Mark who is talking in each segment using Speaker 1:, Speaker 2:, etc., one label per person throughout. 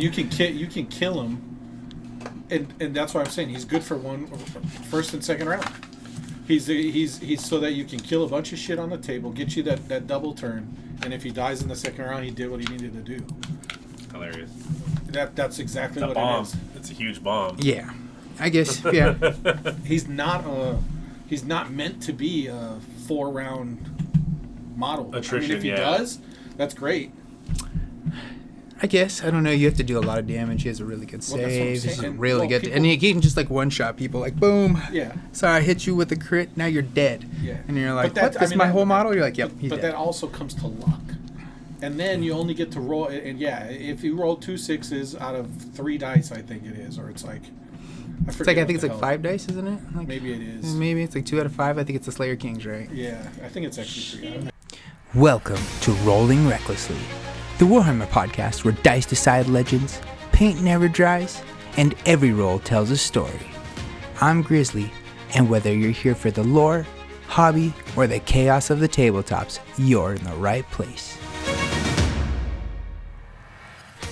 Speaker 1: You can kill him, and that's why I'm saying he's good for first and second round. He's so that you can kill a bunch of shit on the table, get you that double turn, and if he dies in the second round, he did what he needed to do.
Speaker 2: Hilarious.
Speaker 1: That's exactly what
Speaker 2: bomb.
Speaker 1: It is.
Speaker 2: It's a huge bomb.
Speaker 3: Yeah, I guess. Yeah.
Speaker 1: He's not meant to be a 4-round model.
Speaker 2: Attrition.
Speaker 1: If he does, that's great.
Speaker 3: I guess. I don't know. You have to do a lot of damage. He has a really good save. He's really good. And he can just like one-shot people. Like, boom.
Speaker 1: Yeah.
Speaker 3: Sorry, I hit you with a crit. Now you're dead.
Speaker 1: Yeah.
Speaker 3: And you're like, what? That's my whole model? You're like, yep, he's dead.
Speaker 1: But that also comes to luck. And then you only get to roll. And yeah, if you roll 2 6s out of 3 dice, I think it is. Or it's like... I think
Speaker 3: it's like 5 dice, isn't it? Like,
Speaker 1: maybe it is.
Speaker 3: Maybe it's like 2 out of 5. I think it's the Slayer Kings, right?
Speaker 1: Yeah, I think it's actually 3.
Speaker 3: Welcome to Rolling Recklessly, the Warhammer podcast where dice decide legends, paint never dries, and every roll tells a story. I'm Grizzly, and whether you're here for the lore, hobby, or the chaos of the tabletops, you're in the right place.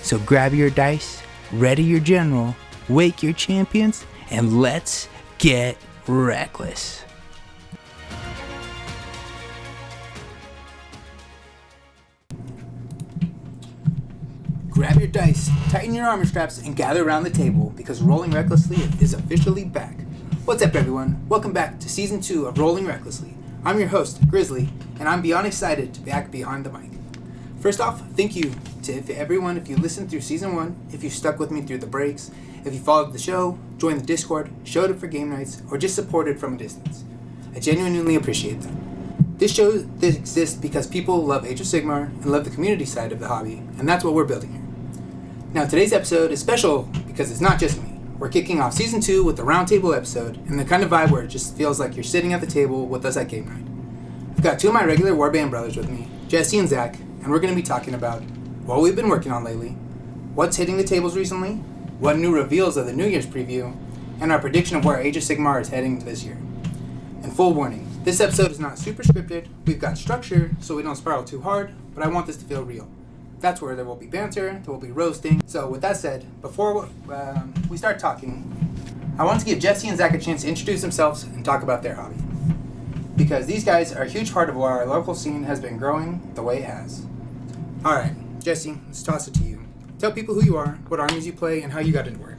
Speaker 3: So grab your dice, ready your general, wake your champions, and let's get reckless. Grab your dice, tighten your armor straps, and gather around the table because Rolling Recklessly is officially back. What's up, everyone? Welcome back to Season 2 of Rolling Recklessly. I'm your host, Grizzly, and I'm beyond excited to be back behind the mic. First off, thank you to everyone if you listened through Season 1, if you stuck with me through the breaks, if you followed the show, joined the Discord, showed up for game nights, or just supported from a distance. I genuinely appreciate them. This show exists because people love Age of Sigmar and love the community side of the hobby, and that's what we're building here. Now, today's episode is special because it's not just me. We're kicking off Season 2 with the roundtable episode, and the kind of vibe where it just feels like you're sitting at the table with us at game night. I've got 2 of my regular Warband brothers with me, Jesse and Zach, and we're going to be talking about what we've been working on lately, what's hitting the tables recently, what new reveals of the New Year's preview, and our prediction of where Age of Sigmar is heading this year. And full warning, this episode is not super scripted. We've got structure so we don't spiral too hard, but I want this to feel real. That's where there will be banter, there will be roasting. So with that said, before we start talking, I want to give Jesse and Zach a chance to introduce themselves and talk about their hobby. Because these guys are a huge part of why our local scene has been growing the way it has. Alright, Jesse, let's toss it to you. Tell people who you are, what armies you play, and how you got into it.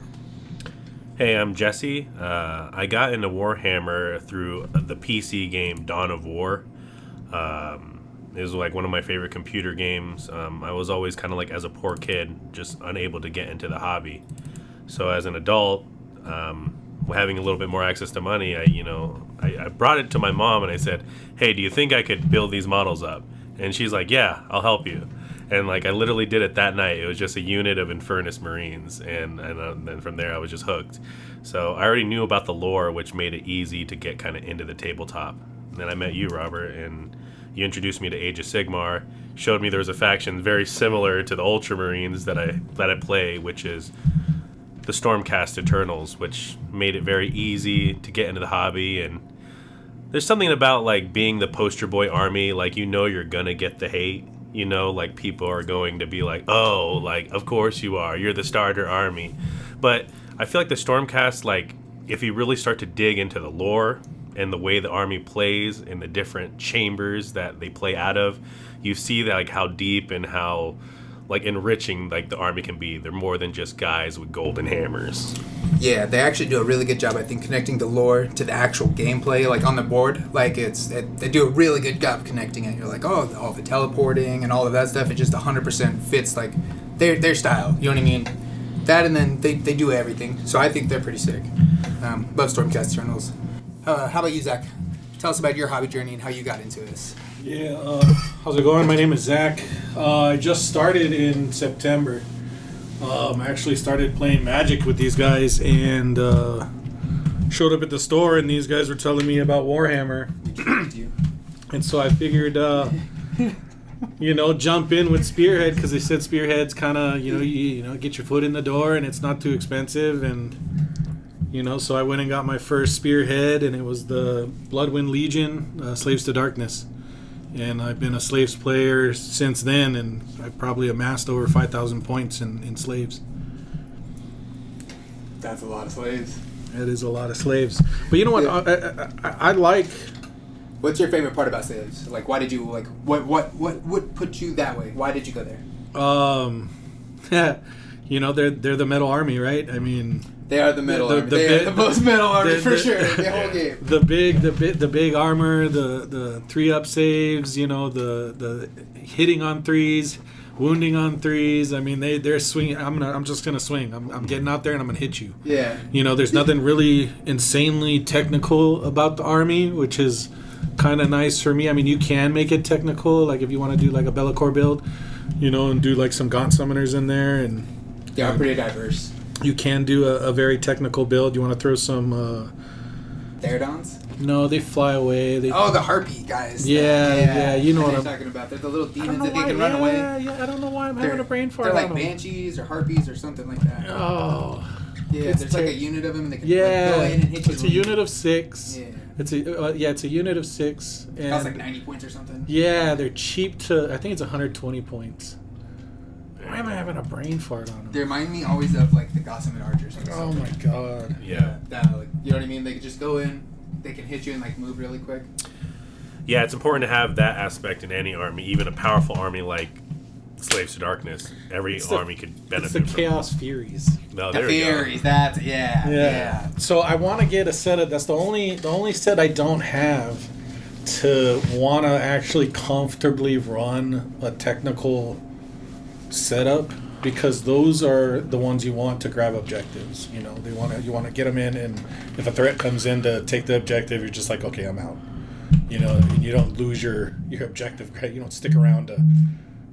Speaker 2: Hey, I'm Jesse. I got into Warhammer through the PC game Dawn of War. It was like one of my favorite computer games. I was always kind of like, as a poor kid, just unable to get into the hobby. So as an adult, having a little bit more access to money, I brought it to my mom and I said, hey, do you think I could build these models up? And she's like, yeah, I'll help you. And like I literally did it that night. It was just a unit of Infernus Marines, and then from there I was just hooked. So I already knew about the lore, which made it easy to get kind of into the tabletop. And then I met you, Robert, and you introduced me to Age of Sigmar. Showed me there was a faction very similar to the Ultramarines that I play, which is the Stormcast Eternals, which made it very easy to get into the hobby. And there's something about like being the poster boy army, like you're gonna get the hate. Like people are going to be like, oh, like, of course you are. You're the starter army. But I feel like the Stormcast, like, if you really start to dig into the lore and the way the army plays in the different chambers that they play out of, you see that, like, how deep and how, like, enriching, like, the army can be. They're more than just guys with golden hammers.
Speaker 3: Yeah, they actually do a really good job, I think, connecting the lore to the actual gameplay, like on the board. Like they do a really good job connecting it. You're like, oh, all the teleporting and all of that stuff, it just 100% fits like their style. You know what I mean? That, and then they do everything. So I think they're pretty sick. Love Stormcast Eternals. How about you, Zach? Tell us about your hobby journey and how you got into this.
Speaker 1: Yeah, how's it going? My name is Zach. I just started in September. I actually started playing Magic with these guys and showed up at the store, and these guys were telling me about Warhammer. And so I figured, jump in with Spearhead because they said Spearhead's kind of, get your foot in the door and it's not too expensive. And, so I went and got my first Spearhead, and it was the Bloodwind Legion, Slaves to Darkness. And I've been a Slaves player since then, and I've probably amassed over 5,000 points in Slaves.
Speaker 3: That's a lot of slaves.
Speaker 1: It is a lot of slaves. But you know what?
Speaker 3: Yeah.
Speaker 1: I like...
Speaker 3: What's your favorite part about slaves? Like, why did you, like, what put you that way? Why did you go there?
Speaker 1: You know, they're the metal army, right? I mean...
Speaker 3: They are the metal army. They are the most metal army for sure. The whole game.
Speaker 1: The big armor, the 3-up saves, you know, the hitting on 3s, wounding on 3s. I mean, they're swinging. I'm just gonna swing. I'm getting out there and I'm gonna hit you.
Speaker 3: Yeah.
Speaker 1: You know, there's nothing really insanely technical about the army, which is kind of nice for me. I mean, you can make it technical, like if you want to do like a Bellacore build, you know, and do like some Gaunt Summoners in there, and
Speaker 3: they are pretty diverse.
Speaker 1: You can do a very technical build. You want to throw some...
Speaker 3: Therodons?
Speaker 1: No, they fly away.
Speaker 3: The Harpy guys.
Speaker 1: Yeah, you know what I'm
Speaker 3: talking about. They're the little demons that they can run away.
Speaker 1: Yeah, I don't know why I'm having a brain fart.
Speaker 3: They're like Banshees or Harpies or something like that.
Speaker 1: Oh.
Speaker 3: Yeah, there's like a unit of them and they can go in and hit you.
Speaker 1: It's a unit of 6.
Speaker 3: Yeah.
Speaker 1: It's a unit of 6. And
Speaker 3: costs like 90 points or something.
Speaker 1: Yeah, they're cheap to... I think it's 120 points. Why am I having a brain fart on them?
Speaker 3: They remind me always of like the Gossamer Archers.
Speaker 1: Oh my god.
Speaker 3: Yeah. Like, you know what I mean? They can just go in, they can hit you and like move really quick.
Speaker 2: Yeah, it's important to have that aspect in any army, even a powerful army like Slaves to Darkness. Every army could benefit.
Speaker 1: It's the Chaos Furies.
Speaker 2: No,
Speaker 3: the Furies. That's yeah.
Speaker 1: So I want to get a set of. That's the only set I don't have to want to actually comfortably run a technical setup, because those are the ones you want to grab objectives. You know, you want to get them in, and if a threat comes in to take the objective, you're just like, okay, I'm out. You know, and you don't lose your objective. You don't stick around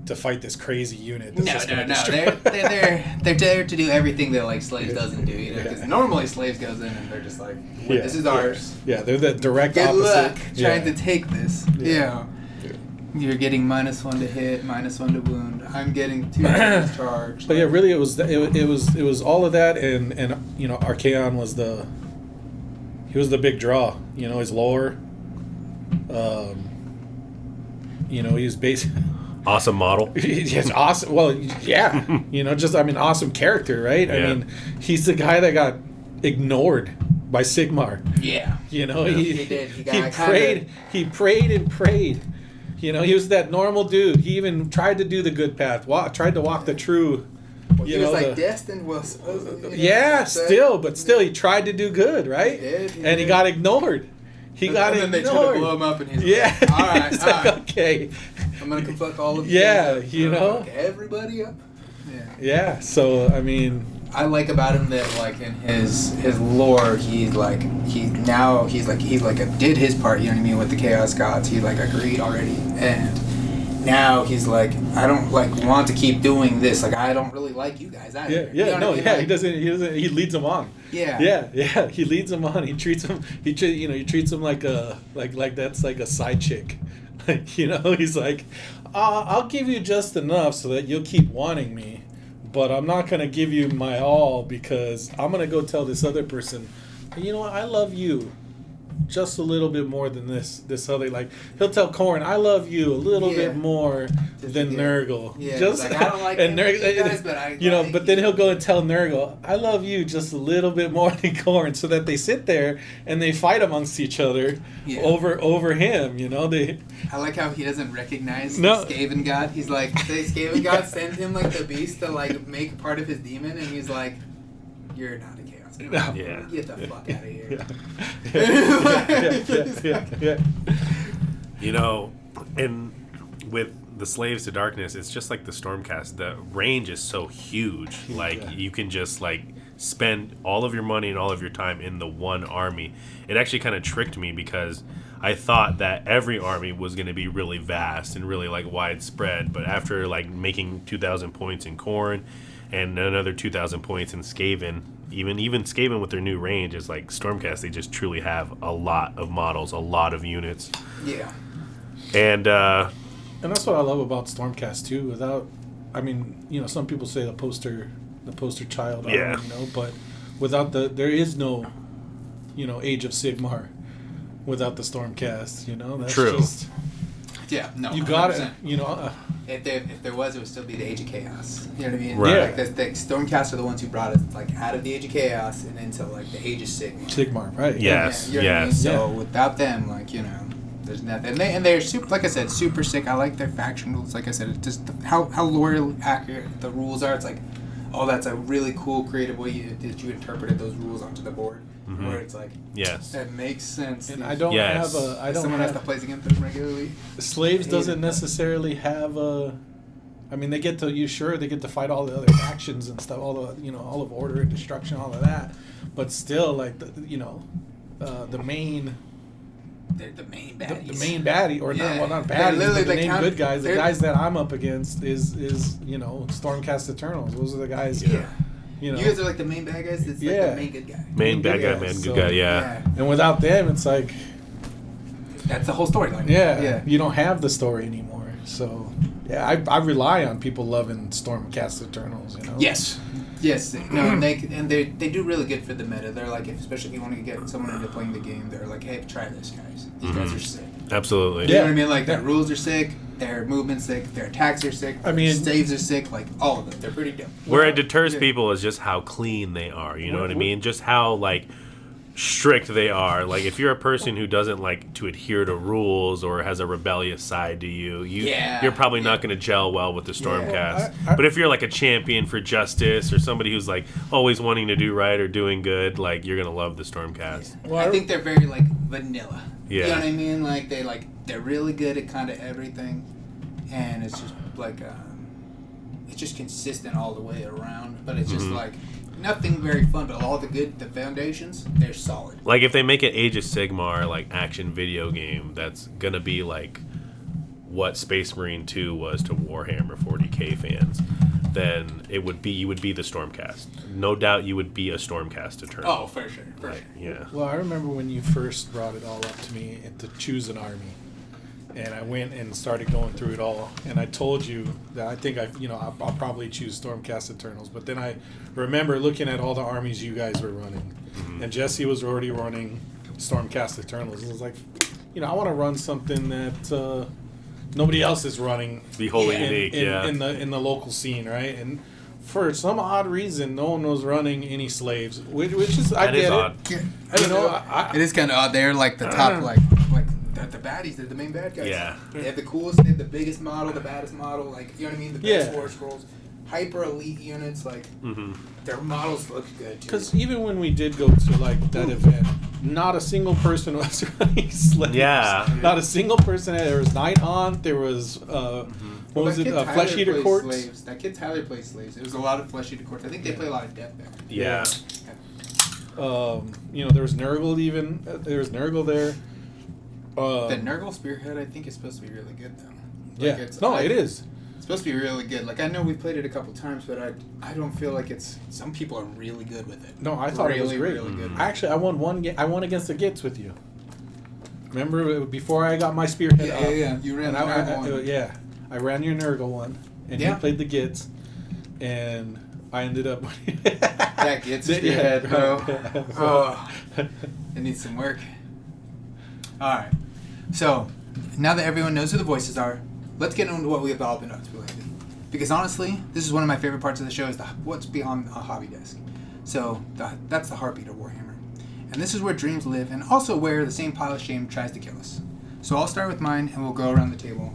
Speaker 1: to fight this crazy unit.
Speaker 3: No. They're there to do everything that like Slaves doesn't do. You know, because normally Slaves goes in and they're just like, this is ours.
Speaker 1: Yeah, they're the direct
Speaker 3: Good
Speaker 1: opposite.
Speaker 3: luck trying to take this. Yeah. You're getting -1 to hit, -1 to wound. I'm getting 2 charge.
Speaker 1: But yeah, really, it was all of that, and you know, Archaon was the big draw. You know, his lore. You know, he's basically
Speaker 2: awesome model.
Speaker 1: He's awesome. Well, yeah. You know, awesome character, right?
Speaker 2: Yeah.
Speaker 1: I mean, he's the guy that got ignored by Sigmar.
Speaker 3: Yeah.
Speaker 1: You know,
Speaker 3: he did.
Speaker 1: He prayed and prayed. You know, he was that normal dude. He even tried to do the good path. Tried to walk the true.
Speaker 3: He was like destined.
Speaker 1: Still, he tried to do good, right?
Speaker 3: He
Speaker 1: did. He got ignored. He got ignored.
Speaker 3: And then they tried to blow him up, and he's like, all right.
Speaker 1: Okay.
Speaker 3: I'm gonna fuck all of you.
Speaker 1: Yeah, you know.
Speaker 3: Fuck everybody up.
Speaker 1: Yeah. So I mean,
Speaker 3: I like about him that like in his lore, he did his part. You know what I mean, with the Chaos Gods. He like agreed already, and now he's like, I don't like want to keep doing this. Like I don't really like you guys either.
Speaker 1: Yeah.
Speaker 3: You know what I mean? Like,
Speaker 1: he doesn't. He leads them on.
Speaker 3: Yeah.
Speaker 1: He leads them on. He treats them. He treats them like that's like a side chick. Like, you know, he's like, I'll give you just enough so that you'll keep wanting me, but I'm not gonna give you my all because I'm gonna go tell this other person, you know what, I love you just a little bit more than this other. Like, he'll tell Corrin, I love you a little bit more than Nurgle.
Speaker 3: Yeah, just like, I don't like and Nurgle, but
Speaker 1: but then he'll go and tell Nurgle, I love you just a little bit more than Corrin, so that they sit there and they fight amongst each other over him. You know,
Speaker 3: I like how he doesn't recognize the Skaven God. He's like, the Skaven God sent him like the beast to like make part of his demon, and he's like, you're not a Chaos God.
Speaker 2: Yeah.
Speaker 3: Get the fuck out of here.
Speaker 1: Yeah.
Speaker 2: You know, and with the Slaves to Darkness, it's just like the Stormcast. The range is so huge. Like, you can just like spend all of your money and all of your time in the one army. It actually kind of tricked me because I thought that every army was going to be really vast and really like widespread, but after like making 2,000 points in Khorne and another 2,000 points in Skaven, even Skaven with their new range is like Stormcast. They just truly have a lot of models, a lot of units.
Speaker 3: Yeah.
Speaker 2: And
Speaker 1: that's what I love about Stormcast too. Without, I mean, you know, some people say the poster child army, you know, but without there is no, you know, Age of Sigmar without the Stormcast, you know. That's
Speaker 2: true.
Speaker 3: Yeah, no.
Speaker 1: You got it.
Speaker 3: 100%.
Speaker 1: You know.
Speaker 3: If there was, it would still be the Age of Chaos. You know what I mean?
Speaker 2: Right.
Speaker 3: Like the Stormcast are the ones who brought us like out of the Age of Chaos and into like the Age of Sigmar.
Speaker 1: Sigmar, right?
Speaker 2: Yes,
Speaker 3: Yeah, you know what I mean?
Speaker 2: yes.
Speaker 3: So without them, like there's nothing. And they're super. Like I said, super sick. I like their faction rules. Like I said, it's just how loyal accurate the rules are. It's like, oh, that's a really cool, creative way that you interpreted those rules onto the board.
Speaker 2: Mm-hmm.
Speaker 3: Where it's like,
Speaker 2: Yes.
Speaker 3: that makes sense.
Speaker 1: And I don't
Speaker 2: Yes.
Speaker 1: have I don't
Speaker 3: Someone
Speaker 1: have
Speaker 3: has to play against them regularly.
Speaker 1: Slaves
Speaker 3: I hate
Speaker 1: doesn't
Speaker 3: it.
Speaker 1: necessarily have a. I mean, they get to fight all the other factions and stuff, all of order and destruction, all of that, but still, like the main.
Speaker 3: They're the main baddies.
Speaker 1: The main baddie, or
Speaker 3: Yeah.
Speaker 1: not
Speaker 3: They're
Speaker 1: baddies,
Speaker 3: literally
Speaker 1: but the
Speaker 3: the
Speaker 1: main
Speaker 3: count-
Speaker 1: good guys. The
Speaker 3: they're-
Speaker 1: guys that I'm up against is Stormcast Eternals. Those are the guys.
Speaker 3: Yeah.
Speaker 1: You know.
Speaker 3: You guys are like the main bad guys. It's like
Speaker 1: Yeah.
Speaker 3: the main good guy.
Speaker 2: Main bad guy,
Speaker 1: Yeah,
Speaker 2: man,
Speaker 1: so-
Speaker 2: good guy, yeah.
Speaker 1: And without them, it's like,
Speaker 3: That's the whole storyline.
Speaker 1: yeah, you don't have the story anymore. So, yeah, I rely on people loving Stormcast Eternals. You know.
Speaker 3: Yes. Yes. No, and they do really good for the meta. They're like, especially if you want to get someone into playing the game, they're like, hey, try this, guys. These guys are sick.
Speaker 2: Absolutely.
Speaker 3: You
Speaker 1: Yeah.
Speaker 3: know what I mean? Like, their
Speaker 1: Yeah.
Speaker 3: rules are sick, their movement's sick, their attacks are sick,
Speaker 1: I mean-
Speaker 3: their saves are sick, like, all of them. They're pretty dope.
Speaker 2: Where it deters
Speaker 3: Yeah.
Speaker 2: people is just how clean they are. You know what I
Speaker 1: What-
Speaker 2: mean? Just how like strict they are. Like if you're a person who doesn't like to adhere to rules or has a rebellious side to you,
Speaker 3: Yeah.
Speaker 2: you're probably not going to gel well with the Stormcast.
Speaker 1: I-
Speaker 2: But if you're like a champion for justice or somebody who's like always wanting to do right or doing good, like you're going to love the Stormcast.
Speaker 1: Well,
Speaker 3: I think they're very, like, vanilla.
Speaker 2: Yeah.
Speaker 3: You know what I mean? Like, they're really good at kind of everything. And it's just, like, it's just consistent all the way around. But it's just, like, nothing very fun. But all the foundations, they're solid.
Speaker 2: Like if they make an Age of Sigmar like action video game, that's going to be like what Space Marine 2 was to Warhammer 40K fans. Then you would be the Stormcast. No doubt you would be a Stormcast Eternal.
Speaker 3: Oh, for sure. For sure.
Speaker 2: Yeah.
Speaker 1: Well, I remember when you first brought it all up to me to choose an army, and I went and started going through it all, and I told you that I think I'll probably choose Stormcast Eternals, but then I remember looking at all the armies you guys were running, and Jesse was already running Stormcast Eternals. It was like, I want to run something that nobody else is running.
Speaker 2: Be wholly unique,
Speaker 1: in the local scene, right? And for some odd reason, no one was running any slaves, which is I
Speaker 2: That
Speaker 1: get
Speaker 2: is
Speaker 1: it.
Speaker 2: odd.
Speaker 3: It is kind of odd. They're like the top, like the baddies. They're the main bad guys.
Speaker 2: Yeah.
Speaker 3: They have the coolest, they have the biggest model, the baddest model. Like, you know what I mean? The best
Speaker 1: Yeah.
Speaker 3: war scrolls, hyper elite units. Like, their models look good too.
Speaker 1: Because even when we did go to like that event, not a single person was running slaves.
Speaker 2: Yeah.
Speaker 1: Not a single person. There was Night Hunt. There was what was it? Flesh Eater Courts.
Speaker 3: Slaves. That kid Tyler plays slaves. It was a lot of Flesh Eater Courts. I think they play a lot of Death there.
Speaker 2: Yeah.
Speaker 1: There was Nurgle even. There was Nurgle there.
Speaker 3: The Nurgle Spearhead, I think, is supposed to be really good though.
Speaker 1: Yeah. It is.
Speaker 3: It's supposed to be really good. Like, I know we've played it a couple times, but I don't feel like it's. Some people are really good with it.
Speaker 1: No, I thought it was
Speaker 3: Really,
Speaker 1: great.
Speaker 3: really good.
Speaker 1: Actually, I won one. I won against the Gits with you. Remember before I got my Spearhead up?
Speaker 3: Yeah. You ran
Speaker 1: And
Speaker 3: the Nurgle one.
Speaker 1: yeah, I ran your Nurgle one, and
Speaker 3: Yeah.
Speaker 1: you played the Gits, and I ended up.
Speaker 3: That gets Spearhead, bro. Oh, it needs some work. All right. So, now that everyone knows who the voices are, let's get into what we've all been up to lately. Because honestly, this is one of my favorite parts of the show is what's beyond a hobby desk. So, that's the heartbeat of Warhammer. And this is where dreams live, and also where the same pile of shame tries to kill us. So I'll start with mine, and we'll go around the table.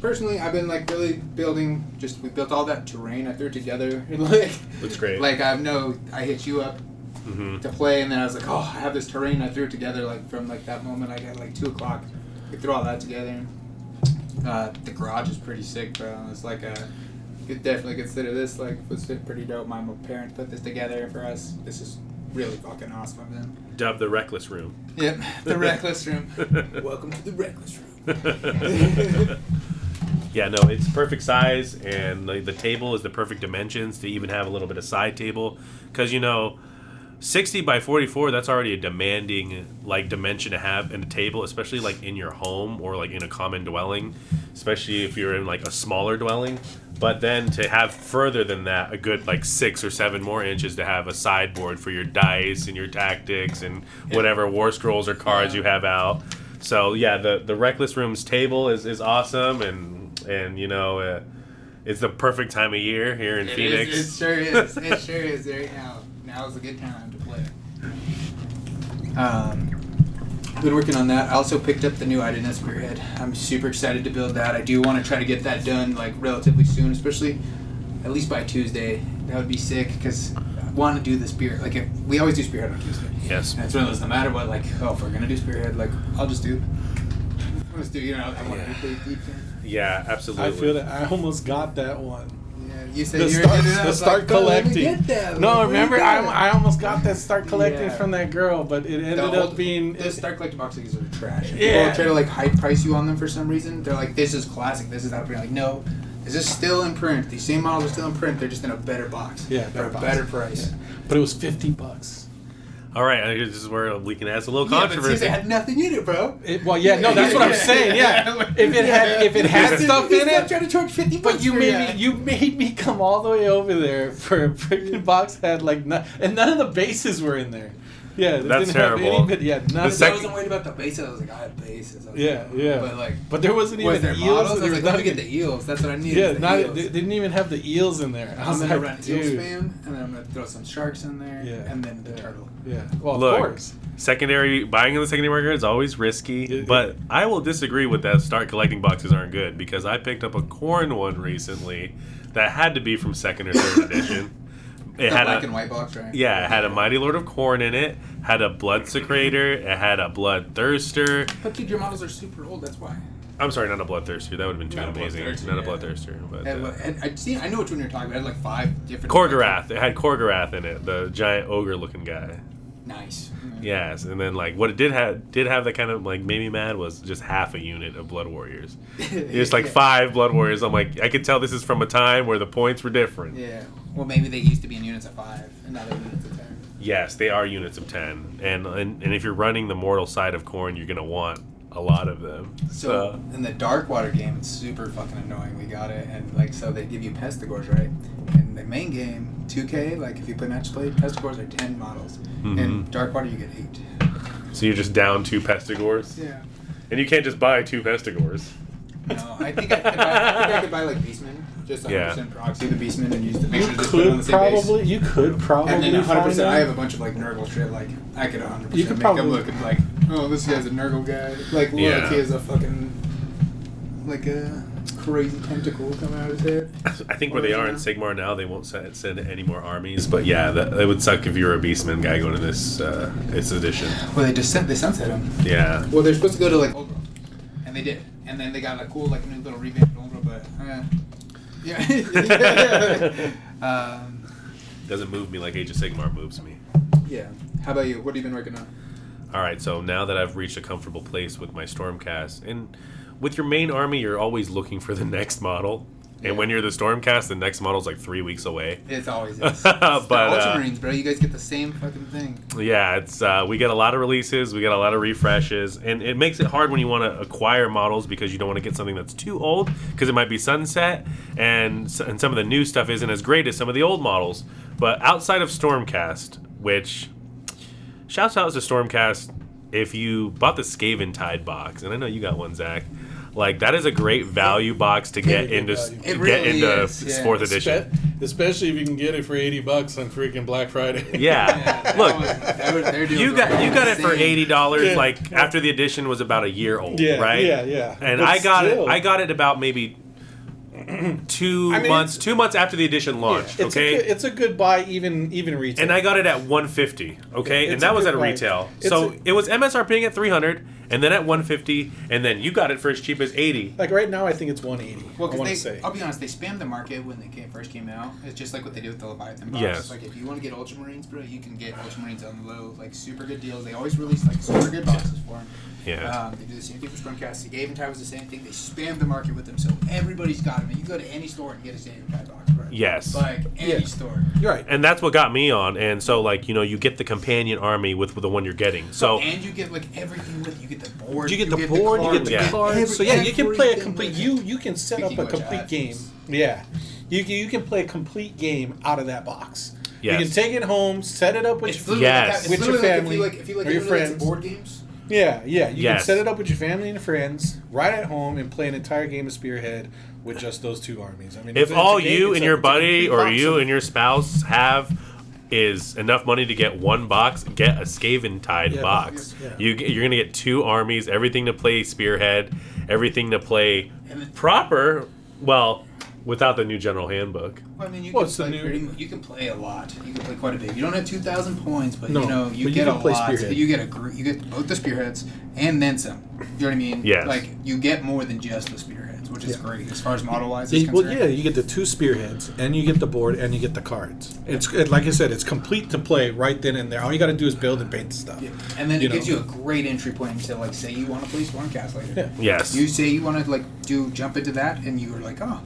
Speaker 3: Personally, I've been like really building. We built all that terrain. I threw it together. And,
Speaker 2: Looks great.
Speaker 3: Like I hit you up to play, and then I was like, oh, I have this terrain. I threw it together like from like that moment. I got like 2:00. We threw all that together. The garage is pretty sick, bro. It's like you could definitely consider this like was pretty dope. My parents put this together for us. This is really fucking awesome of them.
Speaker 2: Dubbed the Reckless Room.
Speaker 3: Yep, the Reckless Room. Welcome to the Reckless Room.
Speaker 2: Yeah, no, it's perfect size, and the table is the perfect dimensions to even have a little bit of side table. Because, 60 by 44, that's already a demanding dimension to have in a table, especially like in your home or like in a common dwelling, especially if you're in like a smaller dwelling. But then to have further than that, a good 6 or 7 more inches to have a sideboard for your dice and your tactics and whatever war scrolls or cards you have out. So yeah, the Reckless Rooms table is awesome, and it's the perfect time of year here in Phoenix.
Speaker 3: It sure is. It sure is. Right now is a good time to play. Been working on that. I also picked up the new Idoness Spearhead. I'm super excited to build that. I do want to try to get that done like relatively soon, especially at least by Tuesday. That would be sick because I want to do the Spear. Like we always do Spearhead on Tuesday.
Speaker 2: Yes.
Speaker 3: And it's one of those, no matter what, like, if we're gonna do Spearhead, like, I'll just do. I want to play deep.
Speaker 2: Yeah, absolutely.
Speaker 1: I feel that I almost got that one.
Speaker 3: Yeah, you said
Speaker 1: the start collecting.
Speaker 3: Get that,
Speaker 1: no,
Speaker 3: like,
Speaker 1: remember I almost got that start collecting from that girl, but it ended up being
Speaker 3: the start collecting boxes are trash.
Speaker 1: Yeah.
Speaker 3: People try to like high price you on them for some reason. They're like, this is classic. This is out of print. Like, no, this is still in print. These same models are still in print. They're just in a better box.
Speaker 1: Yeah,
Speaker 3: for a better price.
Speaker 1: Yeah. But it was $50.
Speaker 2: All right, this is where we can ask a little
Speaker 3: Yeah,
Speaker 2: controversy.
Speaker 3: but it had nothing in it, bro.
Speaker 1: That's what I'm saying. Yeah, if it had stuff in it,
Speaker 3: Trying to charge $50.
Speaker 1: but you made me come all the way over there for a freaking box that had like and none of the bases were in there. Yeah,
Speaker 2: that's terrible.
Speaker 3: I wasn't worried about the bases. I was like, I have bases.
Speaker 1: But there wasn't even
Speaker 3: there
Speaker 1: eels.
Speaker 3: models? I was like, let me get the eels. That's what I needed.
Speaker 1: Yeah, they didn't even have the eels in there.
Speaker 3: I'm gonna run eel spam, and then I'm gonna throw some sharks in there, and then the turtle.
Speaker 1: Yeah, well,
Speaker 2: Look,
Speaker 1: of course.
Speaker 2: Buying in the secondary market is always risky, but I will disagree with that. Start collecting boxes aren't good because I picked up a corn one recently that had to be from second or third edition. It had
Speaker 3: black and white box, right?
Speaker 2: Yeah, it had a Mighty Lord of Corn in it, had a Blood Secretor, it had a Blood Thirster.
Speaker 3: But dude, your models are super old, that's why.
Speaker 2: I'm sorry, not a Blood Thirster. That would have been too amazing. Not a Blood Thirster. But,
Speaker 3: I know which one you're talking about. It had like 5 different...
Speaker 2: Korgorath. It had Korgorath in it, the giant ogre-looking guy.
Speaker 3: Nice.
Speaker 2: Yes, and then like what it did have that kind of like made me mad was just half a unit of Blood Warriors. It's like 5 Blood Warriors. I'm like, I could tell this is from a time where the points were different.
Speaker 3: Yeah. Well, maybe they used to be in units of 5, and now they're units of 10.
Speaker 2: Yes, they are units of 10, and if you're running the mortal side of Khorne, you're gonna want a lot of them.
Speaker 3: So in the Darkwater game, it's super fucking annoying. We got it, and like so they give you Pestigors, right? In the main game, 2K, like if you play match play, Pestigors are 10 models. In Darkwater, you get 8.
Speaker 2: So you're just down 2 Pestigors.
Speaker 3: Yeah.
Speaker 2: And you can't just buy 2 Pestigors.
Speaker 3: No, I think I could buy like Beastmen, just 100% proxy the Beastmen and use the make sure to put it on the same base.
Speaker 1: You could probably.
Speaker 3: And then 100%. I have a bunch of like Nurgle shit. Like I could 100% make them look like, oh, this guy's a Nurgle guy. Like look, he has a fucking like a crazy tentacle coming out of his head.
Speaker 2: I think where they are in Sigmar now, they won't send any more armies. But yeah, it would suck if you were a Beastman guy going to this edition.
Speaker 3: Well, they sunset him.
Speaker 2: Yeah.
Speaker 3: Well, they're supposed to go to like Old World, and they did. And then they got like cool, like a new little revamped Old World, but yeah.
Speaker 2: Doesn't move me like Age of Sigmar moves me.
Speaker 3: Yeah. How about you? What have you been working on?
Speaker 2: All right, so now that I've reached a comfortable place with my Stormcast, and with your main army, you're always looking for the next model. And when you're the Stormcast, the next model's like 3 weeks away.
Speaker 3: It's always is. But Ultramarines, bro, you guys get the same fucking thing.
Speaker 2: Yeah, it's we get a lot of releases, we get a lot of refreshes, and it makes it hard when you want to acquire models because you don't want to get something that's too old because it might be sunset, and some of the new stuff isn't as great as some of the old models. But outside of Stormcast, which shouts out to Stormcast, if you bought the Skaven Tide box, and I know you got one, Zach. Like that is a great value box to get into fourth edition,
Speaker 1: especially if you can get it for $80 on freaking Black Friday.
Speaker 2: Yeah, look, you got it for $80. Yeah. Like after the edition was about a year old, right?
Speaker 1: Yeah.
Speaker 2: And I got it about maybe 2 months after the edition launched.
Speaker 1: Yeah, it's a good buy, even retail.
Speaker 2: And I got it at $150. Okay, and that was at retail. So it was MSRPing at $300. And then at $150, and then you got it for as cheap as $80.
Speaker 1: Like right now, I think it's $180.
Speaker 3: Well, I'll be honest, they spammed the market when they first came out. It's just like what they do with the Leviathan box.
Speaker 2: Yes.
Speaker 3: Like if you want to get Ultramarines, bro, you can get Ultramarines on the low, like super good deals. They always release like super good boxes for them.
Speaker 2: Yeah.
Speaker 3: They do the same thing for Stormcast. The Skaven Tide was the same thing. They spammed the market with them, so everybody's got them. And you go to any store and get a Skaven Tide box, bro.
Speaker 2: Yes.
Speaker 3: Like any store.
Speaker 1: You're right.
Speaker 2: And that's what got me on. And so, like, you get the companion army with the one you're getting. So
Speaker 3: and you get like everything with it. You get the board.
Speaker 1: You get the cards. So yeah, you can play a complete. You can set up a complete game. Yeah. You can play a complete game out of that box.
Speaker 2: Yes.
Speaker 1: You can take it home, set it up with your family
Speaker 3: if you like
Speaker 1: or your friends.
Speaker 3: board games.
Speaker 1: Yeah. You can
Speaker 2: Yes.
Speaker 1: set it up with your family and friends right at home and play an entire game of Spearhead with just those two armies. I mean,
Speaker 2: If
Speaker 1: it's
Speaker 2: all
Speaker 1: a game,
Speaker 2: you
Speaker 1: it's
Speaker 2: and
Speaker 1: a-
Speaker 2: your
Speaker 1: it's a
Speaker 2: buddy
Speaker 1: complete
Speaker 2: or
Speaker 1: box
Speaker 2: you
Speaker 1: of-
Speaker 2: and your spouse have is enough money to get one box, get a Skaventide box.
Speaker 1: Yeah.
Speaker 2: You're going to get two armies, everything to play Spearhead, everything to play
Speaker 3: And then-
Speaker 2: proper, well, without the new general handbook.
Speaker 3: Well, I mean, you
Speaker 1: Well,
Speaker 3: can
Speaker 1: it's the
Speaker 3: play
Speaker 1: new-
Speaker 3: you can play a lot. You can play quite a bit. You don't have 2,000 points, but
Speaker 1: No,
Speaker 3: you know
Speaker 1: but
Speaker 3: you
Speaker 1: you
Speaker 3: get
Speaker 1: can
Speaker 3: a
Speaker 1: play
Speaker 3: lot.
Speaker 1: Spearhead.
Speaker 3: You you get both the spearheads and then some. You know what I mean?
Speaker 2: Yes.
Speaker 3: Like you get more than just the spearheads, which is
Speaker 1: Yeah.
Speaker 3: great as far as model wise is
Speaker 1: Well,
Speaker 3: concerned.
Speaker 1: yeah, you get the two spearheads, and you get the board, and you get the cards. Like I said, it's complete to play right then and there. All you got to do is build and paint the stuff.
Speaker 3: Yeah. And then
Speaker 1: You
Speaker 3: it gives
Speaker 1: know.
Speaker 3: you a great entry point to like say you want to play Stormcast later.
Speaker 1: Yeah.
Speaker 2: Yes.
Speaker 3: You say you want to like jump into that, and you were like, oh,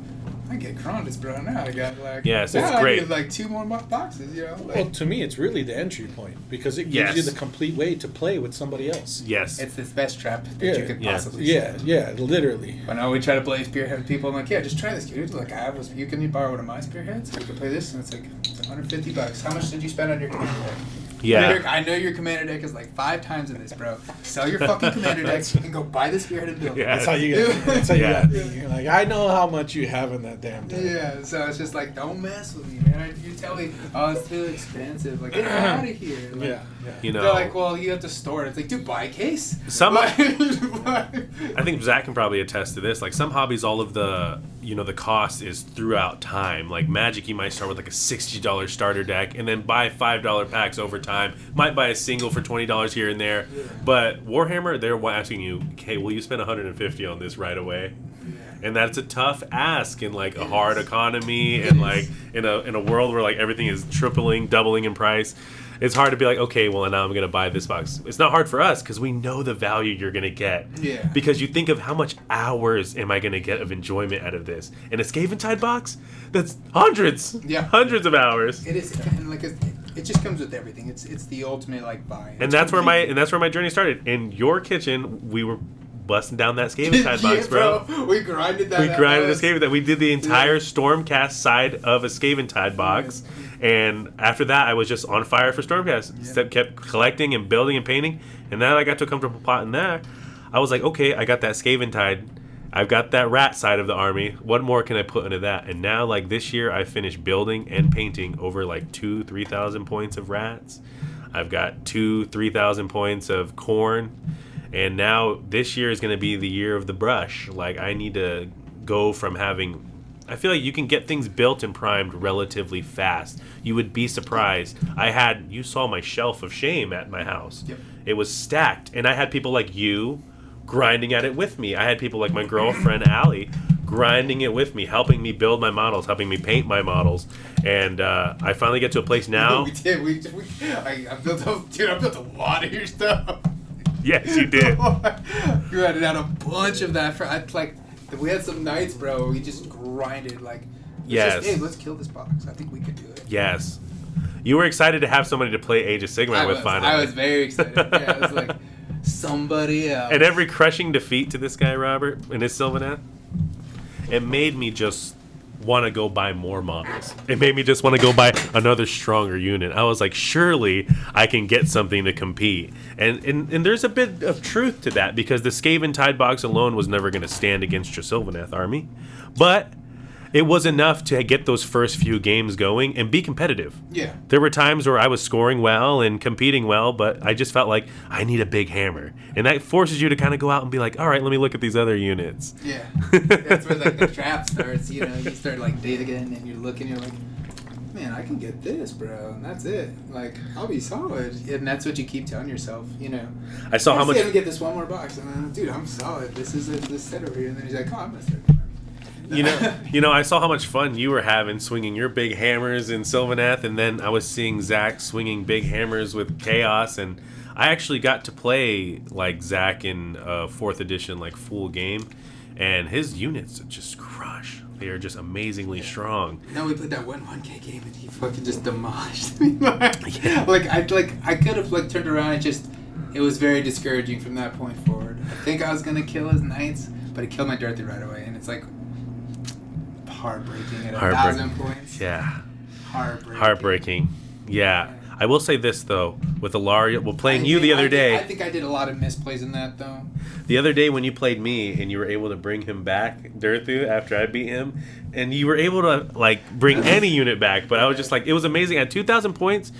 Speaker 3: I get Krondis, bro. Now I got like
Speaker 2: Yes,
Speaker 3: now
Speaker 2: it's
Speaker 3: I
Speaker 2: great.
Speaker 3: need, like 2 more boxes. You know. Like,
Speaker 1: Well, to me, it's really the entry point because it gives
Speaker 2: Yes.
Speaker 1: you the complete way to play with somebody else.
Speaker 2: Yes.
Speaker 3: it's the best trap that
Speaker 1: Yeah.
Speaker 3: you could
Speaker 2: Yeah.
Speaker 3: possibly. set.
Speaker 1: Yeah, literally.
Speaker 3: When I would try to play Spearhead with people, I'm like, yeah, just try this, dude. Like, you can borrow one of my Spearheads. We can play this, and it's like $150. How much did you spend on your commander deck?
Speaker 2: Yeah.
Speaker 3: I know your commander deck is like 5 times in this, bro. Sell your fucking commander deck and go buy the Spearhead and build it.
Speaker 2: Yeah.
Speaker 1: That's how you get. That's how you
Speaker 2: Yeah.
Speaker 1: got me. You're like, I know how much you have in that damn thing.
Speaker 3: Yeah, so it's just like, don't mess with me, man. You tell me, oh, it's too expensive. Like, get out of here. Like,
Speaker 1: Yeah.
Speaker 2: You know,
Speaker 3: They're like, well, you have to store it. It's like, dude, buy a case.
Speaker 2: Some-
Speaker 3: Like,
Speaker 2: I think Zach can probably attest to this. Like some hobbies, all of the the cost is throughout time. Like Magic, you might start with like a $60 starter deck, and then buy $5 packs over time. Might buy a single for $20 here and there. But Warhammer, they're asking you, okay, will you spend $150 on this right away? And that's a tough ask in like a hard economy and like in a world where like everything is tripling, doubling in price. It's hard to be like, okay, well, now I'm going to buy this box. It's not hard for us because we know the value you're going to get.
Speaker 3: Yeah.
Speaker 2: Because you think of how much hours am I going to get of enjoyment out of this. And a Skaventide box? That's hundreds.
Speaker 3: Yeah.
Speaker 2: Hundreds of hours.
Speaker 3: It is, and like, it just comes with everything. It's the ultimate, like, buy.
Speaker 2: And that's where my journey started. In your kitchen, we were busting down that Skaventide box, bro.
Speaker 3: We grinded that.
Speaker 2: We
Speaker 3: out.
Speaker 2: grinded a
Speaker 3: That was-
Speaker 2: Skaventide. We did the entire Stormcast side of a Skaventide box. And after that, I was just on fire for Stormcast. Kept collecting and building and painting. And then I got to a comfortable plot in there. I was like, okay, I got that Skaventide. I've got that rat side of the army. What more can I put into that? And now, like this year, I finished building and painting over like 2,000-3,000 points of rats. I've got 2,000-3,000 points of corn. And now this year is going to be the year of the brush. Like I need to go from having... I feel like you can get things built and primed relatively fast. You would be surprised. You saw my shelf of shame at my house.
Speaker 3: Yep.
Speaker 2: It was stacked. And I had people like you grinding at it with me. I had people like my girlfriend, Allie, grinding it with me, helping me build my models, helping me paint my models. And I finally get to a place now.
Speaker 3: We did. I built a lot of your stuff.
Speaker 2: Yes, you did.
Speaker 3: You added out a bunch of that. We had some nights, bro, where we just grinded. Like,
Speaker 2: Yes.
Speaker 3: hey, let's kill this box. I think we could do it.
Speaker 2: Yes. You were excited to have somebody to play Age of Sigmar with finally.
Speaker 3: I was very excited. Yeah, I was like, somebody else.
Speaker 2: And every crushing defeat to this guy, Robert, in his Sylvaneth, it made me just want to go buy more models. It made me just want to go buy another stronger unit. I was like, surely I can get something to compete. And there's a bit of truth to that because the Skaventide box alone was never going to stand against your Sylvaneth army. But it was enough to get those first few games going and be competitive.
Speaker 3: Yeah.
Speaker 2: There were times where I was scoring well and competing well, but I just felt like I need a big hammer. And that forces you to kind of go out and be like, all right, let me look at these other units.
Speaker 3: Yeah. That's where like the trap starts, you start like digging and you're looking, you're like, man, I can get this, bro, and that's it. Like, I'll be solid. And that's what you keep telling yourself,
Speaker 2: I saw how much...
Speaker 3: I'm gonna get this one more box, and then, dude, I'm solid. This is this set over here. And then he's like, oh, I'm gonna start.
Speaker 2: I saw how much fun you were having swinging your big hammers in Sylvaneth, and then I was seeing Zach swinging big hammers with Chaos, and I actually got to play like Zach in 4th edition, like full game, and his units just crush. They are just amazingly strong.
Speaker 3: No, we played that 1K game, and he fucking just demolished me. I could have like turned around and just. It was very discouraging from that point forward. I think I was gonna kill his knights, but he killed my Dorothy right away, and it's like. Heartbreaking at 1,000 points.
Speaker 2: Yeah.
Speaker 3: Heartbreaking.
Speaker 2: Heartbreaking. Yeah. I will say this though, with Alaria, playing you the other day.
Speaker 3: I think I did a lot of misplays in that though.
Speaker 2: The other day when you played me and you were able to bring him back, Durthu, after I beat him, and you were able to like bring any unit back, but I was just like, it was amazing. At 2,000 points,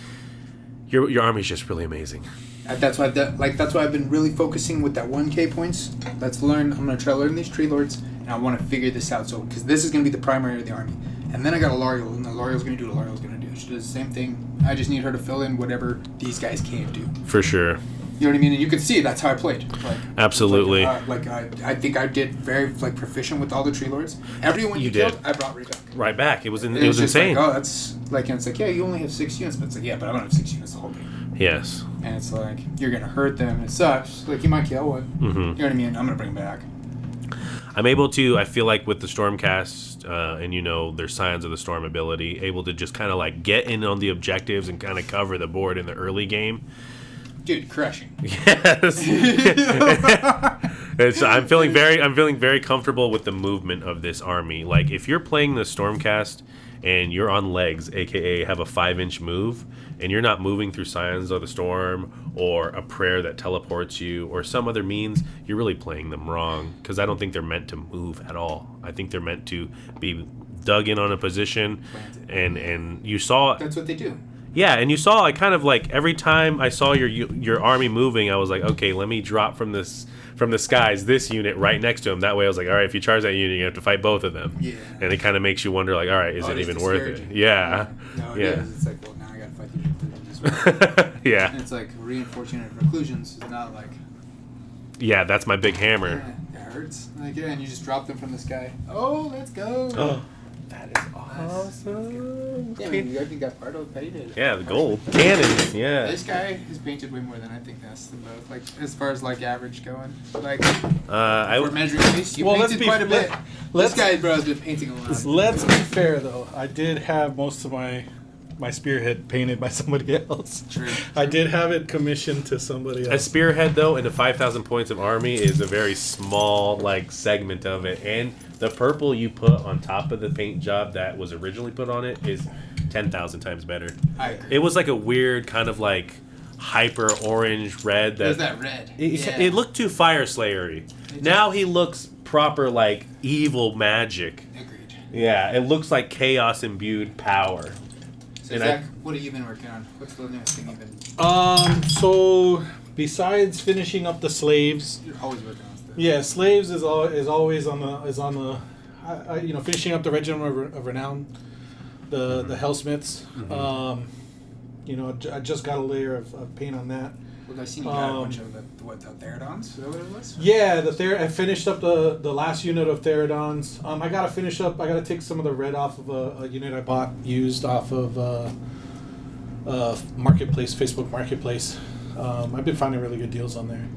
Speaker 2: your army's just really amazing.
Speaker 3: That's why I've been really focusing with that 1K points. Let's learn. I'm gonna try to learn these tree lords, and I want to figure this out. So because this is gonna be the primary of the army, and then I got Alariel, and Alariel's gonna do what Alariel's gonna do. She does the same thing. I just need her to fill in whatever these guys can't do.
Speaker 2: For sure.
Speaker 3: You know what I mean? And you can see that's how I played.
Speaker 2: Absolutely.
Speaker 3: I think I did very proficient with all the tree lords. Everyone you killed, I brought right back.
Speaker 2: Right back. It was
Speaker 3: just
Speaker 2: insane.
Speaker 3: Like, oh, that's and it's like, yeah, you only have 6 units, but it's like, yeah, but I don't have 6 units the whole game.
Speaker 2: Yes.
Speaker 3: And it's like you're gonna hurt them. It sucks. Like you might kill one.
Speaker 2: Mm-hmm.
Speaker 3: You know what I mean? I'm gonna bring them back.
Speaker 2: I'm able to. I feel like with the Stormcast, and their Signs of the Storm ability, able to just kind of like get in on the objectives and kind of cover the board in the early game.
Speaker 3: Dude, crushing.
Speaker 2: Yes. I'm feeling very comfortable with the movement of this army. Like if you're playing the Stormcast and you're on legs, aka have a 5-inch move, and you're not moving through Signs of the Storm or a prayer that teleports you or some other means, you're really playing them wrong, because I don't think they're meant to move at all. I think they're meant to be dug in on a position, and you saw
Speaker 3: that's what they do.
Speaker 2: Yeah, and you saw, I kind of like every time I saw your army moving, I was like, okay, let me drop from the skies this unit right next to him. That way I was like, all right, if you charge that unit, you have to fight both of them.
Speaker 3: Yeah.
Speaker 2: And it kind of makes you wonder, like, all right, is it even worth it? Yeah.
Speaker 3: No, it is. It's like, well, now I got to fight the reclusions.
Speaker 2: Yeah.
Speaker 3: And it's like reinforcing of reclusions is not like...
Speaker 2: Yeah, that's my big hammer.
Speaker 3: Yeah, it hurts. Like, yeah, and you just drop them from the sky. Oh, let's go.
Speaker 2: Oh. That is awesome.
Speaker 3: Yeah, I mean, you already got Pardo painted.
Speaker 2: Yeah, the gold cannons. Yeah.
Speaker 3: This guy is painted way more than I think that's them both. Like as far as like average going. Like for measuring base, you painted quite a bit. This guy, bro, has been painting a lot.
Speaker 1: Let's be fair though. I did have most of my Spearhead painted by somebody else.
Speaker 3: True.
Speaker 1: I did have it commissioned to somebody else.
Speaker 2: A Spearhead though, into 5,000 points of army is a very small like segment of it, and the purple you put on top of the paint job that was originally put on it is 10,000 times better.
Speaker 3: I agree.
Speaker 2: It was like a weird kind of like hyper orange red.
Speaker 3: There's that red.
Speaker 2: It looked too Fire Slayer-y. Now he looks proper like evil magic.
Speaker 3: Agreed.
Speaker 2: Yeah, it looks like chaos imbued power.
Speaker 3: So Zach, what have you been working on? What's the newest thing you've been?
Speaker 1: So besides finishing up the slaves,
Speaker 3: You're always working on stuff.
Speaker 1: yeah, slaves is always on the finishing up the Regiment of Renown, the Hellsmiths.
Speaker 2: Mm-hmm.
Speaker 1: I just got a layer of paint on that.
Speaker 3: Well, I seen you got a bunch of the Therodons. Is that what it was?
Speaker 1: Yeah, I finished up the last unit of Therodons. I gotta finish up. I gotta take some of the red off of a unit I bought used off of Marketplace, Facebook Marketplace. I've been finding really good deals on there.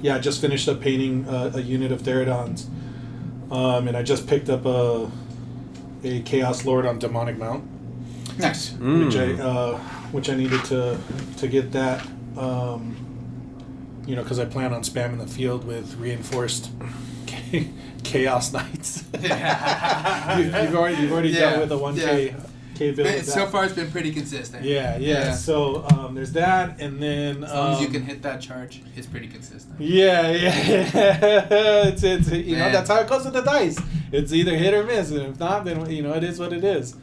Speaker 1: I just finished up painting a unit of Therodons, and I just picked up a Chaos Lord on Demonic Mount.
Speaker 3: Nice.
Speaker 1: Which I needed to get that, because I plan on spamming the field with reinforced Chaos Knights. you've already dealt with a 1K build.
Speaker 3: So far, it's been pretty consistent.
Speaker 1: Yeah. So there's that, and then
Speaker 3: as long as you can hit that charge, it's pretty consistent.
Speaker 1: Yeah. it's that's how it goes with the dice. It's either hit or miss, and if not, then it is what it is.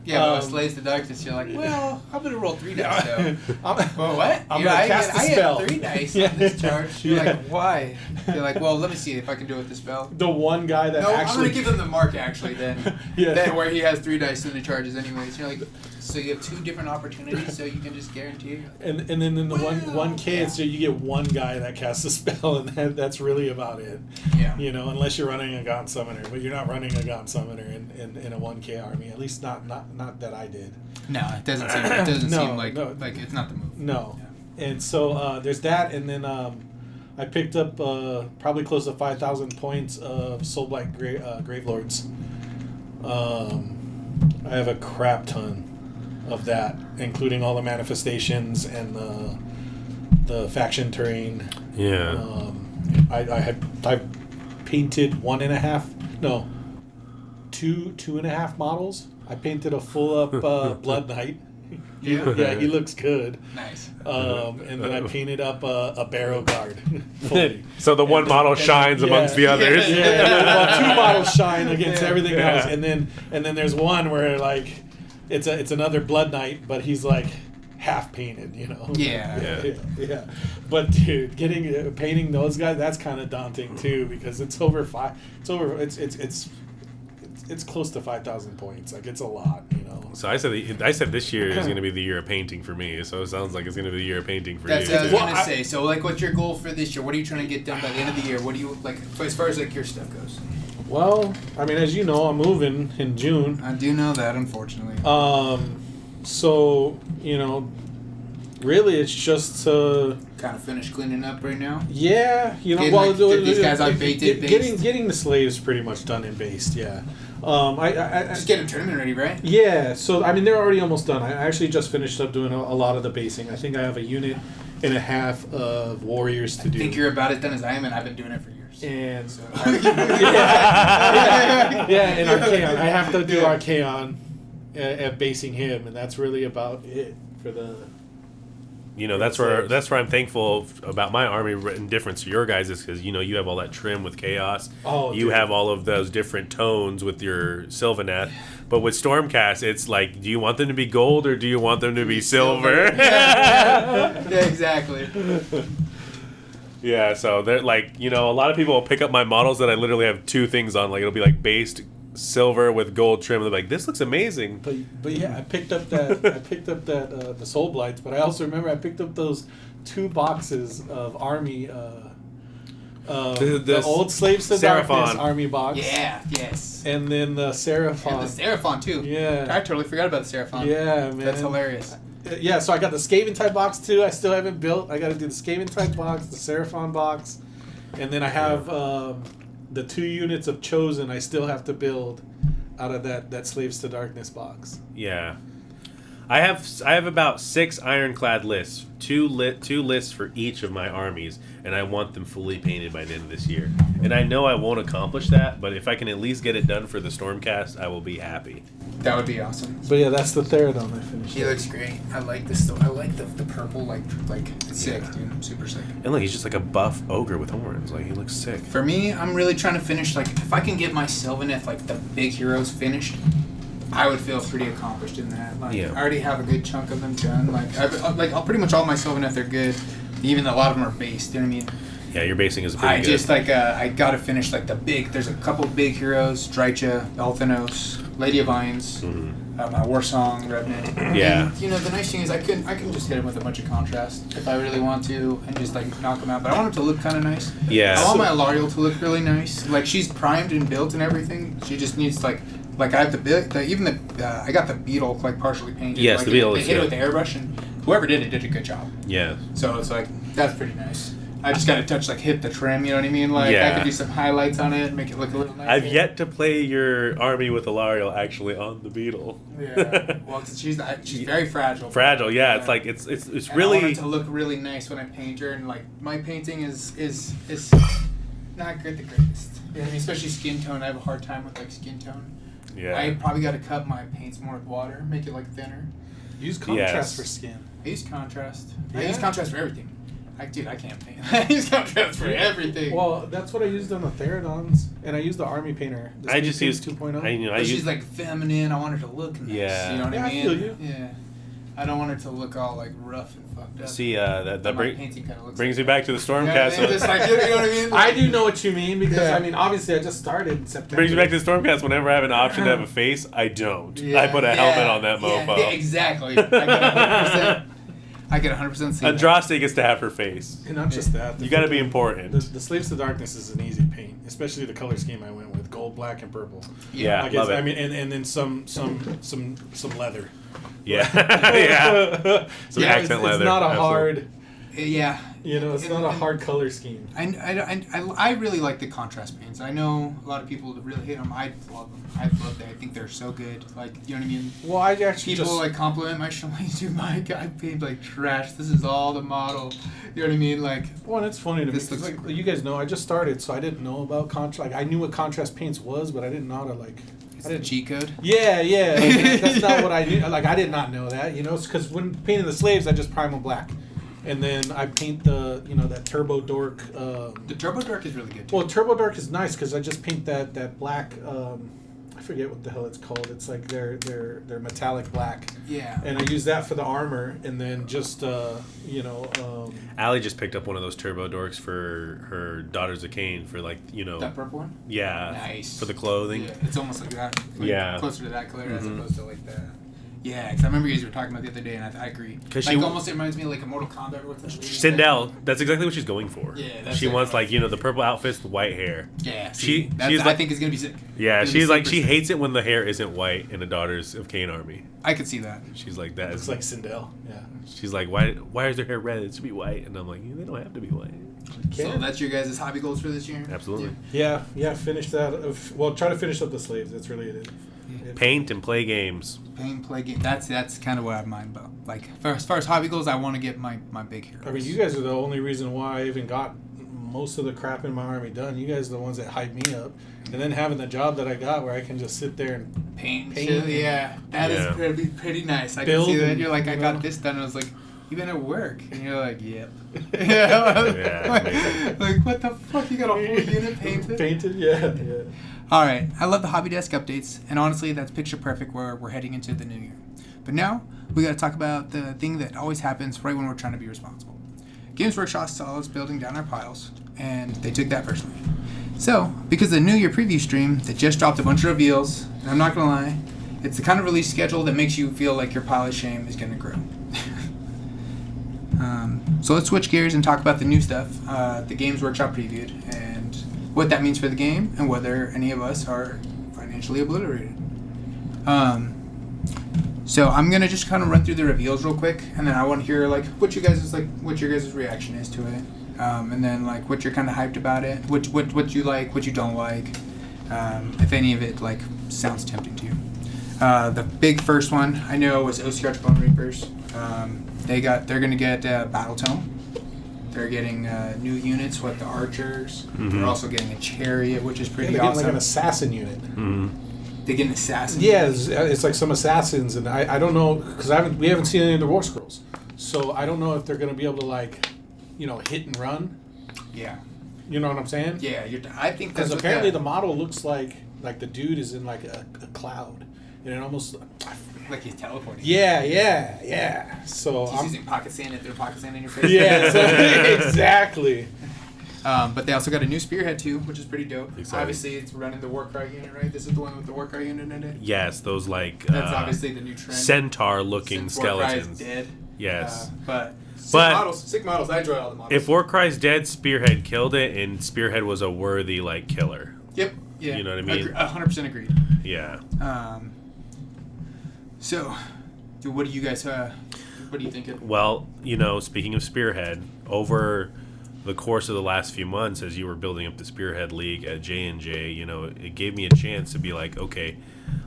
Speaker 3: Yeah, but with Slays to Darkness, you're like, well, I'm going to roll 3 dice, though. Well, what?
Speaker 1: I'm going to cast a spell.
Speaker 3: I get 3 dice on this charge. You're like, why? You're like, well, let me see if I can do it with the spell.
Speaker 1: The one guy that
Speaker 3: I'm going to give him the mark, actually, then.
Speaker 1: Yeah.
Speaker 3: Then where he has 3 dice in the charges anyways. You're like, so you have 2 different opportunities, so you can just guarantee.
Speaker 1: And then in the 1K, it's you get one guy that casts a spell, and that's really about it.
Speaker 3: Yeah.
Speaker 1: Unless you're running a Gaunt Summoner, but you're not running a Gaunt Summoner in a 1K army. At least not that I did.
Speaker 3: No, it doesn't seem like it's not the move.
Speaker 1: No. Yeah. And so there's that, and then I picked up probably close to 5,000 points of Soulblight Gravelords. I have a crap ton of that, including all the manifestations and the faction terrain.
Speaker 2: Yeah.
Speaker 1: I painted 2.5 models I painted a full up Blood Knight. Yeah, he looks good.
Speaker 3: Nice.
Speaker 1: And then I painted up a Barrow Guard. Fully.
Speaker 2: So the one model shines amongst the others.
Speaker 1: Well, two models shine against everything else, and then there's one where like it's another Blood Knight, but he's like half painted, you know. Yeah. But dude, painting those guys, that's kind of daunting too, because it's close to 5,000 points. Like, it's a lot, you know.
Speaker 2: So I said this year is going to be the year of painting for me. So it sounds like it's going to be the year of painting for
Speaker 3: That's
Speaker 2: you.
Speaker 3: what I was going to say. So, like, what's your goal for this year? What are you trying to get done by the end of the year? What do you, like, as far as, like, your stuff goes?
Speaker 1: Well, I mean, as you know, I'm moving in June.
Speaker 3: I do know that, unfortunately.
Speaker 1: So, you know, really it's just
Speaker 3: kind of finish cleaning up right now?
Speaker 1: Yeah, you know,
Speaker 3: these guys on based?
Speaker 1: Getting the slaves pretty much done and based, yeah. I
Speaker 3: just getting tournament ready, right?
Speaker 1: Yeah, so I mean they're already almost done. I actually just finished up doing a lot of the basing. I think I have a unit and a half of warriors to do.
Speaker 3: I think you're about as done as I am, and I've been doing it for years.
Speaker 1: And so, and Archaon. I have to do Archaon at basing him, and that's really about it for the.
Speaker 2: You know, that's where I'm thankful about my army in difference to your guys' is because, you know, you have all that trim with Chaos.
Speaker 1: Oh,
Speaker 2: you have all of those different tones with your Sylvaneth. But with Stormcast, it's like, do you want them to be gold or do you want them to be silver?
Speaker 3: Yeah, exactly.
Speaker 2: Yeah, so they're like, you know, a lot of people will pick up my models that I literally have two things on. Like, it'll be like based silver with gold trim. They're like, this looks amazing.
Speaker 1: But yeah, I picked up the Soul Blights, but I also remember I picked up those 2 boxes of army the old Slaves to Darkness army box.
Speaker 3: Yeah, yes.
Speaker 1: And then the Seraphon.
Speaker 3: And the Seraphon too.
Speaker 1: Yeah.
Speaker 3: I totally forgot about the Seraphon.
Speaker 1: Yeah, man.
Speaker 3: That's hilarious.
Speaker 1: Yeah, so I got the Skaven type box too. I still haven't built. I got to do the Skaven type box, the Seraphon box, and then I have the 2 units of Chosen. I still have to build out of that Slaves to Darkness box.
Speaker 2: Yeah, I have about 6 ironclad lists, two lists for each of my armies, and I want them fully painted by the end of this year. And I know I won't accomplish that, but if I can at least get it done for the Stormcast, I will be happy.
Speaker 3: That would be awesome.
Speaker 1: But yeah, that's the Theradon I finished.
Speaker 3: He looks great. I like this though. I like the purple, like it's sick, dude. Super sick.
Speaker 2: And look, he's just like a buff ogre with horns. Like, he looks sick.
Speaker 3: For me, I'm really trying to finish, like, if I can get my Sylvaneth, like, the big heroes finished, I would feel pretty accomplished in that. Like, I already have a good chunk of them done. Like, pretty much all my Sylvaneth are good. Even a lot of them are based. You know what I mean?
Speaker 2: Yeah, your basing is pretty good.
Speaker 3: I just, like, I gotta finish, like, there's a couple big heroes: Drycha, Elthanos, Lady of Vines, my War Song, Revenant.
Speaker 2: Yeah.
Speaker 3: And, you know, the nice thing is I can just hit him with a bunch of contrast if I really want to, and just, like, knock him out. But I want him to look kind of nice.
Speaker 2: Yeah.
Speaker 3: I want my Alariel to look really nice. Like, she's primed and built and everything. She just needs, like I have I got the Beetle, like, partially painted.
Speaker 2: Yes,
Speaker 3: like,
Speaker 2: the Beetle
Speaker 3: they
Speaker 2: is
Speaker 3: hit it
Speaker 2: good.
Speaker 3: with the airbrush, and whoever did it did a good job.
Speaker 2: Yeah.
Speaker 3: So it's like, that's pretty nice. I just got to touch, like, hit the trim, you know what I mean? Like,
Speaker 2: Yeah.
Speaker 3: I could do some highlights on it and make it look a little nicer.
Speaker 2: I've yet to play your army with Alariel actually on the Beetle.
Speaker 3: Yeah. Well, she's very fragile.
Speaker 2: Fragile, yeah. It's like it's
Speaker 3: And
Speaker 2: really.
Speaker 3: I want her to look really nice when I paint her, and, like, my painting is not good the greatest. You know what I mean? Especially skin tone. I have a hard time with, like, skin tone.
Speaker 2: Yeah.
Speaker 3: I probably got to cut my paints more with water, make it, like, thinner.
Speaker 1: Use contrast
Speaker 2: Yes.
Speaker 1: for skin.
Speaker 3: I use contrast.
Speaker 1: Yeah?
Speaker 3: I use contrast for everything. Dude, I can't paint. I use contrast for everything.
Speaker 1: Well, that's what I used on the Theradons, and I used the Army Painter.
Speaker 2: I just used
Speaker 1: 2.0.
Speaker 3: She's like feminine. I want her to look nice.
Speaker 2: Yeah.
Speaker 3: You know what I mean?
Speaker 1: I feel you.
Speaker 3: Yeah. I don't want her to look all, like, rough and fucked up.
Speaker 2: See, that
Speaker 3: painting kind of looks
Speaker 2: brings
Speaker 3: like
Speaker 2: me back to the Stormcast.
Speaker 3: Yeah, just like, you know what I mean?
Speaker 1: I do know what you mean because
Speaker 3: Yeah.
Speaker 1: I mean obviously I just started in September.
Speaker 2: Brings me back to the Stormcast. Whenever I have an option to have a face, I don't. I put a helmet on that mofo.
Speaker 3: Yeah, exactly. I get 100% see that.
Speaker 2: Andraste gets to have her face.
Speaker 1: And not just that.
Speaker 2: You got to be important.
Speaker 1: The Slaves to Darkness is an easy paint, especially the color scheme I went with: gold, black, and purple.
Speaker 2: Yeah,
Speaker 1: I
Speaker 2: love it.
Speaker 1: I mean, and then some leather.
Speaker 2: Yeah, yeah. Some accent leather.
Speaker 1: It's not a
Speaker 2: Absolutely.
Speaker 1: hard.
Speaker 3: Yeah.
Speaker 1: You know, it's not a hard color scheme.
Speaker 3: I really like the contrast paints. I know a lot of people that really hate them. I love them. I love them. I think they're so good. Like, you know what I mean?
Speaker 1: Well, I actually
Speaker 3: People like compliment my show. Like, dude, my guy painted like trash. This is all the model. You know what I mean? Like,
Speaker 1: well, it's funny to me.
Speaker 3: this
Speaker 1: 'Cause,
Speaker 3: looks
Speaker 1: like you guys know, I just started, so I didn't know about contrast. Like, I knew what contrast paints was, but I didn't know how to like.
Speaker 3: It's the cheat code.
Speaker 1: Yeah. That's not what I knew. Like, I did not know that, because when painting the slaves, I just prime them black. And then I paint that Turbo Dork.
Speaker 3: The Turbo Dork is really good, too.
Speaker 1: Well, Turbo Dork is nice because I just paint that black. I forget what the hell it's called. It's like they're metallic black.
Speaker 3: Yeah.
Speaker 1: And I use that for the armor, and then just
Speaker 2: Allie just picked up one of those Turbo Dorks for her Daughters of Cain for
Speaker 3: that purple one.
Speaker 2: Yeah.
Speaker 3: Nice.
Speaker 2: For the clothing.
Speaker 3: Yeah, it's almost like that. Closer to that color as opposed to like that. Yeah, because I remember you guys were talking about the other day, and I agree. Because almost it reminds me of like a Mortal Kombat.
Speaker 2: Sindel, that's exactly what she's going for.
Speaker 3: Yeah,
Speaker 2: she wants the purple outfits, the white hair.
Speaker 3: Yeah,
Speaker 2: I
Speaker 3: think it's gonna be sick.
Speaker 2: Yeah, she's like she hates it when the hair isn't white in the Daughters of Cain army.
Speaker 3: I could see that.
Speaker 2: She's like that.
Speaker 1: It's like Sindel. Yeah.
Speaker 2: She's like, why is their hair red? It should be white. And I'm like, they don't have to be white.
Speaker 3: So that's your guys' hobby goals for this year?
Speaker 2: Absolutely.
Speaker 1: Yeah. Finish that. Try to finish up the slaves. That's really it.
Speaker 2: Paint and play games.
Speaker 3: Play games. That's kind of what I have in mind. But like, as far as hobby goes, I want to get my big heroes.
Speaker 1: I mean, you guys are the only reason why I even got most of the crap in my army done. You guys are the ones that hype me up. And then having the job that I got where I can just sit there and
Speaker 3: paint. Yeah, that is pretty nice. I can see that. You're like, I got this done. And I was like, you been at work? And you're like, yep. Like, what the fuck? You got a whole unit painted?
Speaker 1: Painted, yeah.
Speaker 3: All right. I love the Hobby Desk updates. And honestly, that's picture perfect where we're heading into the new year. But now, we got to talk about the thing that always happens right when we're trying to be responsible. Games Workshop saw us building down our piles, and they took that personally. So, because the New Year preview stream, they just dropped a bunch of reveals, and I'm not going to lie, it's the kind of release schedule that makes you feel like your pile of shame is going to grow. So let's switch gears and talk about the new stuff the Games Workshop previewed, and what that means for the game, and whether any of us are financially obliterated. So I'm going to just kind of run through the reveals real quick, and then I want to hear what your guys' reaction is to it. And then what you're kind of hyped about it, what you like, what you don't like, if any of it sounds tempting to you. The big first one I know was Ossiarch Bonereapers. They're gonna get battletome. They're getting new units with the archers. Mm-hmm. They're also getting a chariot, which is pretty awesome.
Speaker 1: Like an assassin unit.
Speaker 2: Mm-hmm.
Speaker 3: They get an assassin.
Speaker 1: Yeah, it's like some assassins, and I don't know because we haven't seen any of the war scrolls, so I don't know if they're gonna be able to hit and run.
Speaker 3: Yeah.
Speaker 1: You know what I'm saying?
Speaker 3: Yeah, I think that's
Speaker 1: because apparently the model looks like the dude is in a cloud, and it almost
Speaker 3: like he's teleporting.
Speaker 1: Yeah. So
Speaker 3: he's using pocket sand and threw pocket sand in your face.
Speaker 1: Yeah, exactly.
Speaker 3: But they also got a new Spearhead too, which is pretty dope.
Speaker 2: Exactly.
Speaker 3: Obviously, it's running the Warcry unit, right? This is the one with the Warcry unit in it.
Speaker 2: Yes, those that's
Speaker 3: obviously the new trend.
Speaker 2: Centaur-looking skeletons.
Speaker 3: Warcry's dead.
Speaker 2: Yes,
Speaker 3: but sick models. I enjoy all the models.
Speaker 2: If Warcry's dead, Spearhead killed it, and Spearhead was a worthy killer.
Speaker 3: Yep. Yeah.
Speaker 2: You know what I mean?
Speaker 3: 100% agreed.
Speaker 2: Yeah.
Speaker 3: So, what do you guys? What do you think?
Speaker 2: Well, speaking of Spearhead, over the course of the last few months, as you were building up the Spearhead League at J&J, it gave me a chance to be like, okay,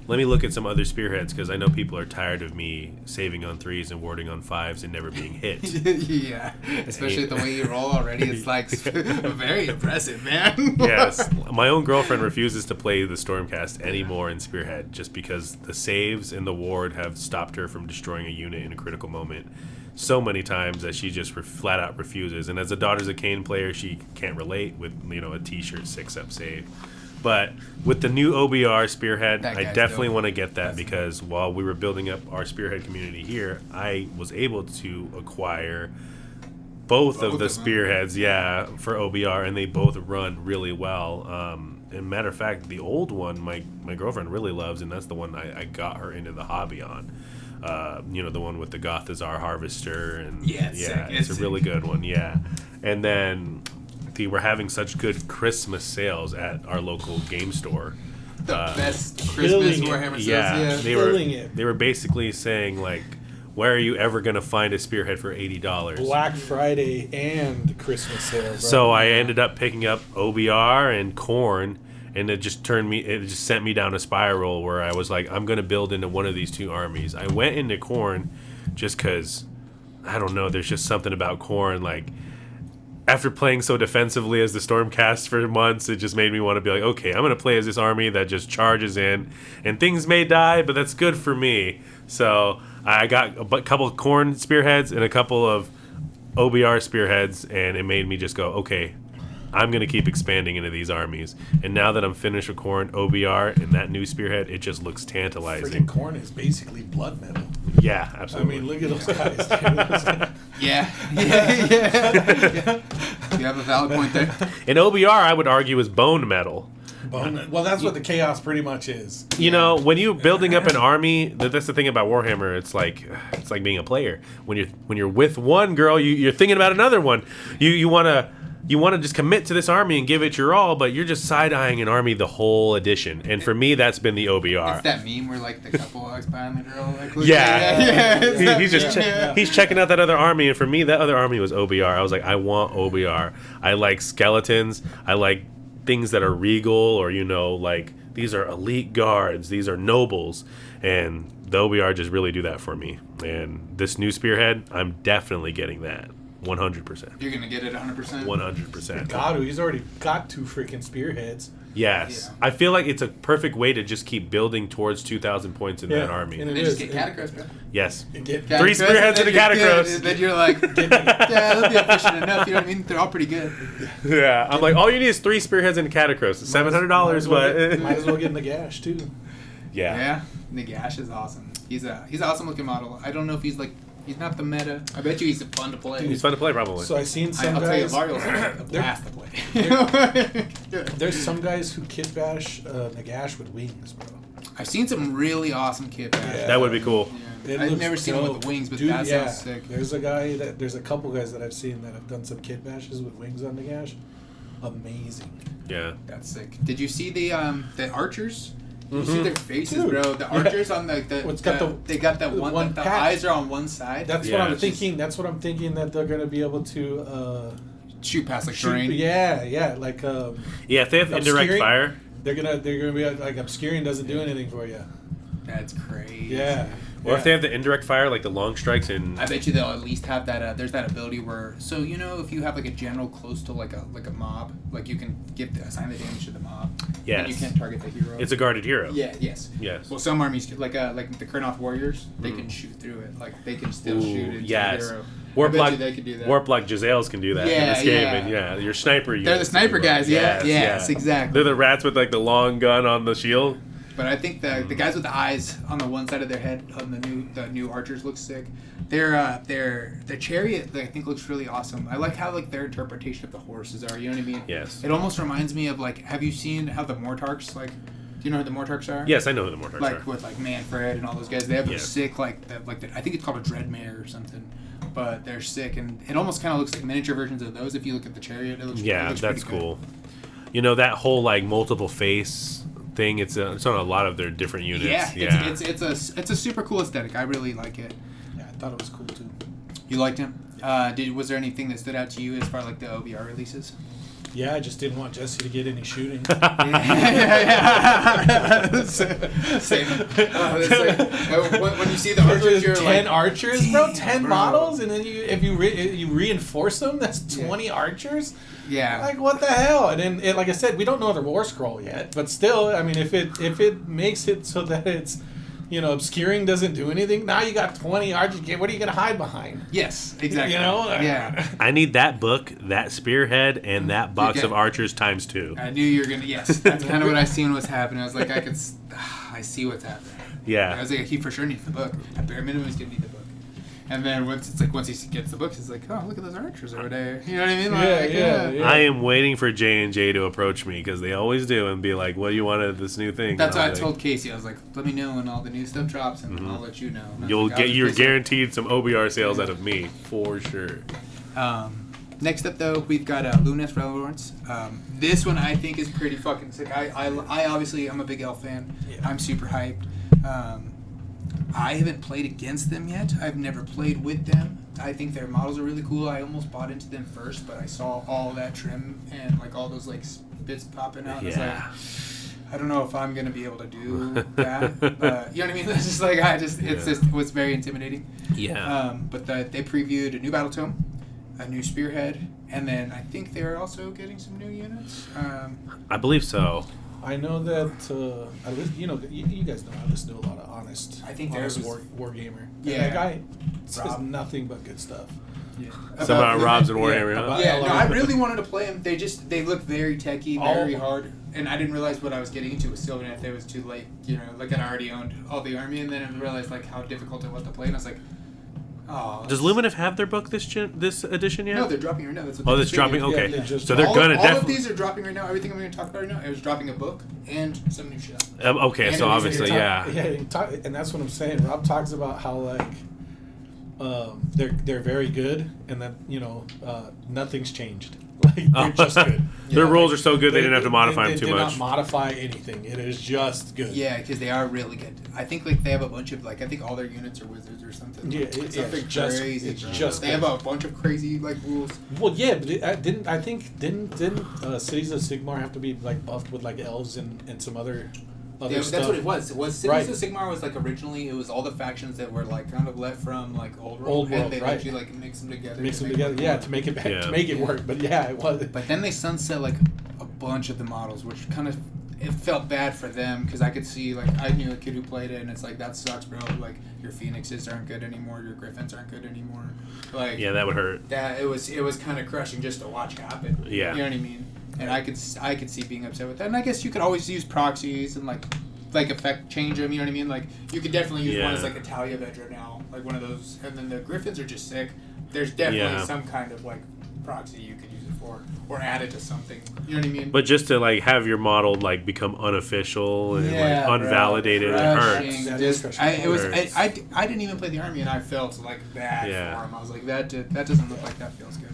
Speaker 2: let me look at some other Spearheads, because I know people are tired of me saving on 3s and warding on 5s and never being hit.
Speaker 3: Yeah, especially the way you roll already. It's very impressive, man.
Speaker 2: Yes. My own girlfriend refuses to play the Stormcast anymore in Spearhead just because the saves and the ward have stopped her from destroying a unit in a critical moment so many times that she just flat out refuses. And as a Daughters of Cain player, she can't relate with a t-shirt 6-up save. But with the new OBR Spearhead, I definitely want to get that because while we were building up our Spearhead community here, I was able to acquire both of the Spearheads, for OBR, and they both run really well. And matter of fact, the old one, my girlfriend really loves, and that's the one I got her into the hobby on. The one with the Gothazar Harvester, and it's a really good one. Yeah, and then we're having such good Christmas sales at our local game store.
Speaker 3: The best Christmas Warhammer sales.
Speaker 2: Yeah, they were basically saying where are you ever going to find a Spearhead for $80?
Speaker 1: Black Friday and Christmas sale. Bro.
Speaker 2: So I ended up picking up OBR and Khorne, and it just sent me down a spiral where I was like, I'm going to build into one of these two armies. I went into Khorne just because, I don't know, there's just something about Khorne, after playing so defensively as the Stormcast for months, it just made me want to be like, okay, I'm going to play as this army that just charges in, and things may die, but that's good for me. So I got a couple of Khorne spearheads and a couple of OBR spearheads, and it made me just go, okay, I'm going to keep expanding into these armies. And now that I'm finished with Khorne, OBR, and that new spearhead, it just looks tantalizing.
Speaker 1: Freaking Khorne is basically blood metal.
Speaker 2: Yeah, absolutely.
Speaker 1: I mean, look at those guys.
Speaker 3: Yeah. You have a valid point there.
Speaker 2: And OBR, I would argue, is bone metal.
Speaker 1: Well, that's what the chaos pretty much is.
Speaker 2: You know, when you're building up an army, that's the thing about Warhammer. It's like being a player. When you're with one girl, you're thinking about another one. You want to just commit to this army and give it your all, but you're just side-eyeing an army the whole edition. And for me, that's been the OBR.
Speaker 3: It's that meme where like the couple walks by and the girl like
Speaker 2: He's checking out that other army, and for me, that other army was OBR. I was like, I want OBR. I like skeletons. I like things that are regal, or like these are elite guards, these are nobles, and the OBR just really do that for me. And this new spearhead, I'm definitely getting that 100%.
Speaker 3: You're gonna get it 100%.
Speaker 2: 100%.
Speaker 1: God, he's already got 2 freaking spearheads.
Speaker 2: Yes,
Speaker 3: Yeah.
Speaker 2: I feel like it's a perfect way to just keep building towards 2,000 points in that army.
Speaker 1: And
Speaker 3: And then just get Catacross, bro.
Speaker 2: Yes,
Speaker 1: Get
Speaker 2: 3 spearheads and a Catacross.
Speaker 3: Then you're like, yeah, that'll be efficient enough. You know what I mean? They're all pretty good.
Speaker 2: Yeah, I'm like, all you need is 3 spearheads and a Catacross. It's $700, but
Speaker 1: might as well get Nagash too.
Speaker 2: yeah.
Speaker 3: Nagash is awesome. He's an awesome looking model. I don't know if he's not the meta. I bet you he's fun to play.
Speaker 2: He's fun to play, probably.
Speaker 1: So I seen some
Speaker 3: I'll
Speaker 1: guys.
Speaker 3: tell you, Mario's a blast to play.
Speaker 1: There's some guys who kit bash Nagash with wings, bro.
Speaker 3: I've seen some really awesome kit bash.
Speaker 1: Yeah.
Speaker 2: That would be cool.
Speaker 3: Yeah.
Speaker 1: It
Speaker 3: I've
Speaker 1: looks
Speaker 3: never seen him with
Speaker 1: dope.
Speaker 3: the wings, but
Speaker 1: Dude,
Speaker 3: that sounds sick.
Speaker 1: There's a couple guys that I've seen that have done some kit bashes with wings on Nagash. Amazing.
Speaker 2: Yeah.
Speaker 3: That's sick. Did you see the archers? You
Speaker 2: Mm-hmm.
Speaker 3: see their faces,
Speaker 1: Dude.
Speaker 3: bro. The archers on they got that one. The
Speaker 1: patch.
Speaker 3: eyes are on one side.
Speaker 1: That's
Speaker 2: Yeah,
Speaker 1: what I'm
Speaker 2: it's
Speaker 1: thinking. That's what I'm thinking that they're gonna be able to
Speaker 3: shoot past like
Speaker 1: shoot.
Speaker 3: terrain.
Speaker 1: Yeah, like
Speaker 2: Yeah, if they have indirect
Speaker 1: Obscuring?
Speaker 2: fire.
Speaker 1: they're gonna be like obscuring doesn't do anything for you.
Speaker 3: That's crazy.
Speaker 1: Yeah.
Speaker 2: Or if they have the indirect fire, like the long strikes and...
Speaker 3: I bet you they'll at least have that. There's that ability where, so if you have like a general close to like a mob, like you can assign the damage to the mob.
Speaker 2: Yes.
Speaker 3: And you can't target the hero.
Speaker 2: It's a guarded hero.
Speaker 3: Yeah. Yes.
Speaker 2: Yes.
Speaker 3: Well, some armies like the Kurnoth warriors, they can shoot through it. Like they can still shoot into
Speaker 2: yes.
Speaker 3: the hero.
Speaker 2: Warp
Speaker 3: I bet
Speaker 2: like
Speaker 3: you they could do that.
Speaker 2: Warp like Giselles can do that in
Speaker 3: Yeah,
Speaker 2: this game,
Speaker 3: yeah.
Speaker 2: and your sniper.
Speaker 3: They're the
Speaker 2: units
Speaker 3: sniper
Speaker 2: can do
Speaker 3: guys.
Speaker 2: that.
Speaker 3: Yeah. Yes. Exactly.
Speaker 2: They're the rats with like the long gun on the shield.
Speaker 3: But I think the guys with the eyes on the one side of their head on the new archers look sick. Their chariot I think looks really awesome. I like how like their interpretation of the horses are. You know what I mean?
Speaker 2: Yes.
Speaker 3: It almost reminds me of like, have you seen how the Mortarks like? Do you know who the Mortarks are?
Speaker 2: Yes, I know who the Mortars
Speaker 3: Like
Speaker 2: are.
Speaker 3: with like Manfred and all those guys. They have
Speaker 2: Yes.
Speaker 3: a sick I think it's called a Dreadmare or something. But they're sick, and it almost kind of looks like miniature versions of those. If you look at the chariot, it looks
Speaker 2: That's
Speaker 3: pretty
Speaker 2: cool. That whole like multiple face thing. It's on a lot of their different units.
Speaker 3: Yeah. It's a super cool aesthetic. I really like it.
Speaker 1: Yeah, I thought it was cool too.
Speaker 3: You liked him? Was there anything that stood out to you as far like the OBR releases?
Speaker 1: Yeah, I just didn't want Jesse to get any shooting.
Speaker 3: Same. When you see the archers, you're
Speaker 1: 10
Speaker 3: like,
Speaker 1: archers, bro. 10
Speaker 3: bro.
Speaker 1: models, and then if you reinforce them, that's 20 archers.
Speaker 3: yeah.
Speaker 1: Like what the hell? And then, like I said, we don't know the war scroll yet, but still, I mean, if it makes it so that it's, obscuring doesn't do anything. Now you got 20 archers. What are you gonna hide behind?
Speaker 3: Yes, exactly.
Speaker 1: Yeah.
Speaker 2: I need that book, that spearhead, and that box of archers times 2.
Speaker 3: I knew you were gonna. Yes, that's kind of what I seen was happening. I was like, I see what's happening. I
Speaker 2: Yeah.
Speaker 3: was like, he for sure needs the book. At bare minimum, he's gonna need the book. And then once he gets the book, he's like, oh, look at those archers over there. You know what I mean? Like,
Speaker 1: Yeah.
Speaker 2: I am waiting for J&J to approach me because they always do and be like, "What do you want of this new thing?"
Speaker 3: That's
Speaker 2: And
Speaker 3: what
Speaker 2: I'm
Speaker 3: I told Casey. I was like, let me know when all the new stuff drops, and I'll let you know. And I was
Speaker 2: You'll
Speaker 3: like, I'll
Speaker 2: get you're
Speaker 3: just basically-
Speaker 2: guaranteed some OBR sales out of me for sure.
Speaker 3: Next up, though, we've got Lunas Relevance. This one I think is pretty fucking sick. I obviously I'm a big elf fan.
Speaker 1: Yeah.
Speaker 3: I'm super hyped. I haven't played against them yet. I've never played with them. I think their models are really cool. I almost bought into them first, but I saw all that trim and like all those like bits popping out.
Speaker 2: Yeah.
Speaker 3: It's like, I don't know if I'm gonna be able to do that. You know what I mean? It's just like it was very intimidating.
Speaker 2: Yeah.
Speaker 3: But they previewed a new battletome. a new Spearhead, and then I think they're also getting some new units.
Speaker 2: I believe so.
Speaker 1: I know that I you guys know I listen to a lot of honest.
Speaker 3: I think
Speaker 1: honest
Speaker 3: theirs was-
Speaker 1: Wargamer.
Speaker 3: Yeah.
Speaker 1: That guy says
Speaker 3: Rob.
Speaker 1: nothing but good stuff.
Speaker 3: Yeah.
Speaker 2: Some about Rob's and Warhammer.
Speaker 1: Yeah,
Speaker 2: huh?
Speaker 1: about-
Speaker 3: Yeah, no, I really wanted to play them. They look very techy, very
Speaker 1: Oh.
Speaker 3: hard, and I didn't realize what I was getting into with Sylvan. It was too late, like I already owned all the army, and then I realized like how difficult it was to play, and I was like, oh.
Speaker 2: Does Lumineth have their book this edition yet?
Speaker 3: No, they're dropping right now. That's what
Speaker 2: Oh,
Speaker 3: they're
Speaker 2: that's dropping.
Speaker 3: doing.
Speaker 2: Okay,
Speaker 1: Yeah, just-
Speaker 2: so they're
Speaker 3: all,
Speaker 2: gonna
Speaker 3: all of
Speaker 2: definitely.
Speaker 3: these are dropping right now. Everything I'm going to talk about right now, it was dropping a book and some new shit.
Speaker 2: Okay,
Speaker 3: And
Speaker 2: so
Speaker 3: it was
Speaker 2: obviously,
Speaker 3: a
Speaker 2: yeah.
Speaker 1: And that's what I'm saying. Rob talks about how like they're very good, and that nothing's changed. Like they're just good.
Speaker 2: Their
Speaker 3: Yeah,
Speaker 2: rules
Speaker 3: like,
Speaker 2: are so good they didn't have to modify them
Speaker 1: they
Speaker 2: too
Speaker 1: did
Speaker 2: much.
Speaker 1: not modify anything. It is just good.
Speaker 3: Yeah, because they are really good. I think like they have a bunch of I think all their units are wizards or something.
Speaker 1: Yeah,
Speaker 3: It's
Speaker 1: yeah,
Speaker 3: something
Speaker 1: it's just-
Speaker 3: crazy.
Speaker 1: it's
Speaker 3: bro.
Speaker 1: just
Speaker 3: they
Speaker 1: good.
Speaker 3: have a bunch of crazy like rules.
Speaker 1: Well, yeah, but didn't Cities of Sigmar have to be like buffed with like elves and some other
Speaker 3: Yeah,
Speaker 1: stuff?
Speaker 3: that's what it was. It was Cities
Speaker 1: Right.
Speaker 3: of Sigmar was like originally it was all the factions that were like kind of left from like Old World,
Speaker 1: Old World,
Speaker 3: and they
Speaker 1: right.
Speaker 3: let you like mix them together.
Speaker 1: Mix
Speaker 3: to
Speaker 1: them
Speaker 3: make
Speaker 1: together,
Speaker 3: one
Speaker 1: yeah,
Speaker 3: work.
Speaker 1: to make it
Speaker 2: Yeah.
Speaker 1: to make it
Speaker 3: Yeah.
Speaker 1: work. But yeah, it was.
Speaker 3: But then they sunset like a bunch of the models, which kind of it felt bad for them because I could see like I knew a kid who played it, and it's like that sucks, bro. Like your Phoenixes aren't good anymore, your Griffins aren't good anymore. Like
Speaker 2: Yeah, that would hurt.
Speaker 3: that it was kind of crushing just to watch happen.
Speaker 2: Yeah.
Speaker 3: You know what I mean? And I could see being upset with that. And I guess you could always use proxies and like effect change them. You know what I mean? Like you could definitely use one
Speaker 2: Yeah.
Speaker 3: as like Italia Vedra now, like one of those. And then the Griffins are just sick. There's definitely
Speaker 2: Yeah.
Speaker 3: some kind of like proxy you could use it for, or add it to something. You know what I mean?
Speaker 2: But just to like have your model like become unofficial and
Speaker 3: Yeah,
Speaker 2: like
Speaker 3: bro.
Speaker 2: unvalidated, it
Speaker 3: Crushing.
Speaker 2: hurts.
Speaker 1: That is
Speaker 3: Just,
Speaker 1: crushing.
Speaker 3: it was.
Speaker 2: Hurts.
Speaker 3: I didn't even play the army, and I felt like bad
Speaker 2: Yeah.
Speaker 3: for him. I was like, that doesn't look like that feels good.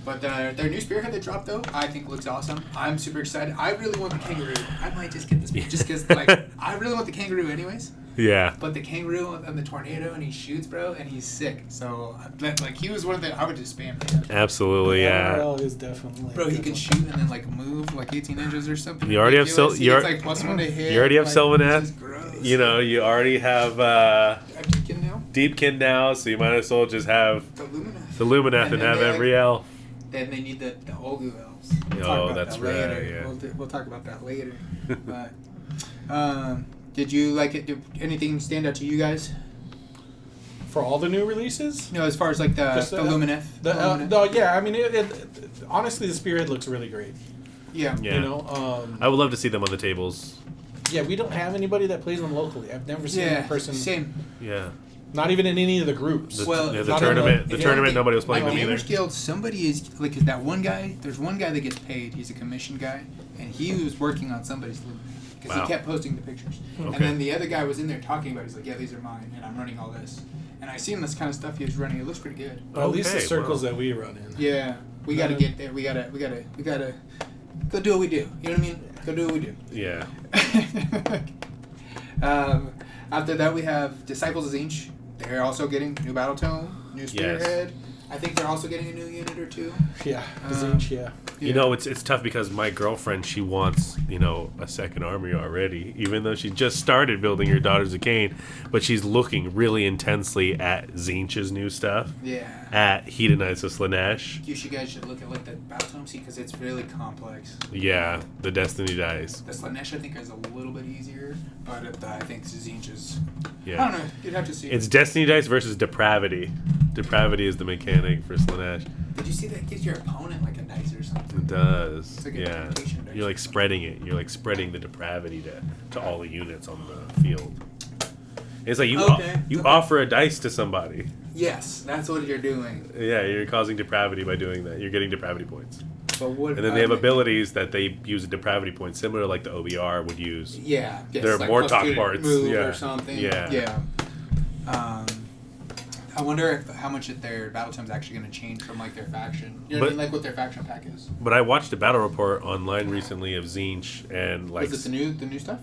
Speaker 3: But their new Spearhead that dropped though, I think looks awesome. I'm super excited. I really want the kangaroo. I might just get this just because like I really want the kangaroo anyways.
Speaker 2: Yeah.
Speaker 3: But the kangaroo and the tornado and he shoots, bro, and he's sick. So like he was one of the I would just spam that.
Speaker 2: Absolutely, yeah.
Speaker 1: RL is definitely.
Speaker 3: Bro, he can shoot and then like move like 18 inches or something.
Speaker 2: You already have
Speaker 3: ridiculous.
Speaker 2: Sil- you're-
Speaker 3: It's like +1 to hit.
Speaker 2: You already have
Speaker 3: like,
Speaker 2: Sylvaneth.
Speaker 3: it's just gross.
Speaker 2: You know, you already have
Speaker 3: I'm thinking now.
Speaker 2: Deepkin now, so you might as well just have
Speaker 3: The Lumineth.
Speaker 2: the Lumineth and
Speaker 3: then
Speaker 2: have
Speaker 3: they,
Speaker 2: every elf.
Speaker 3: Then they need the Olgu elves.
Speaker 2: Oh,
Speaker 3: talk about
Speaker 2: that's
Speaker 3: that
Speaker 2: right,
Speaker 3: later.
Speaker 2: yeah.
Speaker 3: We'll talk about that later. But did you like it? Did anything stand out to you guys?
Speaker 1: For all the new releases.
Speaker 3: No, as far as like the
Speaker 1: Just,
Speaker 3: Lumineth.
Speaker 1: The,
Speaker 3: Lumineth.
Speaker 1: no, yeah, I mean, honestly, the Spearhead looks really great.
Speaker 3: Yeah.
Speaker 2: Yeah.
Speaker 1: You know,
Speaker 2: I would love to see them on the tables.
Speaker 1: yeah, we don't have anybody that plays them locally. I've never seen a person,
Speaker 3: Same.
Speaker 2: Yeah.
Speaker 1: not even in any of the groups.
Speaker 2: The,
Speaker 3: Well,
Speaker 2: yeah, the
Speaker 1: not
Speaker 2: tournament,
Speaker 1: in
Speaker 2: the tournament, nobody was
Speaker 3: Like
Speaker 2: playing them either.
Speaker 3: Gamers Guild, somebody is like that one guy. There's one guy that gets paid. He's a commission guy, and he was working on somebody's Lumineth because
Speaker 2: Wow.
Speaker 3: he kept posting the pictures.
Speaker 2: Okay.
Speaker 3: And then the other guy was in there talking about. It. He's like, "Yeah, these are mine, and I'm running all this." And I seen this kind of stuff he was running. It looks pretty good.
Speaker 1: But at least the
Speaker 2: Okay,
Speaker 1: circles
Speaker 2: wow.
Speaker 1: that we run in.
Speaker 3: Yeah, we got to get there. We gotta go do what we do. You know what I mean? Go do what we do.
Speaker 2: Yeah.
Speaker 3: After that, we have Disciples of Zinch. They're also getting new battletome, new Spearhead. I think they're also getting a new unit or two.
Speaker 1: Yeah, the
Speaker 3: Um,
Speaker 1: Zinch, yeah.
Speaker 2: You know, it's tough because my girlfriend, she wants, a second army already, even though she just started building her Daughters of Cain, but she's looking really intensely at Zinch's new stuff,
Speaker 3: Yeah.
Speaker 2: at Hedonites of Slanesh.
Speaker 3: You guys should look at like the battletome, see, because it's really complex.
Speaker 2: Yeah, the Destiny dice.
Speaker 3: The Slanesh, I think, is a little bit easier, but I think Zinch is.
Speaker 2: Yeah.
Speaker 3: I don't know. You'd have to see.
Speaker 2: It's Destiny dice versus Depravity. Depravity is the mechanic for Slanesh.
Speaker 3: Did you see that gives your opponent like a dice or something?
Speaker 2: It does.
Speaker 3: It's like a
Speaker 2: Yeah.
Speaker 3: temptation dice.
Speaker 2: You're like spreading it. You're like spreading the depravity to all the units on the field. It's like you
Speaker 3: Okay.
Speaker 2: offer a dice to somebody.
Speaker 3: Yes, that's what you're doing.
Speaker 2: Yeah, you're causing depravity by doing that. You're getting depravity points.
Speaker 3: But what?
Speaker 2: And then they have abilities that they use a depravity point, similar like the OBR would use.
Speaker 3: Yeah, yes,
Speaker 2: They're
Speaker 3: like
Speaker 2: more
Speaker 3: plus
Speaker 2: top
Speaker 3: 2 to
Speaker 2: parts,
Speaker 3: move
Speaker 2: yeah.
Speaker 3: or something.
Speaker 2: Yeah.
Speaker 3: I wonder how much of their battletome's actually going to change from like their faction. You know what I
Speaker 2: But-
Speaker 3: mean? Like what their faction pack is.
Speaker 2: But I watched a battle report online recently of Zinch and like
Speaker 3: Was it the new stuff?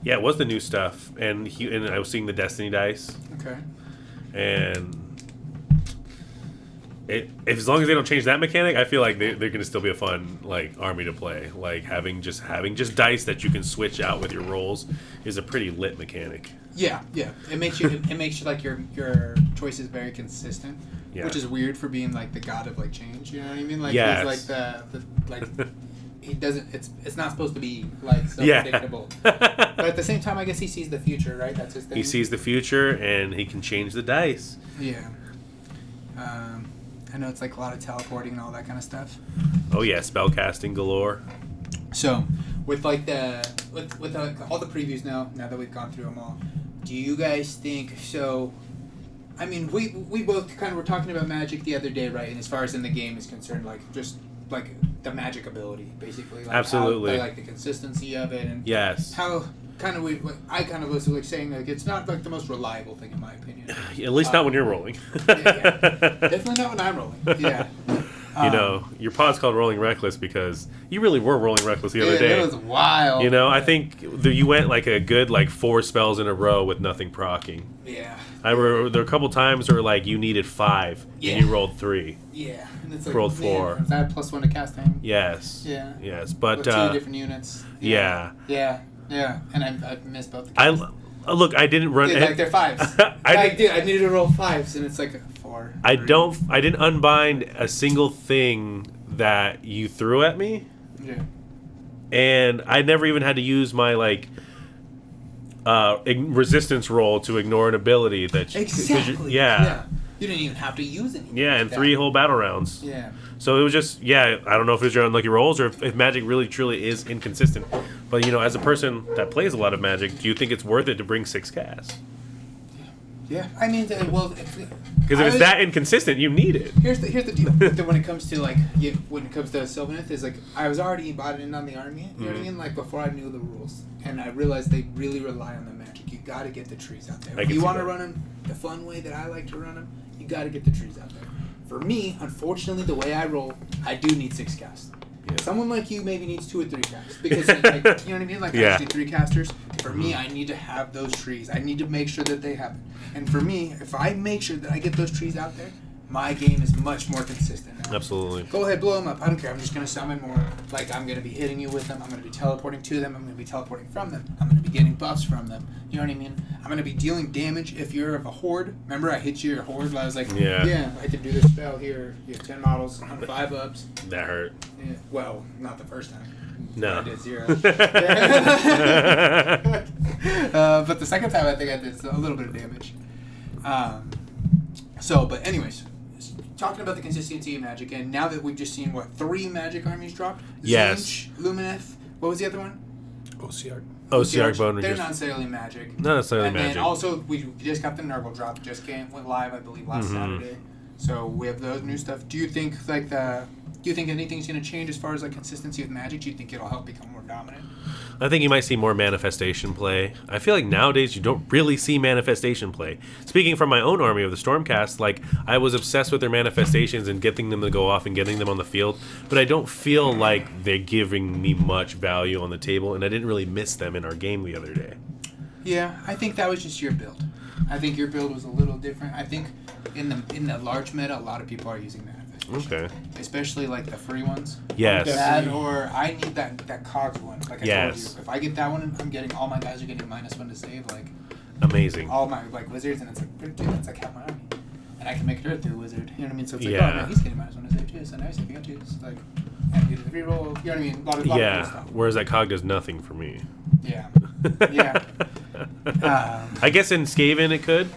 Speaker 2: yeah, it was the new stuff, and I was seeing the Destiny dice,
Speaker 3: Okay.
Speaker 2: and if as long as they don't change that mechanic, I feel like they're going to still be a fun like army to play. Like having just dice that you can switch out with your rolls is a pretty lit mechanic.
Speaker 3: Yeah. It makes you like your choice is very consistent, which is weird for being like the god of like change. You know what I mean? Like he's like the like he doesn't. It's not supposed to be like so predictable. But at the same time, I guess he sees the future, right? That's his thing.
Speaker 2: He sees the future and he can change the dice.
Speaker 3: Yeah. I know it's like a lot of teleporting and all that kind of stuff.
Speaker 2: Oh yeah, spellcasting galore.
Speaker 3: So, with like with all the previews now that we've gone through them all, do you guys think so? I mean, we both kind of were talking about Magic the other day, right? And as far as in the game is concerned, like just like the Magic ability, basically. Like
Speaker 2: absolutely.
Speaker 3: How, like the consistency of it, and
Speaker 2: yes,
Speaker 3: how kind of I kind of was like saying like it's not like the most reliable thing in my opinion.
Speaker 2: At least not when you're rolling.
Speaker 3: Definitely not when I'm rolling. Yeah.
Speaker 2: You know, your pod's called Rolling Reckless because you really were rolling reckless the other day.
Speaker 3: It was wild.
Speaker 2: You know, I think you went like a good 4 spells in a row with nothing proccing.
Speaker 3: Yeah.
Speaker 2: There were a couple times where like you needed 5 and you rolled 3.
Speaker 3: Yeah. And it's like,
Speaker 2: rolled 4.
Speaker 3: Is that +1 to casting?
Speaker 2: Yes.
Speaker 3: Yeah.
Speaker 2: Yes, but
Speaker 3: with 2 different units.
Speaker 2: Yeah.
Speaker 3: And I've missed both the casting.
Speaker 2: Look, I didn't run.
Speaker 3: Like they're 5s. I needed to roll 5s, and it's like a 4.
Speaker 2: I didn't unbind a single thing that you threw at me.
Speaker 3: Yeah.
Speaker 2: And I never even had to use my resistance roll to ignore an ability that.
Speaker 3: Exactly.
Speaker 2: Yeah.
Speaker 3: You didn't even have to use anything.
Speaker 2: Yeah, and 3 whole battle rounds.
Speaker 3: Yeah.
Speaker 2: So it was just, I don't know if it was your unlucky rolls or if Magic really truly is inconsistent. But, as a person that plays a lot of Magic, do you think it's worth it to bring 6 casts?
Speaker 3: Yeah. I mean, well...
Speaker 2: Because if it's that inconsistent, you need it.
Speaker 3: Here's the deal. When it comes to, when it comes to Sylvaneth, is, I was already bought in on the army, you know what I mean? Before I knew the rules. And I realized they really rely on the Magic. You got to get the trees out there. If you want to run them the fun way that I like to run them, you got to get the trees out there. For me, unfortunately, the way I roll, I do need 6 casts. Yeah. Someone like you maybe needs 2 or 3 casts. Because, you know what I mean? I just need 3 casters. For me, I need to have those trees. I need to make sure that they happen. And for me, if I make sure that I get those trees out there, my game is much more consistent now.
Speaker 2: Absolutely.
Speaker 3: Go ahead, blow them up. I don't care. I'm just going to summon more. I'm going to be hitting you with them. I'm going to be teleporting to them. I'm going to be teleporting from them. I'm going to be getting buffs from them. You know what I mean? I'm going to be dealing damage if you're of a horde. Remember, I hit your horde. I was like, I can do this spell here. You have 10 models on 5-ups.
Speaker 2: That hurt.
Speaker 3: Yeah. Well, not the first time.
Speaker 2: No.
Speaker 3: I did 0. But the second time, I think I did a little bit of damage. But anyways, talking about the consistency of Magic, and now that we've just seen, 3 Magic armies dropped?
Speaker 2: Yes.
Speaker 3: Zinch, Lumineth, what was the other one?
Speaker 1: Ossiarch
Speaker 2: Bonereapers.
Speaker 3: They're not necessarily Magic.
Speaker 2: Not necessarily
Speaker 3: and
Speaker 2: Magic.
Speaker 3: And then also, we just got the Nurgle drop, went live, I believe, last Saturday. So we have those new stuff. Do you think anything's going to change as far as consistency with Magic? Do you think it'll help become more dominant?
Speaker 2: I think you might see more manifestation play. I feel like nowadays you don't really see manifestation play. Speaking from my own army of the Stormcast, I was obsessed with their manifestations and getting them to go off and getting them on the field, but I don't feel like they're giving me much value on the table, and I didn't really miss them in our game the other day.
Speaker 3: Yeah, I think that was just your build. I think your build was a little different. I think in the large meta, a lot of people are using manifestation.
Speaker 2: Okay.
Speaker 3: Especially the free ones.
Speaker 2: Yes.
Speaker 3: That, or I need that cogs one. Like I told you, if I get that one, I'm getting all my guys are getting -1 to save.
Speaker 2: Amazing.
Speaker 3: All my wizards, and it's dude, that's half my army, and I can make it through wizard. You know what I mean? So it's no, he's getting -1 to save too. So nice if you got to. It's and you get the reroll. You know what I mean? A lot of cool stuff.
Speaker 2: Whereas that cog does nothing for me.
Speaker 3: Yeah. Yeah.
Speaker 2: I guess in Skaven it could.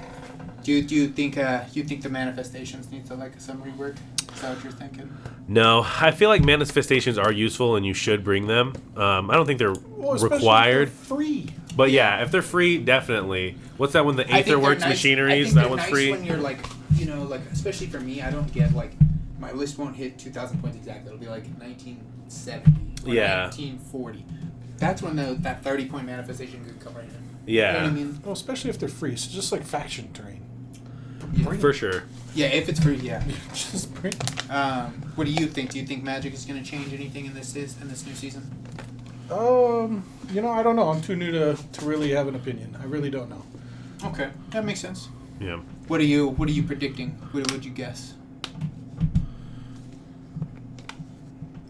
Speaker 3: Do you think the manifestations need to some rework? Is that what you're thinking?
Speaker 2: No, I feel like manifestations are useful and you should bring them. I don't think they're required.
Speaker 1: If they're free.
Speaker 2: But if they're free, definitely. What's that one? The Aetherworks Machineries. That one's free.
Speaker 3: When you're especially for me, I don't get my list won't hit 2,000 points exactly. It'll be 1970 or 1940. That's when that 30-point manifestation could come right in.
Speaker 2: Yeah.
Speaker 3: You know what I mean?
Speaker 1: Well, especially if they're free. So just like faction terrain.
Speaker 3: Yeah.
Speaker 2: For sure.
Speaker 3: Yeah, if it's free, yeah.
Speaker 1: Just bring it.
Speaker 3: What do you think? Do you think Magic is going to change anything in this new season?
Speaker 1: I don't know. I'm too new to really have an opinion. I really don't know.
Speaker 3: Okay, that makes sense.
Speaker 2: Yeah.
Speaker 3: What are you predicting? What would you guess?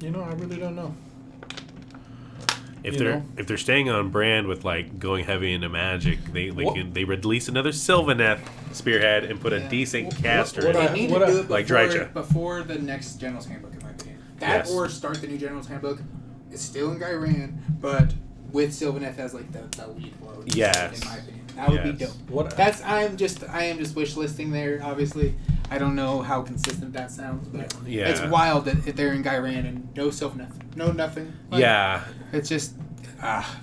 Speaker 1: I really don't know.
Speaker 2: if they're staying on brand with like going heavy into Magic, they release another Sylvaneth Spearhead and put a decent caster in
Speaker 3: They
Speaker 2: it.
Speaker 3: need to do it
Speaker 2: like
Speaker 3: before,
Speaker 2: Drycha.
Speaker 3: before the next General's Handbook, in my opinion. That or start the new General's Handbook. It's still in Gyran, but with Sylvaneth as like the lead flow.
Speaker 2: Yes.
Speaker 3: In my opinion. That would be dope. I am just wish listing there, obviously. I don't know how consistent that sounds, but it's wild that they're in Gyran and no Sylvaneth. No nothing. Like, it's just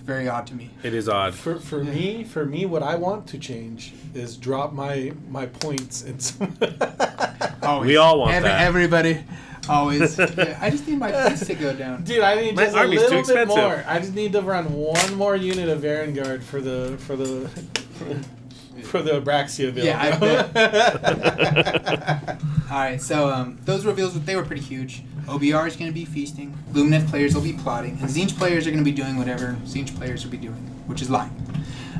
Speaker 3: very odd to me.
Speaker 2: It is odd.
Speaker 1: For me, what I want to change is drop my points in some.
Speaker 2: We all want that.
Speaker 3: Everybody. Always. Yeah, I just need my points to go down.
Speaker 1: Dude, I need just a little bit more. I just need to run one more unit of Vanguard for the Abraxia build.
Speaker 3: Yeah, I bet. Alright, so those reveals, they were pretty huge. OBR is going to be feasting. Lumineth players will be plotting. And Tzeentch players are going to be doing whatever Tzeentch players will be doing, which is lying.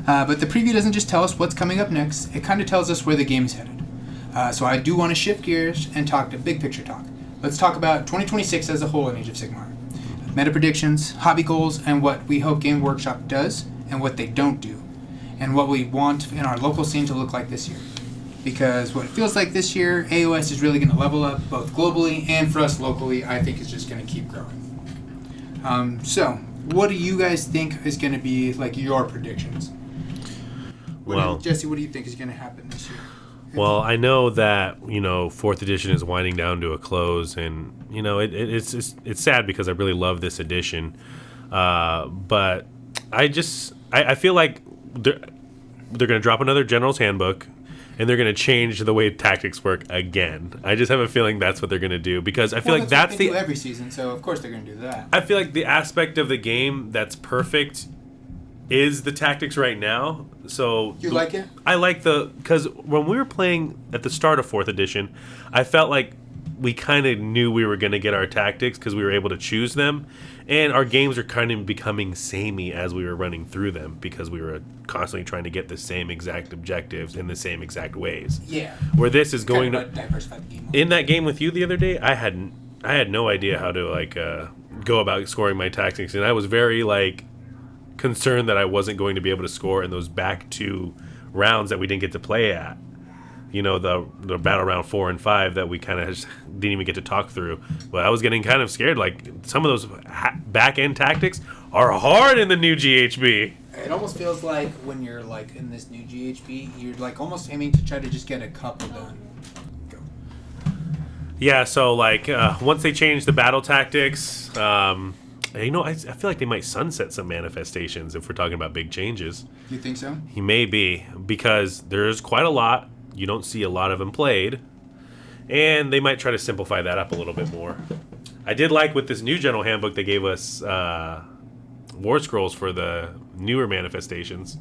Speaker 3: But the preview doesn't just tell us what's coming up next. It kind of tells us where the game is headed. So I do want to shift gears and talk to big picture talk. Let's talk about 2026 as a whole in Age of Sigmar. Meta predictions, hobby goals, and what we hope Game Workshop does and what they don't do. And what we want in our local scene to look like this year. Because what it feels like this year, AOS is really going to level up both globally and for us locally, I think is just going to keep growing. So, what do you guys think is going to be like your predictions? Jesse, what do you think is going to happen this year?
Speaker 2: Well, I know that 4th edition is winding down to a close, and it's sad because I really love this edition, but I feel like they're going to drop another General's Handbook, and they're going to change the way tactics work again. I just have a feeling that's what they're going to do because I feel like that's
Speaker 3: what they do every season, so of course they're going to do that.
Speaker 2: I feel like the aspect of the game that's perfect is the tactics right now. So
Speaker 3: you like it?
Speaker 2: I like because when we were playing at the start of 4th edition, I felt like we kind of knew we were going to get our tactics because we were able to choose them, and our games are kind of becoming samey as we were running through them because we were constantly trying to get the same exact objectives in the same exact ways.
Speaker 3: Yeah.
Speaker 2: Where this is going to
Speaker 3: diversify the game.
Speaker 2: In that game with you the other day, I had no idea how to go about scoring my tactics, and I was very concerned that I wasn't going to be able to score in those back 2 rounds that we didn't get to play at. The battle round 4 and 5 that we kind of didn't even get to talk through. But I was getting kind of scared. Some of those back end tactics are hard in the new GHB.
Speaker 3: It almost feels like when you're in this new GHB, you're almost aiming to try to just get a couple done. Go.
Speaker 2: Yeah. So once they change the battle tactics, I feel like they might sunset some manifestations if we're talking about big changes.
Speaker 3: You think so?
Speaker 2: He may be, because there's quite a lot. You don't see a lot of them played. And they might try to simplify that up a little bit more. I did like with this new General Handbook, they gave us War Scrolls for the newer manifestations.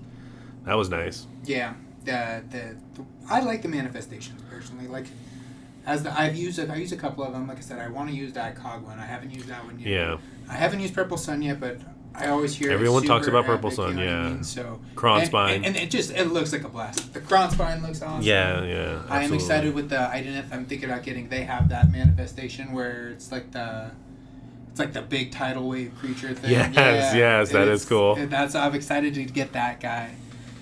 Speaker 2: That was nice.
Speaker 3: Yeah. I like the manifestations, personally. I use a couple of them. Like I said, I want to use that Cog one. I haven't used that one yet.
Speaker 2: Yeah.
Speaker 3: I haven't used Purple Sun yet, but I always hear
Speaker 2: everyone talks about
Speaker 3: epic,
Speaker 2: Purple Sun.
Speaker 3: You know
Speaker 2: yeah.
Speaker 3: what I mean? So
Speaker 2: Kronspine.
Speaker 3: And it looks like a blast. The Kronspine looks awesome.
Speaker 2: Yeah.
Speaker 3: Absolutely. I am excited with the Ideneth. I'm thinking about getting. They have that manifestation where it's like the big tidal wave creature thing.
Speaker 2: Yes, that is cool.
Speaker 3: I'm excited to get that guy.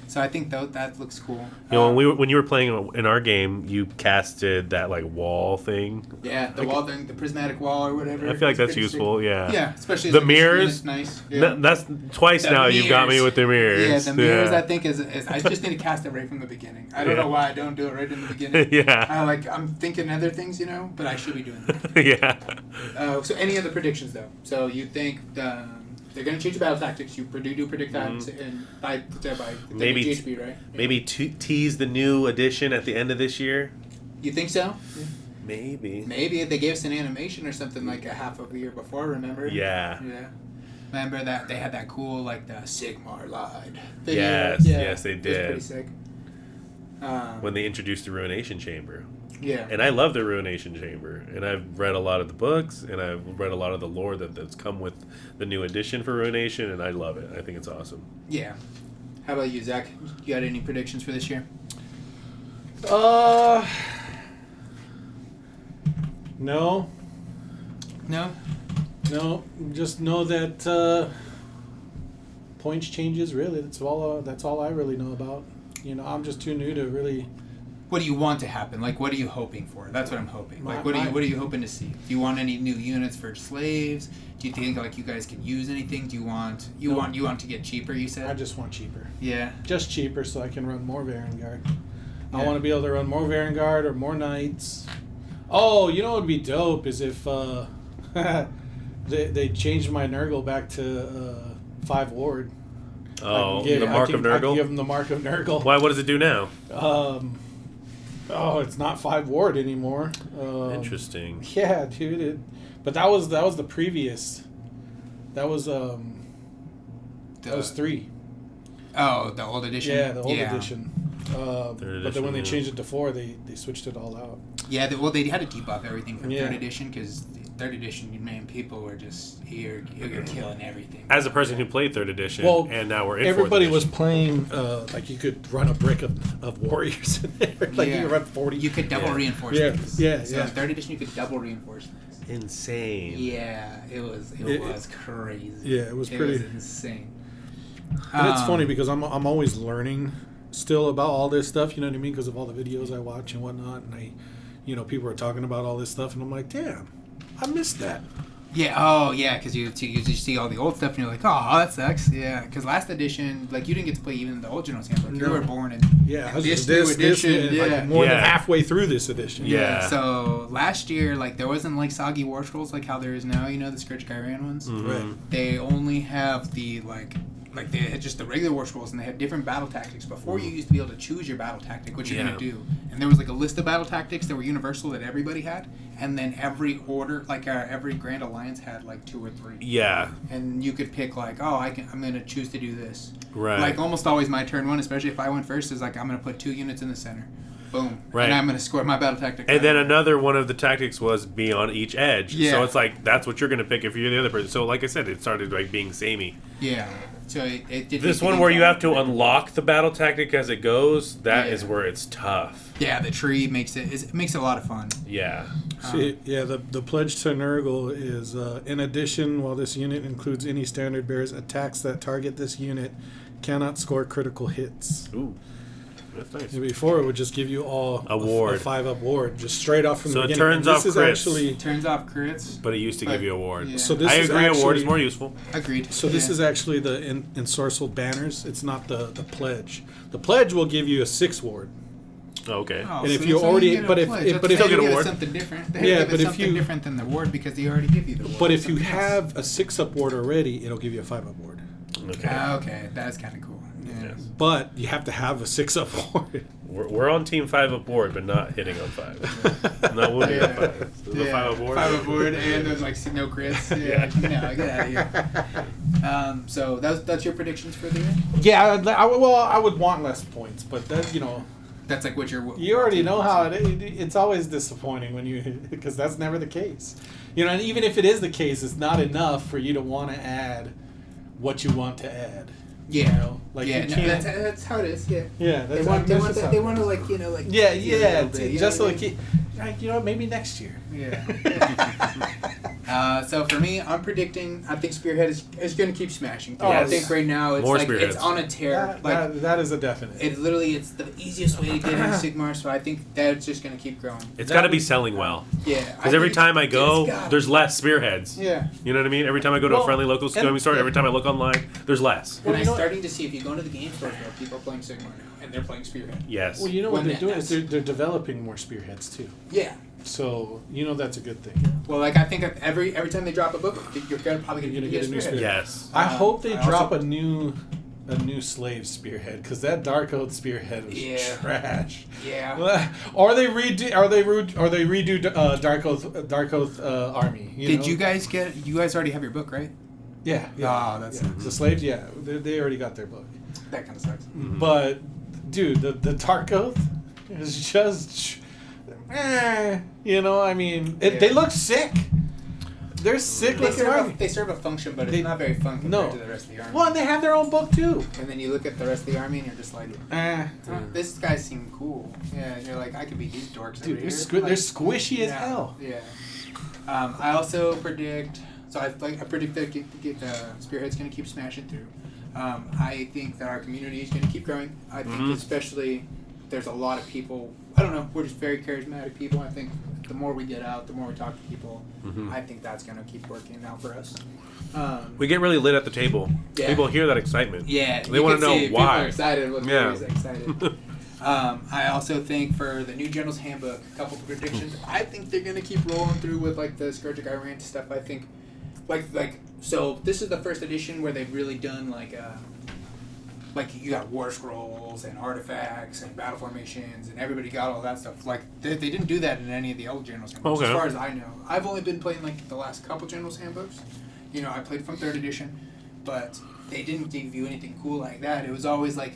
Speaker 3: So I think that looks cool.
Speaker 2: When you were playing in our game, you casted that wall thing.
Speaker 3: Yeah, the wall thing, the prismatic wall or whatever.
Speaker 2: I feel like that's useful.
Speaker 3: Sick.
Speaker 2: Yeah.
Speaker 3: Yeah, especially
Speaker 2: the mirrors.
Speaker 3: Nice. Yeah.
Speaker 2: That's twice now you've got me with the mirrors.
Speaker 3: Yeah, the mirrors. I think is I just need to cast it right from the beginning. I don't know why I don't do it right in the beginning.
Speaker 2: Yeah.
Speaker 3: I'm thinking other things, but I should be doing that.
Speaker 2: Yeah.
Speaker 3: So any other predictions though? So you think they're going to change the battle tactics. You do predict that by
Speaker 2: maybe
Speaker 3: GHB, right? Yeah.
Speaker 2: Maybe tease the new edition at the end of this year.
Speaker 3: You think so? Yeah.
Speaker 2: Maybe
Speaker 3: they gave us an animation or something like a half of a year before. Remember?
Speaker 2: Yeah.
Speaker 3: Remember that they had that cool the Sigmar Lied video?
Speaker 2: Yes, they did.
Speaker 3: It was pretty sick.
Speaker 2: When they introduced the Ruination Chamber.
Speaker 3: Yeah.
Speaker 2: And I love the Ruination Chamber. And I've read a lot of the books, and I've read a lot of the lore that's come with the new edition for Ruination, and I love it. I think it's awesome.
Speaker 3: Yeah. How about you, Zach? You got any predictions for this year?
Speaker 1: No.
Speaker 3: No?
Speaker 1: No. Just know that points changes. Really, that's all I really know about. I'm just too new to really.
Speaker 3: What do you want to happen? Like, what are you hoping for? That's what I'm hoping. Like, what are you hoping to see? Do you want any new units for slaves? Do you think like you guys can use anything? Do you want to get cheaper? You said.
Speaker 1: I just want cheaper.
Speaker 3: Yeah.
Speaker 1: Just cheaper, so I can run more Vanguard. Yeah. I want to be able to run more Vanguard or more Knights. Oh, what would be dope is if they changed my Nurgle back to 5 ward.
Speaker 2: Oh, the Mark of Nurgle? I
Speaker 1: can give them the Mark of Nurgle.
Speaker 2: Why? What does it do now?
Speaker 1: It's not 5 ward anymore.
Speaker 2: Interesting.
Speaker 1: Yeah, dude. But that was the previous. That was 3.
Speaker 3: Oh, the old edition.
Speaker 1: Yeah, the old edition. But then when they changed it to 4, they switched it all out.
Speaker 3: Yeah, they had to debuff everything from 3rd edition because 3rd edition, man, people were just you're killing everything.
Speaker 2: As a person who played 3rd edition, and now we're in 4th
Speaker 1: everybody
Speaker 2: edition.
Speaker 1: was playing like you could run a brick of warriors in there. Like you could run 40.
Speaker 3: You could double reinforce things.
Speaker 1: Yeah.
Speaker 3: So in 3rd edition, you could double reinforce things.
Speaker 2: Insane.
Speaker 3: Yeah, it was crazy.
Speaker 1: Yeah, it was pretty
Speaker 3: insane.
Speaker 1: And it's funny because I'm always learning still about all this stuff. You know what I mean? Because of all the videos I watch and whatnot, and people are talking about all this stuff, and I'm like, damn, I missed that.
Speaker 3: Yeah. Oh, yeah. Because you see all the old stuff, and you're like, oh, that sucks. Yeah. Because last edition, like, you didn't get to play even the old General's Handbook. You were born in this new edition.
Speaker 1: Like more than halfway through this edition.
Speaker 2: Yeah.
Speaker 3: So last year, like, there wasn't like soggy war scrolls like how there is now. The Scourge Kyran ones.
Speaker 2: Mm-hmm.
Speaker 1: Right.
Speaker 3: They only have the like they had just the regular war scrolls, and they had different battle tactics. Before, you used to be able to choose your battle tactic, what you're going to do. And there was like a list of battle tactics that were universal that everybody had. And then every order, like every Grand Alliance had like 2 or 3.
Speaker 2: Yeah.
Speaker 3: And you could pick like, I'm going to choose to do this.
Speaker 2: Right.
Speaker 3: Like almost always my turn 1, especially if I went first, is like I'm going to put 2 units in the center. Boom.
Speaker 2: Right.
Speaker 3: And I'm going to score my battle tactic.
Speaker 2: And then another one of the tactics was be on each edge.
Speaker 3: Yeah.
Speaker 2: So it's like that's what you're going to pick if you're the other person. So like I said, it started like being samey.
Speaker 3: Yeah. So it did
Speaker 2: this one where you have to unlock the battle tactic as it goes, that is where it's tough.
Speaker 3: Yeah, the tree makes it a lot of fun.
Speaker 2: Yeah.
Speaker 1: The pledge to Nurgle is, in addition, while this unit includes any standard bearers, attacks that target this unit cannot score critical hits.
Speaker 2: Ooh. That's nice.
Speaker 1: Before it would just give you all a 5-up ward, just straight off from the beginning.
Speaker 2: So it turns off crits.
Speaker 3: Turns off crits.
Speaker 2: But it used to give you a ward.
Speaker 3: Yeah.
Speaker 1: So this
Speaker 2: I
Speaker 1: is
Speaker 2: agree,
Speaker 1: actually,
Speaker 2: a ward is more useful.
Speaker 3: Agreed.
Speaker 1: So this is actually the ensorcelled banners. It's not the pledge. The pledge will give you a 6 ward.
Speaker 2: Okay.
Speaker 3: Oh,
Speaker 1: and
Speaker 3: so
Speaker 1: if you already, but if
Speaker 2: still get a ward,
Speaker 3: something different.
Speaker 1: But if you
Speaker 3: different than the ward because they already give you the ward.
Speaker 1: But if you have a 6-up ward already, it'll give you a 5-up ward.
Speaker 2: Okay.
Speaker 3: Okay, that's kind of cool. Yeah.
Speaker 2: Yes.
Speaker 1: But you have to have a 6-up ward.
Speaker 2: We're on team 5-up board, but not hitting on 5. Not wounding on 5. There's a 5-up board.
Speaker 3: 5-up board, and there's like no crits. Yeah. No, get out of here. So that's your predictions for the year?
Speaker 1: Yeah, I would want less points, but that
Speaker 3: that's like what you're.
Speaker 1: You already know how it's always disappointing when you because that's never the case. And even if it is the case, it's not enough for you to want to add what you want to add.
Speaker 3: Yeah.
Speaker 1: You can't.
Speaker 3: That's how it is. Yeah.
Speaker 1: Yeah.
Speaker 3: They want to like.
Speaker 1: Yeah. Just maybe next year.
Speaker 3: Yeah. So for me, I'm predicting. I think Spearhead is going to keep smashing.
Speaker 1: Yes.
Speaker 3: I think right now it's
Speaker 2: More
Speaker 3: like
Speaker 2: Spearheads.
Speaker 3: it's on a tear.
Speaker 1: That is a definite.
Speaker 3: It's the easiest way to get into Sigmar. So I think that's just going to keep growing.
Speaker 2: It's got to be selling well.
Speaker 3: Yeah.
Speaker 2: Because every time I go, there's less Spearheads.
Speaker 3: Yeah.
Speaker 2: You know what I mean? Every time I go to a friendly local gaming store, every time I look online, there's less.
Speaker 3: And I'm starting to see if you go into the game store, people are playing Sigmar now, and they're playing Spearhead.
Speaker 2: Yes.
Speaker 1: Well, you know what they're doing is they're developing more Spearheads too.
Speaker 3: Yeah.
Speaker 1: So that's a good thing.
Speaker 3: Well, like I think every time they drop a book, you're probably going to get a new Spearhead.
Speaker 2: Yes.
Speaker 1: I hope they drop a new slave Spearhead because that Dark Oath Spearhead was trash.
Speaker 3: Yeah.
Speaker 1: Or they redo Dark Oath Army.
Speaker 3: Did you guys get? You guys already have your book, right?
Speaker 1: Yeah.
Speaker 3: Oh, that's
Speaker 1: the slaves. Yeah, they already got their book.
Speaker 3: That kind of sucks.
Speaker 1: Mm-hmm. But dude, the Dark Oath is just. I mean, they look sick. They're sick looking army.
Speaker 3: They serve a function, but it's not very fun compared to the rest of the army.
Speaker 1: Well, and they have their own book too.
Speaker 3: And then you look at the rest of the army, and you're just like, this guy seemed cool. Yeah, and you're like, I could be these dorks.
Speaker 1: Dude, they're squishy as hell.
Speaker 3: Yeah. I also predict. So I predict that the Spearhead's going to keep smashing through. I think that our community is going to keep growing. I think especially there's a lot of people, I don't know, we're just very charismatic people. I think the more we get out, the more we talk to people, I think that's going to keep working out for us.
Speaker 2: We get really lit at the table.
Speaker 3: Yeah.
Speaker 2: People hear that excitement.
Speaker 3: Yeah.
Speaker 2: They want to know why.
Speaker 3: People are excited.
Speaker 2: Yeah.
Speaker 3: Excited. I also think for the new General's Handbook, a couple of predictions. I think they're going to keep rolling through with like the Scourge of Gyrant stuff. I think so this is the first edition where they've really done like you got war scrolls and artifacts and battle formations and everybody got all that stuff. Like they didn't do that in any of the old General's Handbooks, as far as I know. I've only been playing like the last couple General's Handbooks. You know, I played from 3rd edition, but they didn't give you anything cool like that. It was always like,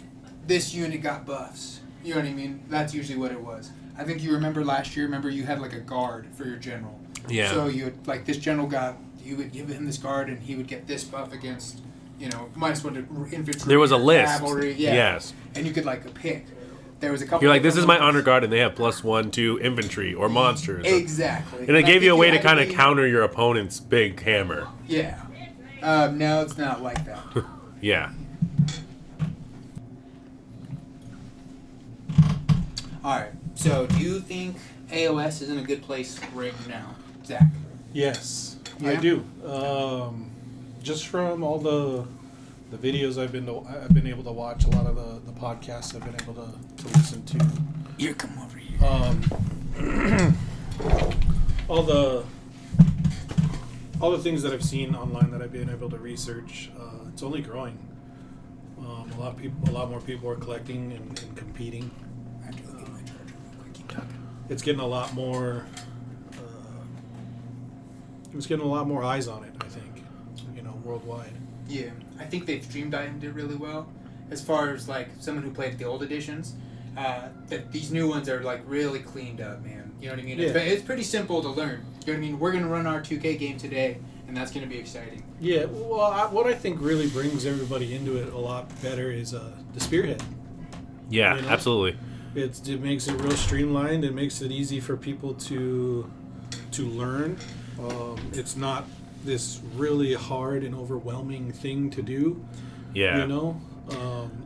Speaker 3: this unit got buffs. You know what I mean? That's usually what it was. I think you remember last year, you had like a guard for your general.
Speaker 2: Yeah.
Speaker 3: So you would, like, this general you would give him this guard and he would get this buff against, you know, -1 to infantry.
Speaker 2: There was a list.
Speaker 3: Cavalry, yeah.
Speaker 2: Yes.
Speaker 3: And you could, like, pick. There was a couple.
Speaker 2: You're like, this is my honor guard, and they have +1 to infantry or monsters.
Speaker 3: Exactly.
Speaker 2: And it gave you a way to kind of counter your opponent's big hammer.
Speaker 3: Yeah. No, it's not like that.
Speaker 2: Yeah.
Speaker 3: All right. So, do you think AOS is in a good place right now, Zach?
Speaker 1: Yes,
Speaker 3: Yeah?
Speaker 1: I do. Just from all the videos I've been able to watch, a lot of the podcasts I've been able to listen to.
Speaker 3: Here, come over here.
Speaker 1: All the things that I've seen online that I've been able to research, it's only growing. A lot more people are collecting and competing.
Speaker 3: I have to look at my charger real quick. Keep talking.
Speaker 1: It's getting a lot more. It's getting a lot more eyes on it, I think. You know, worldwide.
Speaker 3: Yeah, I think they've streamlined it really well. As far as like someone who played the old editions, that these new ones are like really cleaned up, man. You know what I mean?
Speaker 1: Yeah.
Speaker 3: It's pretty simple to learn. You know what I mean? We're gonna run our 2K game today, and that's gonna be exciting.
Speaker 1: Yeah, well, what I think really brings everybody into it a lot better is the Spearhead.
Speaker 2: Yeah,
Speaker 1: You know?
Speaker 2: absolutely.
Speaker 1: It makes it real streamlined. It makes it easy for people to learn. It's not this really hard and overwhelming thing to do.
Speaker 2: Yeah.
Speaker 1: You know?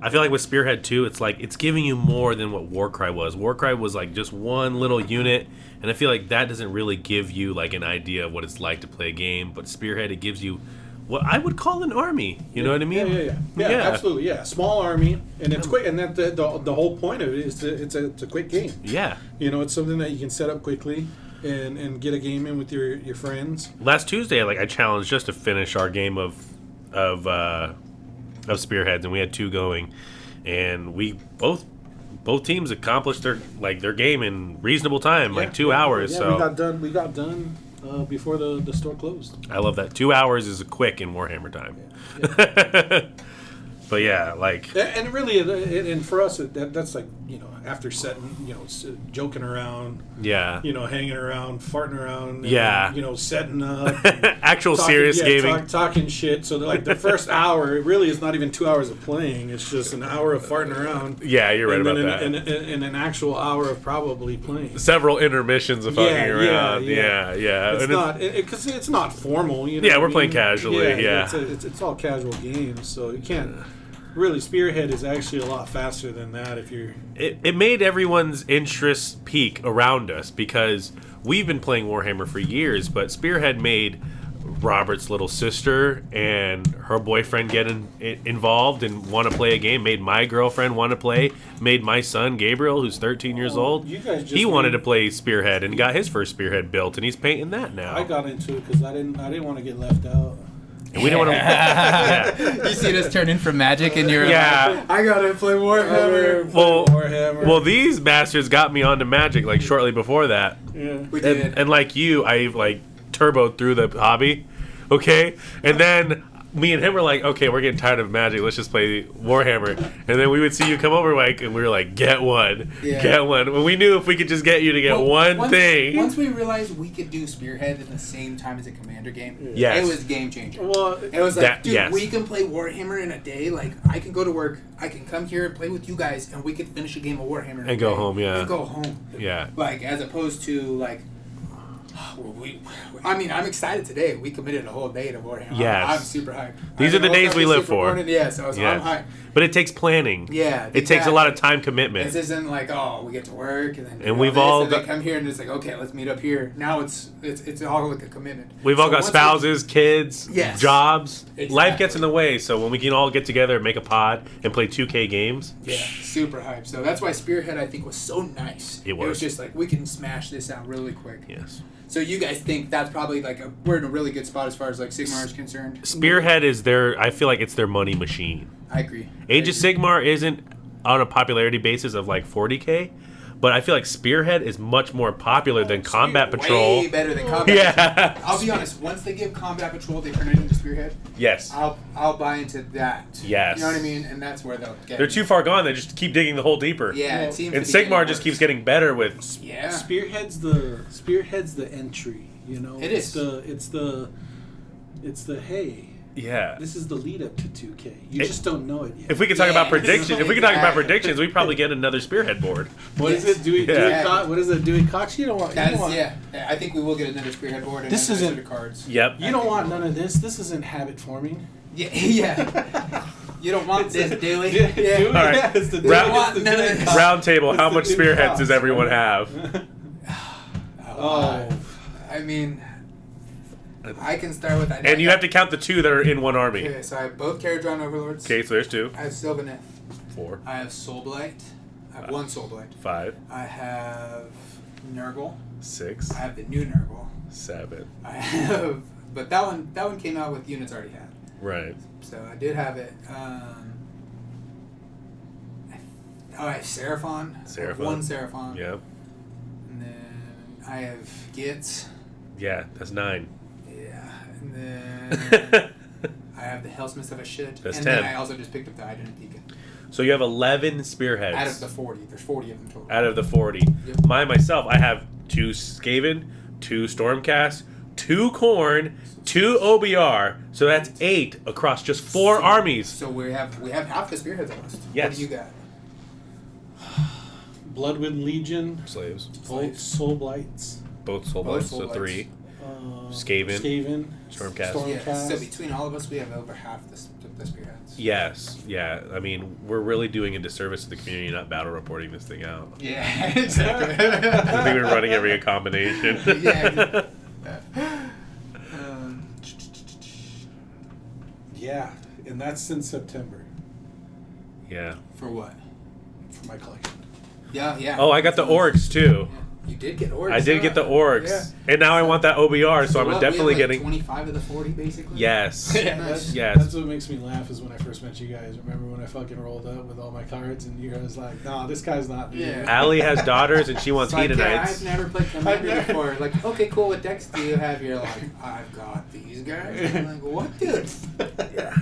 Speaker 2: I feel like with Spearhead too, it's like it's giving you more than what Warcry was. Warcry was like just one little unit, and I feel like that doesn't really give you like an idea of what it's like to play a game. But Spearhead, it gives you what I would call an army. You know what I mean?
Speaker 1: Yeah, absolutely. Yeah, small army, and it's quick. And that the whole point of it is it's a quick game.
Speaker 2: Yeah.
Speaker 1: You know, it's something that you can set up quickly and get a game in with your friends.
Speaker 2: Last Tuesday, I challenged just to finish our game of Spearheads, and we had 2 going, and we both teams accomplished their game in reasonable time, 2 hours.
Speaker 1: Yeah,
Speaker 2: so
Speaker 1: we got done before the store closed.
Speaker 2: I love that. 2 hours is quick in Warhammer time.
Speaker 1: Yeah.
Speaker 2: But yeah,
Speaker 1: and really, and for us, that's like, you know, after setting, you know, joking around,
Speaker 2: yeah,
Speaker 1: you know, hanging around, farting around,
Speaker 2: yeah,
Speaker 1: you know, setting up,
Speaker 2: actual serious gaming,
Speaker 1: talking shit. So like the first hour, it really is not even 2 hours of playing. It's just an hour of farting around.
Speaker 2: Yeah, you're right about that.
Speaker 1: And an actual hour of probably playing.
Speaker 2: Several intermissions of fucking around.
Speaker 1: Yeah.
Speaker 2: It's
Speaker 1: not because it's not formal. You know.
Speaker 2: Yeah, we're playing casually. Yeah.
Speaker 1: It's all casual games, so you can't. Really, Spearhead is actually a lot faster than that. If you're,
Speaker 2: it made everyone's interest peak around us because we've been playing Warhammer for years, but Spearhead made Robert's little sister and her boyfriend get involved and want to play a game. Made my girlfriend want to play. Made my son Gabriel, who's 13 years old. He wanted to play Spearhead and got his first Spearhead built, and he's painting that now.
Speaker 1: I got into it because I didn't want to get left out.
Speaker 2: And we didn't want to. Yeah.
Speaker 3: You seen us turn in from Magic, and you're
Speaker 2: like,
Speaker 3: I gotta play Warhammer.
Speaker 2: Well, these bastards got me onto Magic shortly before that.
Speaker 1: Yeah,
Speaker 3: we did.
Speaker 2: And like you, I turboed through the hobby, okay, and then me and him were like, okay, we're getting tired of Magic. Let's just play Warhammer. And then we would see you come over, and we were like, get one. Well, we knew if we could just get you to get one thing.
Speaker 3: Once we realized we could do Spearhead in the same time as a Commander game,
Speaker 2: yes.
Speaker 3: It was game changer.
Speaker 1: Well,
Speaker 3: it was like, dude,
Speaker 2: yes.
Speaker 3: we can play Warhammer in a day. Like, I can go to work, I can come here and play with you guys, and we could finish a game of Warhammer
Speaker 2: and go home. Yeah.
Speaker 3: And go home.
Speaker 2: Yeah.
Speaker 3: Like, as opposed to I'm excited today. We committed a whole day to Warhammer.
Speaker 2: Yes.
Speaker 3: I'm super hyped.
Speaker 2: These are the days we live for.
Speaker 3: Yeah, so I'm hyped.
Speaker 2: But it takes planning.
Speaker 3: Yeah,
Speaker 2: it takes a lot of time commitment.
Speaker 3: This isn't like, oh, we get to work and then
Speaker 2: we've all
Speaker 3: they come here and it's like, okay, let's meet up here. Now it's all like a commitment.
Speaker 2: We've all got spouses, kids, jobs.
Speaker 3: Exactly.
Speaker 2: Life gets in the way, so when we can all get together and make a pod and play 2K games.
Speaker 3: Yeah, super hyped. So that's why Spearhead, I think, was so nice.
Speaker 2: It was
Speaker 3: just like, we can smash this out really quick.
Speaker 2: Yes.
Speaker 3: So you guys think that's probably like we're in a really good spot as far as like Sigmar is concerned?
Speaker 2: Spearhead is I feel like it's their money machine.
Speaker 3: I agree.
Speaker 2: Age of Sigmar isn't on a popularity basis of like 40K, but I feel like Spearhead is much more popular than Combat Patrol.
Speaker 3: Way better than Combat Patrol. I'll be honest, once they give Combat Patrol, they turn it into Spearhead.
Speaker 2: Yes.
Speaker 3: I'll buy into that.
Speaker 2: Yes.
Speaker 3: You know what I mean? And that's where they'll get
Speaker 2: They're too far gone. They just keep digging the hole deeper.
Speaker 3: Yeah, it seems
Speaker 2: and Sigmar just keeps getting better with...
Speaker 3: Yeah.
Speaker 1: Spearhead's the entry, you know?
Speaker 3: It is.
Speaker 1: It's the hey...
Speaker 2: Yeah.
Speaker 1: This is the lead up to 2K. You just don't know it yet.
Speaker 2: If we could talk about predictions, we'd probably get another Spearhead board.
Speaker 1: What is it? Dewey Cox? What is it? Dewey Cox? You don't want.
Speaker 3: Yeah, I think we will get another Spearhead board. And
Speaker 1: this isn't
Speaker 3: cards.
Speaker 2: Yep.
Speaker 1: You don't want none of this. This isn't habit forming.
Speaker 3: Yeah. You don't want this, Dewey.
Speaker 1: Yeah.
Speaker 2: All right. Round table. How much Spearheads does everyone have?
Speaker 3: I mean. I can start with that.
Speaker 2: And you have to count the two that are in one army.
Speaker 3: Okay, so I have both Caradron Overlords.
Speaker 2: Okay, so there's two.
Speaker 3: I have Sylvaneth.
Speaker 2: 4.
Speaker 3: I have Soulblight. I have one Soulblight.
Speaker 2: 5.
Speaker 3: I have Nurgle.
Speaker 2: 6.
Speaker 3: I have the new Nurgle.
Speaker 2: 7.
Speaker 3: I have, but that one came out with units already had.
Speaker 2: Right.
Speaker 3: So I did have it. I have Seraphon. I have one Seraphon.
Speaker 2: Yep.
Speaker 3: And then I have Gitz.
Speaker 2: Yeah, that's 9.
Speaker 3: Yeah, and then I have the Hellsmith of a shit.
Speaker 2: That's
Speaker 3: and
Speaker 2: 10.
Speaker 3: Then I also just picked up the Identity Beacon.
Speaker 2: So you have 11 Spearheads.
Speaker 3: Out of the 40. There's 40 of them total.
Speaker 2: Out of the 40.
Speaker 3: Yep.
Speaker 2: Myself, I have 2 Skaven, 2 Stormcast, 2 Khorne, 2 OBR. So that's 8 across just 4 armies.
Speaker 3: So we have half the Spearheads almost.
Speaker 2: Yes.
Speaker 3: What do you got?
Speaker 1: Bloodwind Legion.
Speaker 2: Slaves.
Speaker 1: Both Soulblights.
Speaker 2: Both Soulblights, so 3. Skaven. Stormcast.
Speaker 3: Yeah, so between all of us, we have over half the Spearheads.
Speaker 2: Yes, yeah. I mean, we're really doing a disservice to the community not battle reporting this thing out.
Speaker 3: Yeah, exactly.
Speaker 2: I think we're running every combination.
Speaker 3: Yeah.
Speaker 1: Yeah, and that's since September.
Speaker 2: Yeah.
Speaker 3: For what?
Speaker 1: For my collection.
Speaker 3: Yeah.
Speaker 2: Oh, I got the orcs too.
Speaker 3: Yeah. You did get orcs.
Speaker 2: I did get the orcs,
Speaker 3: yeah.
Speaker 2: And now I want that OBR, so I'm definitely
Speaker 3: we have
Speaker 2: getting
Speaker 3: 25 of the 40, basically.
Speaker 2: Yes.
Speaker 3: Nice.
Speaker 2: Yes.
Speaker 1: That's what makes me laugh is when I first met you guys. Remember when I fucking rolled up with all my cards and you guys like, nah, this guy's not.
Speaker 3: Yeah.
Speaker 2: Allie has daughters and she wants
Speaker 3: Like,
Speaker 2: Hedonites.
Speaker 3: I've never played Commander before. Like, okay, cool. What decks do you have? You're like, I've got these guys. I'm like, what, dude?
Speaker 2: Yeah.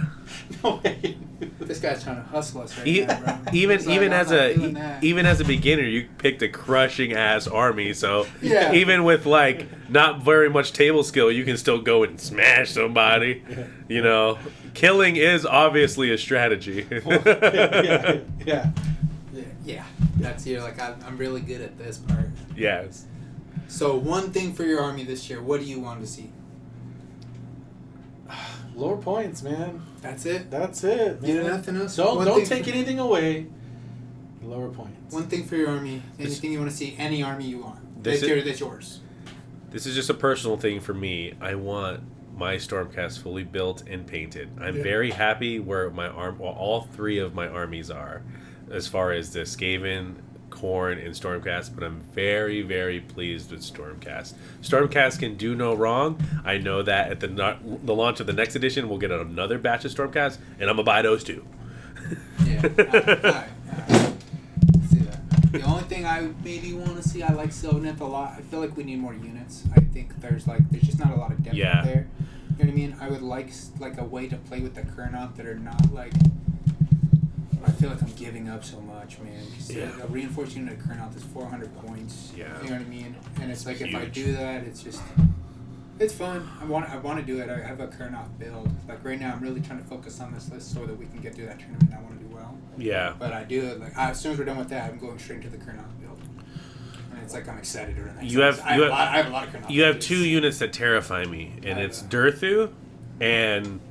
Speaker 1: No way.
Speaker 3: This guy's trying to hustle us right now, bro.
Speaker 2: Even
Speaker 3: He's like,
Speaker 2: even as a beginner, you picked a crushing ass army. So
Speaker 3: Yeah.
Speaker 2: even with like not very much table skill, you can still go and smash somebody.
Speaker 1: Yeah.
Speaker 2: You know, killing is obviously a strategy.
Speaker 3: Yeah. That's you're like, I'm really good at this part.
Speaker 2: Yes.
Speaker 3: So one thing for your army this year, what do you want to see?
Speaker 1: Lower points, man.
Speaker 3: That's it.
Speaker 1: That's it, man.
Speaker 3: You know nothing else.
Speaker 1: Don't take anything away. Lower points.
Speaker 3: One thing for your army. Anything you want to see. Any army you want.
Speaker 2: That's
Speaker 3: yours.
Speaker 2: This is just a personal thing for me. I want my Stormcast fully built and painted. I'm very happy where all 3 of my armies are, as far as the Skaven, Khorne, and Stormcast. But I'm very, very pleased with Stormcast. Stormcast can do no wrong. I know that at the launch of the next edition, we'll get another batch of Stormcast, and I'm gonna buy those too.
Speaker 3: Yeah. I see that. The only thing I maybe want to see, I like Sylvaneth a lot. I feel like we need more units. I think there's just not a lot of depth there. You know what I mean? I would like a way to play with the Kurnoth that are not like. I feel like I'm giving up so much, man. A reinforced unit of Kurnoth is 400 points.
Speaker 2: Yeah.
Speaker 3: You know what I mean? And it's like,
Speaker 2: Huge.
Speaker 3: if I do that, it's fun. I want to do it. I have a Kurnoth build. Like right now, I'm really trying to focus on this list so that we can get through that tournament. I want to do well.
Speaker 2: Yeah.
Speaker 3: But I do it. Like as soon as we're done with that, I'm going straight into the Kurnoth build. And it's like I'm excited to run that.
Speaker 2: You have
Speaker 3: I have a lot of Kurnoth.
Speaker 2: You have 2 units that terrify me, and it's Durthu and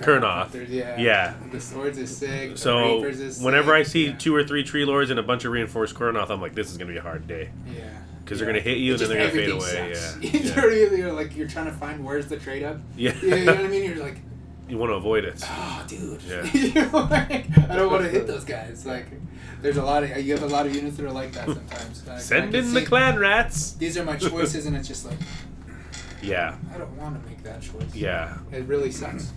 Speaker 2: Kurnoth. Yeah.
Speaker 3: The swords is sick.
Speaker 2: So
Speaker 3: the Reapers is
Speaker 2: whenever I
Speaker 3: sick.
Speaker 2: see 2 or 3 tree lords and a bunch of reinforced Kurnoth, I'm like, this is gonna be a hard day.
Speaker 3: Yeah.
Speaker 2: Because they're gonna hit you and then they're gonna fade away.
Speaker 3: Sucks.
Speaker 2: Yeah.
Speaker 3: You know what I mean? You're like you're trying to find where's the trade up.
Speaker 2: Yeah.
Speaker 3: You know what I mean? You're like,
Speaker 2: You want to avoid it.
Speaker 3: oh, dude.
Speaker 2: Yeah.
Speaker 3: You're like, I don't want to hit those guys. Like, there's you have a lot of units that are like that sometimes. Like,
Speaker 2: Send in the clan rats.
Speaker 3: These are my choices, and it's just like,
Speaker 2: Yeah.
Speaker 3: I don't want to make that choice.
Speaker 2: Yeah.
Speaker 3: It really sucks.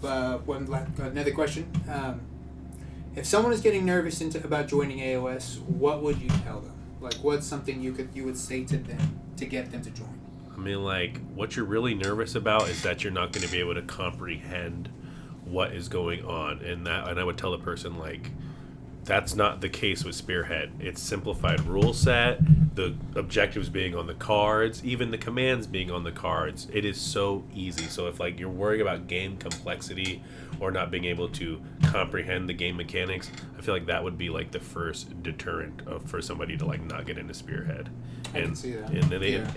Speaker 3: Another question. If someone is getting nervous about joining AOS, what would you tell them? Like, what's something you would say to them to get them to join?
Speaker 2: I mean, like, what you're really nervous about is that you're not going to be able to comprehend what is going on, and I would tell the person, like, that's not the case with Spearhead. It's simplified rule set, the objectives being on the cards, even the commands being on the cards. It is so easy. So if like you're worried about game complexity or not being able to comprehend the game mechanics, I feel like that would be like the first deterrent for somebody to like not get into Spearhead.
Speaker 3: I can see that.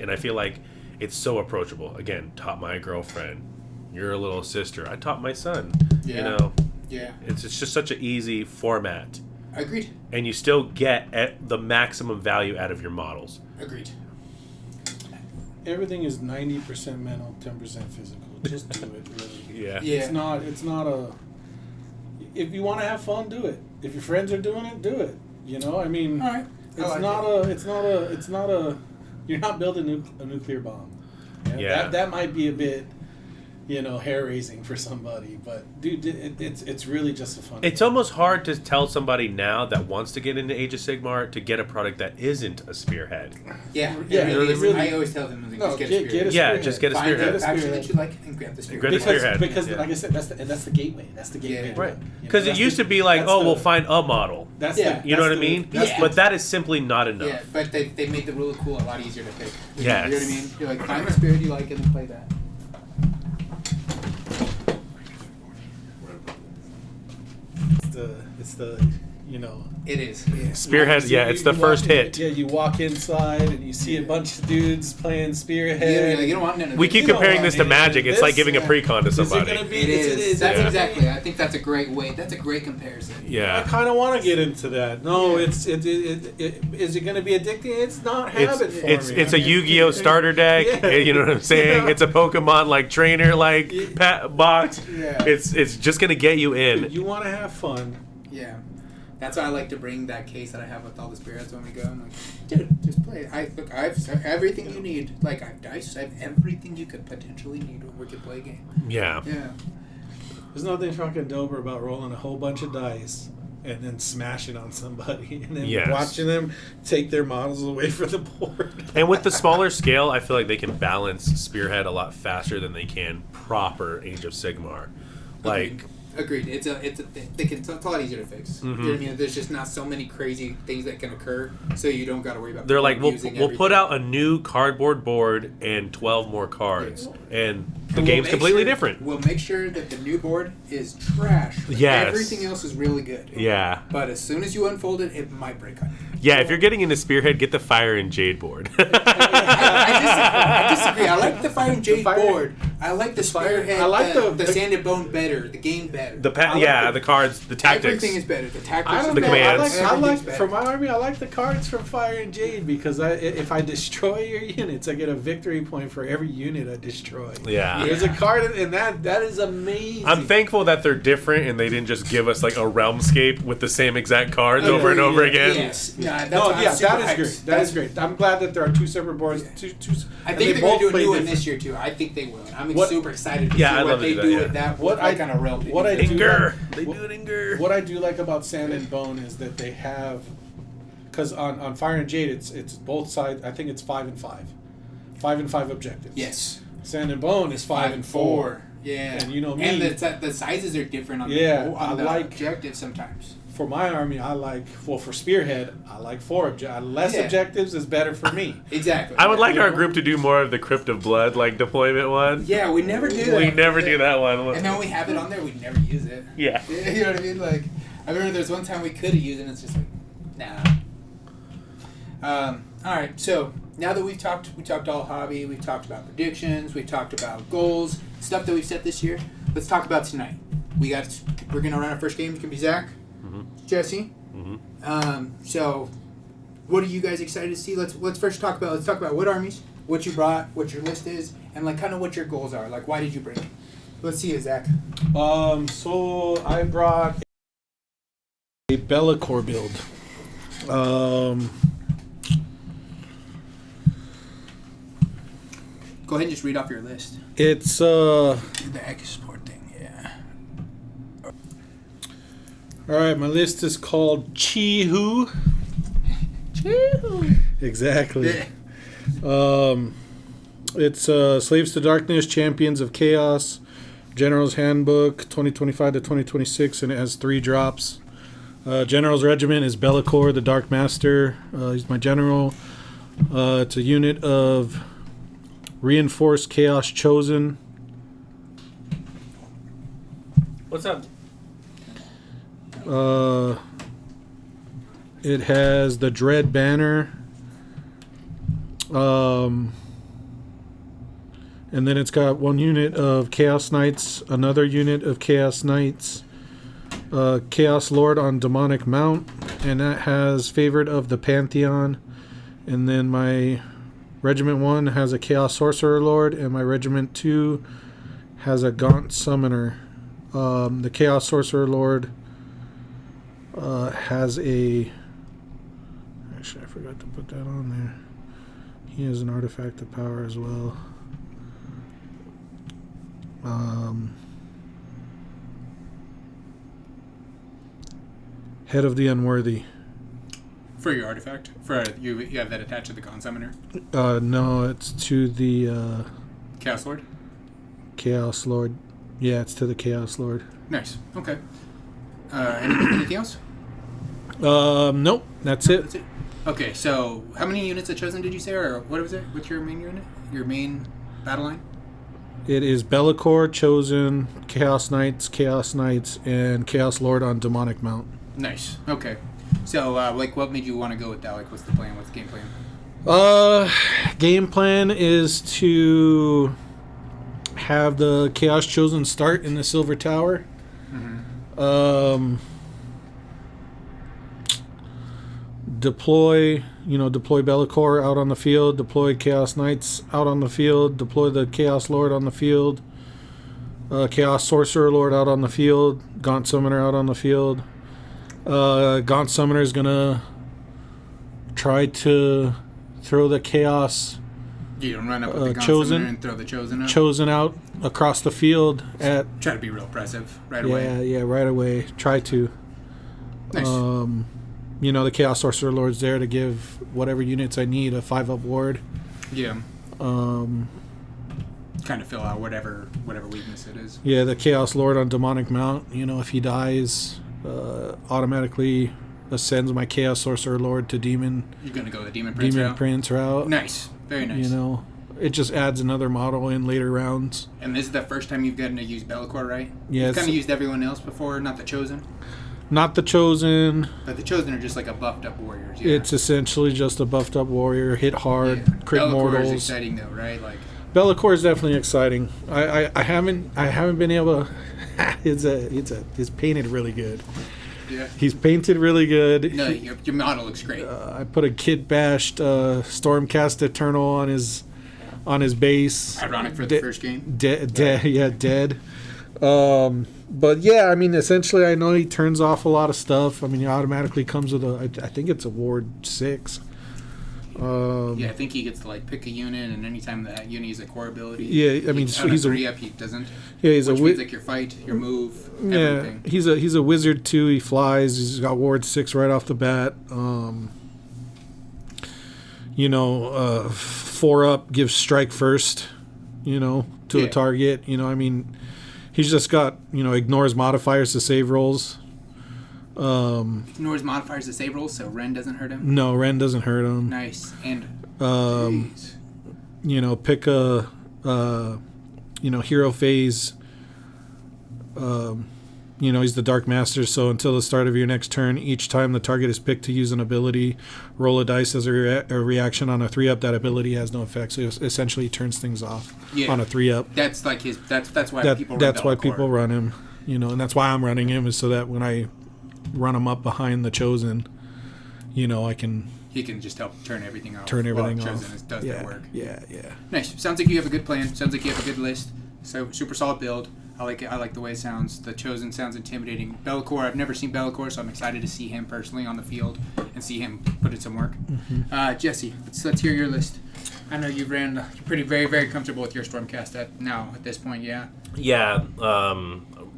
Speaker 2: And I feel like it's so approachable. Again, taught my girlfriend. You're a little sister. I taught my son.
Speaker 3: Yeah.
Speaker 2: You know.
Speaker 3: Yeah.
Speaker 2: It's just such an easy format.
Speaker 3: Agreed.
Speaker 2: And you still get at the maximum value out of your models.
Speaker 3: Agreed.
Speaker 1: Everything is 90% mental, 10% physical. Just do it, really.
Speaker 2: Yeah.
Speaker 3: Yeah.
Speaker 1: It's not a... If you want to have fun, do it. If your friends are doing it, do it. You know, I mean...
Speaker 3: All right.
Speaker 1: It's not a... You're not building a nuclear bomb.
Speaker 2: Yeah.
Speaker 1: That might be a bit... hair-raising for somebody, but dude, it's really just a fun.
Speaker 2: It's almost hard to tell somebody now that wants to get into Age of Sigmar to get a product that isn't a Spearhead.
Speaker 3: Yeah,
Speaker 1: yeah.
Speaker 3: I always tell them, just get a Spearhead.
Speaker 2: Yeah, just get a
Speaker 3: Find
Speaker 2: Spearhead.
Speaker 3: the faction that you like and grab the Spearhead.
Speaker 2: Grab the Spearhead.
Speaker 1: Because
Speaker 2: Yeah.
Speaker 1: like I said, that's the gateway. That's the gateway.
Speaker 3: Yeah.
Speaker 2: Right. Because it used to be like, we'll find a model.
Speaker 1: That's
Speaker 3: Yeah.
Speaker 1: the,
Speaker 2: You know
Speaker 1: that's
Speaker 2: what I mean?
Speaker 3: Yeah.
Speaker 2: But that is simply not enough.
Speaker 3: Yeah, but they made the rule of cool a lot easier to pick.
Speaker 2: Yes.
Speaker 3: You know what I mean? You're like, find the Spearhead you like and then play that.
Speaker 1: It's the
Speaker 3: It is. Yeah.
Speaker 2: Spearhead, it's the first hit.
Speaker 1: Yeah, you walk inside and you see a bunch of dudes playing Spearhead.
Speaker 3: You don't want none of
Speaker 2: We
Speaker 3: this.
Speaker 2: keep
Speaker 1: You don't
Speaker 2: comparing
Speaker 1: want
Speaker 2: this to
Speaker 1: any of
Speaker 2: Magic. It's
Speaker 1: this.
Speaker 2: like giving a pre-con to
Speaker 1: Is it
Speaker 2: somebody.
Speaker 1: gonna be?
Speaker 3: It is. That's
Speaker 2: Yeah.
Speaker 3: exactly. I think that's a great way. That's a great comparison.
Speaker 1: I
Speaker 2: Yeah.
Speaker 1: kind of want to get into that. No,
Speaker 3: Yeah.
Speaker 1: is it going to be addicting? It's not habit for
Speaker 2: It's
Speaker 1: me.
Speaker 2: it's a Yu-Gi-Oh starter deck.
Speaker 1: Yeah.
Speaker 2: You know what I'm saying?
Speaker 1: Yeah.
Speaker 2: It's a Pokemon like trainer like
Speaker 1: Yeah.
Speaker 2: box.
Speaker 3: Yeah.
Speaker 2: It's just gonna get you in.
Speaker 1: You want to have fun.
Speaker 3: Yeah. That's why I like to bring that case that I have with all the Spearheads when we go. I'm like, dude, just play it. I've everything you need. Like, I have dice. I have everything you could potentially need when we could play a game.
Speaker 2: Yeah.
Speaker 3: Yeah.
Speaker 1: There's nothing fucking doper about rolling a whole bunch of dice and then smashing on somebody and then
Speaker 2: Yes.
Speaker 1: watching them take their models away from the board.
Speaker 2: And with the smaller scale, I feel like they can balance Spearhead a lot faster than they can proper Age of Sigmar. Like,
Speaker 3: Agreed. It's a lot easier to fix. You know what I mean? There's just not so many crazy things that can occur, so you don't got to worry about.
Speaker 2: they're like, we'll
Speaker 3: using
Speaker 2: put
Speaker 3: everything.
Speaker 2: out a new cardboard board and 12 more cards, and the
Speaker 3: And
Speaker 2: game's
Speaker 3: make
Speaker 2: completely
Speaker 3: sure-
Speaker 2: different.
Speaker 3: We'll make sure that the new board is trash. But
Speaker 2: Yes.
Speaker 3: everything else is really good.
Speaker 2: Yeah.
Speaker 3: But as soon as you unfold it, it might break on you.
Speaker 2: Yeah, if you're getting into Spearhead, get the Fire and Jade board.
Speaker 3: I disagree. I like the Fire and Jade
Speaker 1: Fire-
Speaker 3: board. I like the Spearhead.
Speaker 1: I like
Speaker 3: the Sanded Bone better. The game better.
Speaker 2: The cards, the tactics.
Speaker 3: Everything is better. The tactics.
Speaker 1: I don't
Speaker 2: The
Speaker 1: know.
Speaker 2: commands.
Speaker 1: I like
Speaker 3: Everything's better.
Speaker 1: for my army. I like the cards from Fire and Jade because if I destroy your units, I get a victory point for every unit I destroy.
Speaker 2: Yeah.
Speaker 1: There's a card, and that is amazing.
Speaker 2: I'm thankful that they're different and they didn't just give us like a Realmscape with the same exact cards over and over again.
Speaker 3: Yes. Nah,
Speaker 1: No,
Speaker 3: I'm
Speaker 1: yeah,
Speaker 3: super
Speaker 1: that is
Speaker 3: hyped.
Speaker 1: great. That is great. I'm glad that there are two separate boards.
Speaker 3: Yeah.
Speaker 1: Two,
Speaker 3: I
Speaker 1: and
Speaker 3: think
Speaker 1: they
Speaker 3: they're going to
Speaker 1: both
Speaker 3: do a
Speaker 1: play
Speaker 3: new one
Speaker 1: different.
Speaker 3: this year too. I think they will. I'm
Speaker 1: What-
Speaker 3: super excited to
Speaker 2: Yeah,
Speaker 3: see
Speaker 2: I'd
Speaker 3: what
Speaker 2: love to
Speaker 3: they
Speaker 2: do
Speaker 3: do
Speaker 2: that,
Speaker 3: with
Speaker 2: yeah.
Speaker 3: that.
Speaker 1: What
Speaker 3: Like
Speaker 1: I-
Speaker 3: on a realm.
Speaker 1: what I do
Speaker 2: Inger.
Speaker 1: like-
Speaker 2: They do it Inger.
Speaker 1: What I do like about Sand and Bone is that they have, because on Fire and Jade it's both sides. I think it's 5 and 5, 5 and 5 objectives.
Speaker 3: Yes.
Speaker 1: Sand and Bone is 5 and 4.
Speaker 3: Yeah.
Speaker 1: And you know me.
Speaker 3: And the sizes are different on
Speaker 1: Yeah,
Speaker 3: the, on
Speaker 1: I
Speaker 3: the
Speaker 1: like-
Speaker 3: objectives sometimes.
Speaker 1: For my army, I like for Spearhead, I like 4 objectives. Less
Speaker 3: Yeah.
Speaker 1: objectives is better for me.
Speaker 3: Exactly.
Speaker 2: I would like our group to do more of the Crypt of Blood like deployment one.
Speaker 3: Yeah, we never do that.
Speaker 2: We never do that one.
Speaker 3: And then when we have it on there, we never use it.
Speaker 2: Yeah.
Speaker 3: You know what I mean? Like, I remember there's one time we could have used it, and it's just like, nah. All right. So now that we talked all hobby. We've talked about predictions. We've talked about goals, stuff that we've set this year. Let's talk about tonight. We're gonna run our first game. It's gonna be Zach, Jesse. So, what are you guys excited to see? Let's first talk about what armies, what you brought, what your list is, and like kind of what your goals are. Like, why did you bring it? Let's see it, Zach.
Speaker 1: So I brought a Bellacore build.
Speaker 3: Go ahead and just read off your list.
Speaker 1: It's
Speaker 3: The export thing, yeah.
Speaker 1: all right. My list is called Chi-Hu. Exactly. It's Slaves to Darkness, Champions of Chaos, General's Handbook, 2025 to 2026, and it has 3 drops. General's Regiment is Bellacore, the Dark Master. He's my general. It's a unit of Reinforced Chaos Chosen.
Speaker 2: What's up?
Speaker 1: It has the Dread Banner. And then it's got 1 unit of Chaos Knights, another unit of Chaos Knights, Chaos Lord on Demonic Mount, and that has Favorite of the Pantheon. And then my Regiment 1 has a Chaos Sorcerer Lord, and my Regiment 2 has a Gaunt Summoner. The Chaos Sorcerer Lord has a... Actually, I forgot to put that on there. He has an Artifact of Power as well. Head of the Unworthy.
Speaker 3: For your artifact? For you have that attached to the Gaunt Summoner?
Speaker 1: No, it's to the
Speaker 3: Chaos Lord?
Speaker 1: Chaos Lord. Yeah, it's to the Chaos Lord.
Speaker 3: Nice. Okay. Anything else?
Speaker 1: Nope. That's it.
Speaker 3: That's it. Okay, so how many units of Chosen did you say, or what was it? What's your main unit? Your main battle line?
Speaker 1: It is Bellacore, Chosen, Chaos Knights, and Chaos Lord on Demonic Mount.
Speaker 3: Nice. Okay. So, what made you want to go with that? Like, what's the plan? What's the game plan?
Speaker 1: Game plan is to have the Chaos Chosen start in the Silver Tower. Deploy Bellacore out on the field, deploy Chaos Knights out on the field, deploy the Chaos Lord on the field, Chaos Sorcerer Lord out on the field, Gaunt Summoner out on the field. Gaunt Summoner is gonna try to throw the Chaos
Speaker 3: You don't run up with the Gaunt
Speaker 1: Chosen
Speaker 3: Summoner and throw the Chosen
Speaker 1: out across the field at...
Speaker 3: Try to be real impressive right away.
Speaker 1: Yeah, right away. Try to.
Speaker 3: Nice.
Speaker 1: The Chaos Sorcerer Lord's there to give whatever units I need a 5-up ward.
Speaker 3: Yeah. Kind of fill out whatever weakness it is.
Speaker 1: Yeah, the Chaos Lord on Demonic Mount, if he dies, automatically ascends my Chaos Sorcerer Lord to Demon.
Speaker 3: You're going to go the Demon Prince
Speaker 1: route.
Speaker 3: Nice. Very nice.
Speaker 1: It just adds another model in later rounds.
Speaker 3: And this is the first time you've gotten to use Bellacore, right?
Speaker 1: Yeah.
Speaker 3: You've kind of used everyone else before, not the Chosen.
Speaker 1: Not the Chosen.
Speaker 3: But the Chosen are just like a buffed up warriors. Yeah.
Speaker 1: It's essentially just a buffed up warrior, hit hard, crit
Speaker 3: Bellacore
Speaker 1: mortals.
Speaker 3: is exciting though, right? Like
Speaker 1: Bellacore is definitely exciting. I haven't been able to. It's painted really good.
Speaker 3: Yeah.
Speaker 1: He's painted really good.
Speaker 3: No, your model looks great.
Speaker 1: I put a kit bashed Stormcast Eternal on his base.
Speaker 3: Ironic for the first game.
Speaker 1: Dead. But yeah, essentially, I know he turns off a lot of stuff. He automatically comes with I think it's a Ward 6.
Speaker 3: I think he gets to pick a unit, and anytime that unit uses a core ability.
Speaker 1: Yeah,
Speaker 3: he's a 3-up. He doesn't.
Speaker 1: Yeah, he's
Speaker 3: which means your fight, your move, everything.
Speaker 1: Yeah, he's a wizard too. He flies. He's got Ward 6 right off the bat. 4-up gives strike first. To a target. He's just got, ignores modifiers to save rolls.
Speaker 3: Ignores modifiers to save rolls, so Ren doesn't hurt him?
Speaker 1: No, Ren doesn't hurt him.
Speaker 3: Nice. And,
Speaker 1: pick a, hero phase, he's the Dark Master, so until the start of your next turn, each time the target is picked to use an ability, roll a dice as a reaction on a 3-up. That ability has no effect, so essentially he turns things off on a 3-up.
Speaker 3: That's like his. That's why people. That's why
Speaker 1: people run him. And that's why I'm running him, is so that when I run him up behind the Chosen, I can.
Speaker 3: He can just help turn everything off.
Speaker 1: Chosen
Speaker 3: does that work.
Speaker 1: Yeah.
Speaker 3: Nice. Sounds like you have a good plan. Sounds like you have a good list. So super solid build. I like it. I like the way it sounds. The Chosen sounds intimidating. Be'lakor, I've never seen Be'lakor, so I'm excited to see him personally on the field and see him put in some work.
Speaker 1: Mm-hmm.
Speaker 3: Jesse, let's hear your list. I know you're pretty very, very comfortable with your Stormcast at this point, yeah?
Speaker 2: Yeah.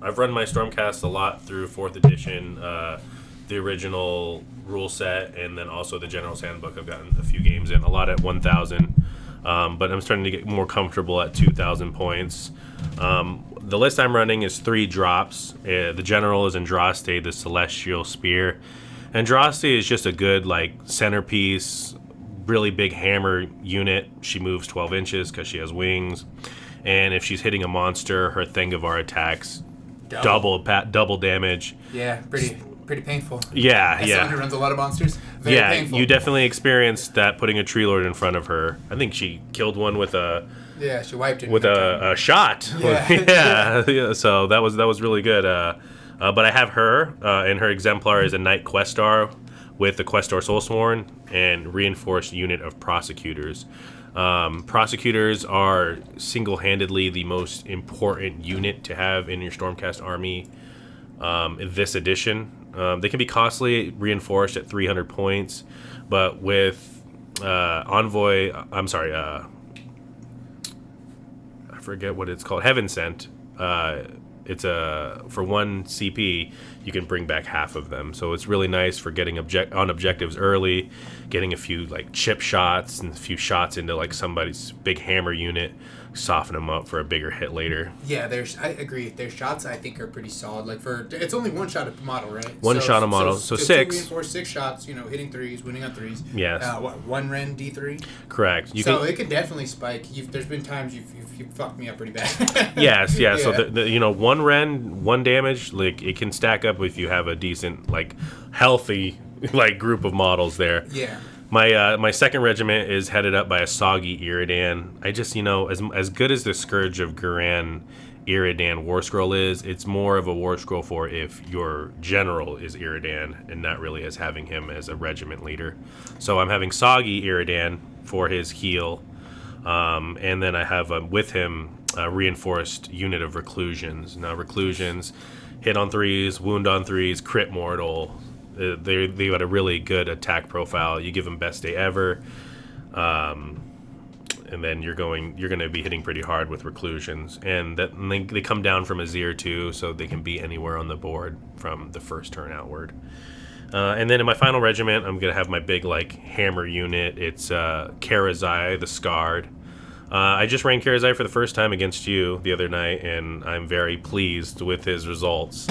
Speaker 2: I've run my Stormcast a lot through 4th edition, the original rule set, and then also the General's Handbook. I've gotten a few games in, a lot at 1,000. But I'm starting to get more comfortable at 2,000 points. The list I'm running is 3 drops. The General is Andraste, the Celestial Spear. Andraste is just a good centerpiece, really big hammer unit. She moves 12 inches because she has wings. And if she's hitting a monster, her Thengavar attacks double damage.
Speaker 3: Yeah, pretty painful.
Speaker 2: Yeah,
Speaker 3: As someone who runs a lot of monsters, very painful.
Speaker 2: You definitely experienced that putting a Tree Lord in front of her. I think she killed one with a...
Speaker 3: Yeah, she wiped it.
Speaker 2: With a shot.
Speaker 3: Yeah.
Speaker 2: yeah. So that was really good. But I have her, and her exemplar is a Knight Questar with the Questor Soulsworn and reinforced unit of Prosecutors. Prosecutors are single-handedly the most important unit to have in your Stormcast army in this edition. They can be costly, reinforced at 300 points, but with Envoy, I forget what it's called, Heaven Sent. It's for 1 CP, you can bring back half of them. So it's really nice for getting on objectives early, getting a few chip shots and a few shots into somebody's big hammer unit, soften them up for a bigger hit later.
Speaker 3: Yeah, I agree. Their shots I think are pretty solid. It's only 1 shot a model, right?
Speaker 2: One shot a model, so 6.
Speaker 3: 2 reinforced 6 shots. Hitting 3s, winning on 3s.
Speaker 2: Yes.
Speaker 3: 1 Ren D3.
Speaker 2: Correct.
Speaker 3: It can definitely spike. There's been times you've fucked me up pretty bad.
Speaker 2: Yes. Yeah. So the 1 Ren, 1 damage, it can stack up if you have a decent healthy group of models there.
Speaker 3: Yeah.
Speaker 2: My second regiment is headed up by a Soggy Iridan. I just, as good as the Scourge of Guran Iridan War Scroll is, it's more of a War Scroll for if your general is Iridan and not really as having him as a regiment leader. So I'm having Soggy Iridan for his heal. And then I have with him a reinforced unit of Reclusions. Now, Reclusions hit on 3s, wound on 3s, crit mortal. They got a really good attack profile. You give them best day ever, and then you're going to be hitting pretty hard with Reclusions, and they come down from a Zir too, so they can be anywhere on the board from the first turn outward. And then in my final regiment, I'm gonna have my big hammer unit. It's Karazai, the Scarred. I just ran Karazai for the first time against you the other night, and I'm very pleased with his results.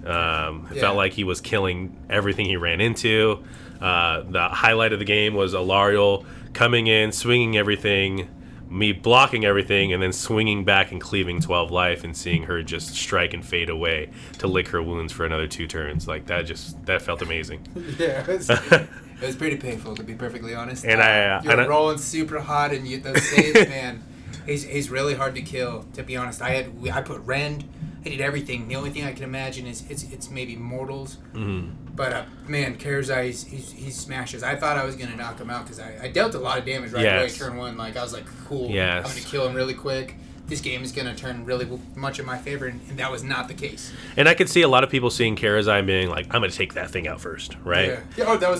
Speaker 2: It felt like he was killing everything he ran into. The highlight of the game was Alariel coming in, swinging everything, me blocking everything, and then swinging back and cleaving 12 life and seeing her just strike and fade away to lick her wounds for another 2 turns. That felt amazing.
Speaker 3: Yeah, it was pretty painful, to be perfectly honest.
Speaker 2: And
Speaker 3: you're rolling super hot, and those saves, man, he's really hard to kill, to be honest. I put Rend. I did everything. The only thing I can imagine is it's maybe mortals. Mm-hmm. But, man, Karazai, he smashes. I thought I was going to knock him out because I dealt a lot of damage right away, turn 1. I was like, cool, I'm going to kill him really quick. This game is going to turn really much in my favor, and that was not the case.
Speaker 2: And I could see a lot of people seeing Karazai being like, I'm going to take that thing out first, right?
Speaker 3: Yeah. That was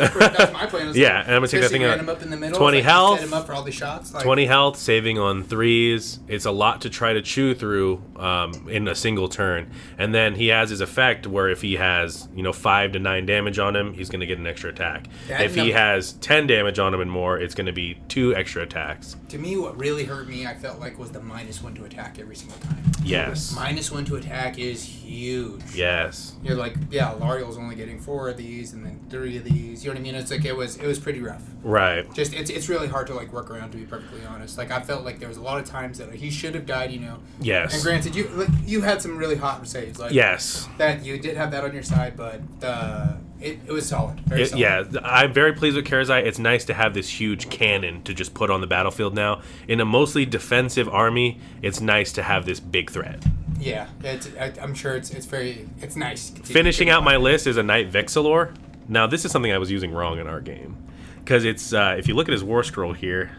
Speaker 3: my plan. And
Speaker 2: I'm going to take that thing out.
Speaker 3: Him up in the middle,
Speaker 2: 20 health.
Speaker 3: Set him up for all the shots.
Speaker 2: 20 health, saving on 3s. It's a lot to try to chew through in a single turn. And then he has his effect where if he has 5 to 9 damage on him, he's going to get an extra attack. If he has 10 damage on him and more, it's going to be 2 extra attacks.
Speaker 3: To me, what really hurt me, I felt like, was the -1 to to attack every single time.
Speaker 2: Yes.
Speaker 3: -1 to attack is huge.
Speaker 2: Yes.
Speaker 3: You're like, yeah, Lariel's only getting 4 of these and then 3 of these. You know what I mean? It's like it was pretty rough.
Speaker 2: Right.
Speaker 3: Just it's really hard to like work around, to be perfectly honest. Like I felt like there was a lot of times that he should have died, you know.
Speaker 2: Yes.
Speaker 3: And granted, you had some really hot saves. Like
Speaker 2: Yes.
Speaker 3: that you did have that on your side, but it was solid. Very solid.
Speaker 2: Yeah, I'm very pleased with Kerzai. It's nice to have this huge cannon to just put on the battlefield now. In a mostly defensive army, it's nice to have this big threat.
Speaker 3: Yeah, I'm sure it's nice.
Speaker 2: Finishing out my list is a Knight Vexillor. Now, this is something I was using wrong in our game. Because it's, if you look at his war scroll here,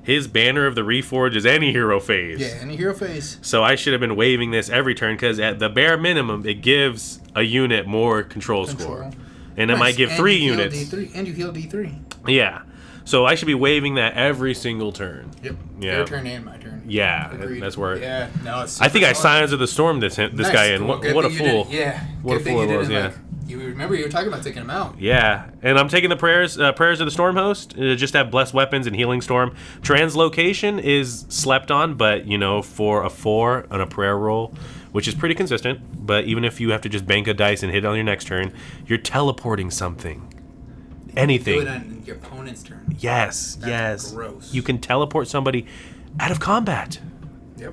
Speaker 2: his Banner of the Reforged is any hero phase.
Speaker 3: Yeah, any hero phase.
Speaker 2: So I should have been waving this every turn, because at the bare minimum, it gives a unit more control. Score. And it might give 3 units.
Speaker 3: And you heal D3.
Speaker 2: Yeah. So I should be waving that every single turn.
Speaker 3: Yep.
Speaker 2: Yeah.
Speaker 3: Your turn and my turn.
Speaker 2: Yeah.
Speaker 3: Agreed.
Speaker 2: That's where.
Speaker 3: Yeah. No, it's
Speaker 2: I think I
Speaker 3: solid.
Speaker 2: Signs of the Storm this
Speaker 3: Nice.
Speaker 2: guy in. What a fool.
Speaker 3: Yeah.
Speaker 2: What a fool it was. Yeah.
Speaker 3: You remember you were talking about taking him out.
Speaker 2: Yeah, and I'm taking the prayers of the Stormhost. Just have blessed weapons and healing storm. Translocation is slept on, but for a 4 on a prayer roll, which is pretty consistent. But even if you have to just bank a dice and hit it on your next turn, you're teleporting something. Anything.
Speaker 3: Do it on your opponent's turn.
Speaker 2: Yes,
Speaker 3: That's
Speaker 2: yes.
Speaker 3: gross.
Speaker 2: You can teleport somebody out of combat.
Speaker 3: Yep.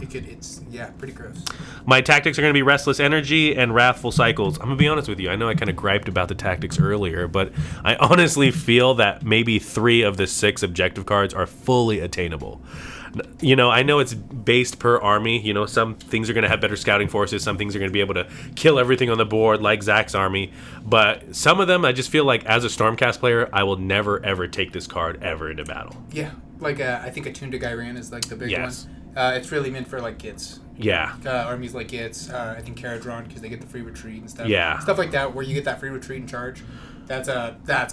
Speaker 3: It's pretty gross.
Speaker 2: My tactics are going to be Restless Energy and Wrathful Cycles. I'm going to be honest with you. I know I kind of griped about the tactics earlier, but I honestly feel that maybe 3 of the 6 objective cards are fully attainable. I know it's based per army. Some things are going to have better scouting forces. Some things are going to be able to kill everything on the board, like Zach's army. But some of them, I just feel like as a Stormcast player, I will never, ever take this card ever into battle.
Speaker 3: Yeah. Like, I think Attuned to Gyran is like the big
Speaker 2: Yes.
Speaker 3: one. It's really meant for like Gits.
Speaker 2: Yeah.
Speaker 3: Armies like Gits. I think Caradron, because they get the free retreat and stuff.
Speaker 2: Yeah.
Speaker 3: Stuff like that, where you get that free retreat and charge. That's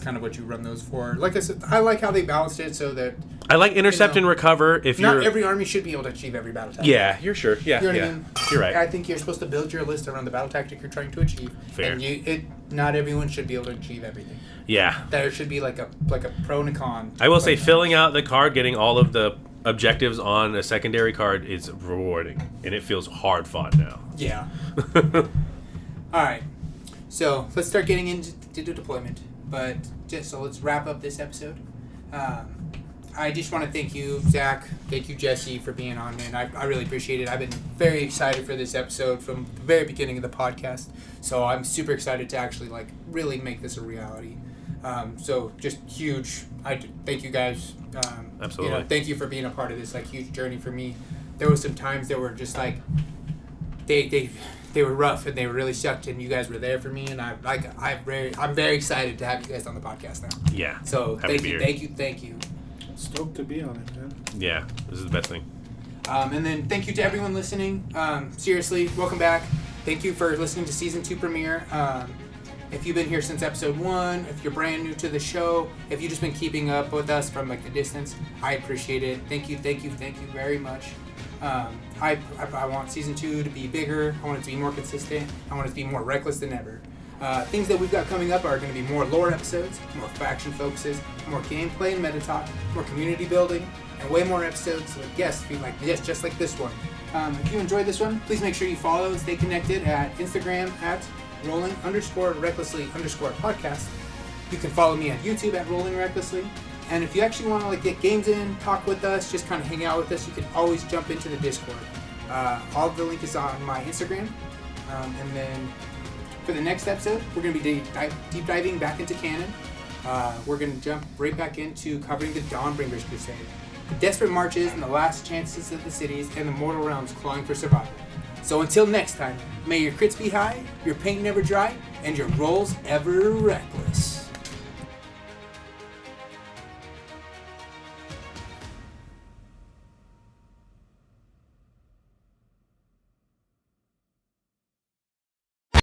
Speaker 3: kind of what you run those for. Like I said, I like how they balanced it so that
Speaker 2: I like Intercept and Recover. If
Speaker 3: not
Speaker 2: you're
Speaker 3: every army should be able to achieve every battle tactic.
Speaker 2: Yeah, you're sure. Yeah,
Speaker 3: You know what
Speaker 2: yeah.
Speaker 3: I mean?
Speaker 2: You're right.
Speaker 3: I think you're supposed to build your list around the battle tactic you're trying to achieve.
Speaker 2: Fair.
Speaker 3: And not everyone should be able to achieve everything.
Speaker 2: Yeah.
Speaker 3: There should be like a pro and a con.
Speaker 2: I will say filling out the card, getting all of the objectives on a secondary card is rewarding, and it feels hard fought now.
Speaker 3: Yeah. All right. So let's start getting into deployment. But let's wrap up this episode. I just want to thank you, Zach. Thank you, Jesse, for being on, man. I really appreciate it. I've been very excited for this episode from the very beginning of the podcast. So I'm super excited to actually really make this a reality. So just huge. Thank you guys.
Speaker 2: Absolutely.
Speaker 3: Thank you for being a part of this huge journey for me. There was some times that were just they were rough and they were really sucked, and you guys were there for me, and I'm very excited to have you guys on the podcast now.
Speaker 2: Yeah.
Speaker 3: So
Speaker 2: Happy
Speaker 3: thank you.
Speaker 1: Stoked to be on it, man.
Speaker 2: Yeah, this is the best thing.
Speaker 3: And then thank you to everyone listening. Seriously, welcome back. Thank you for listening to season 2 premiere. If you've been here since episode 1, if you're brand new to the show, if you've just been keeping up with us from the distance, I appreciate it. Thank you very much. I want season 2 to be bigger. I want it to be more consistent. I want it to be more reckless than ever. Things that we've got coming up are going to be more lore episodes, more faction focuses, more gameplay and meta talk, more community building, and way more episodes with guests just like this one. If you enjoyed this one, please make sure you follow and stay connected at Instagram at rolling_recklessly_podcast. You can follow me at YouTube at Rolling Recklessly. And if you actually want to get games in, talk with us, just kind of hang out with us, you can always jump into the Discord. All of the link is on my Instagram. And then for the next episode, we're going to be deep diving back into canon. We're going to jump right back into covering the Dawnbringers Crusade. The desperate marches and the last chances of the cities and the mortal realms clawing for survival. So until next time, may your crits be high, your paint never dry, and your rolls ever reckless.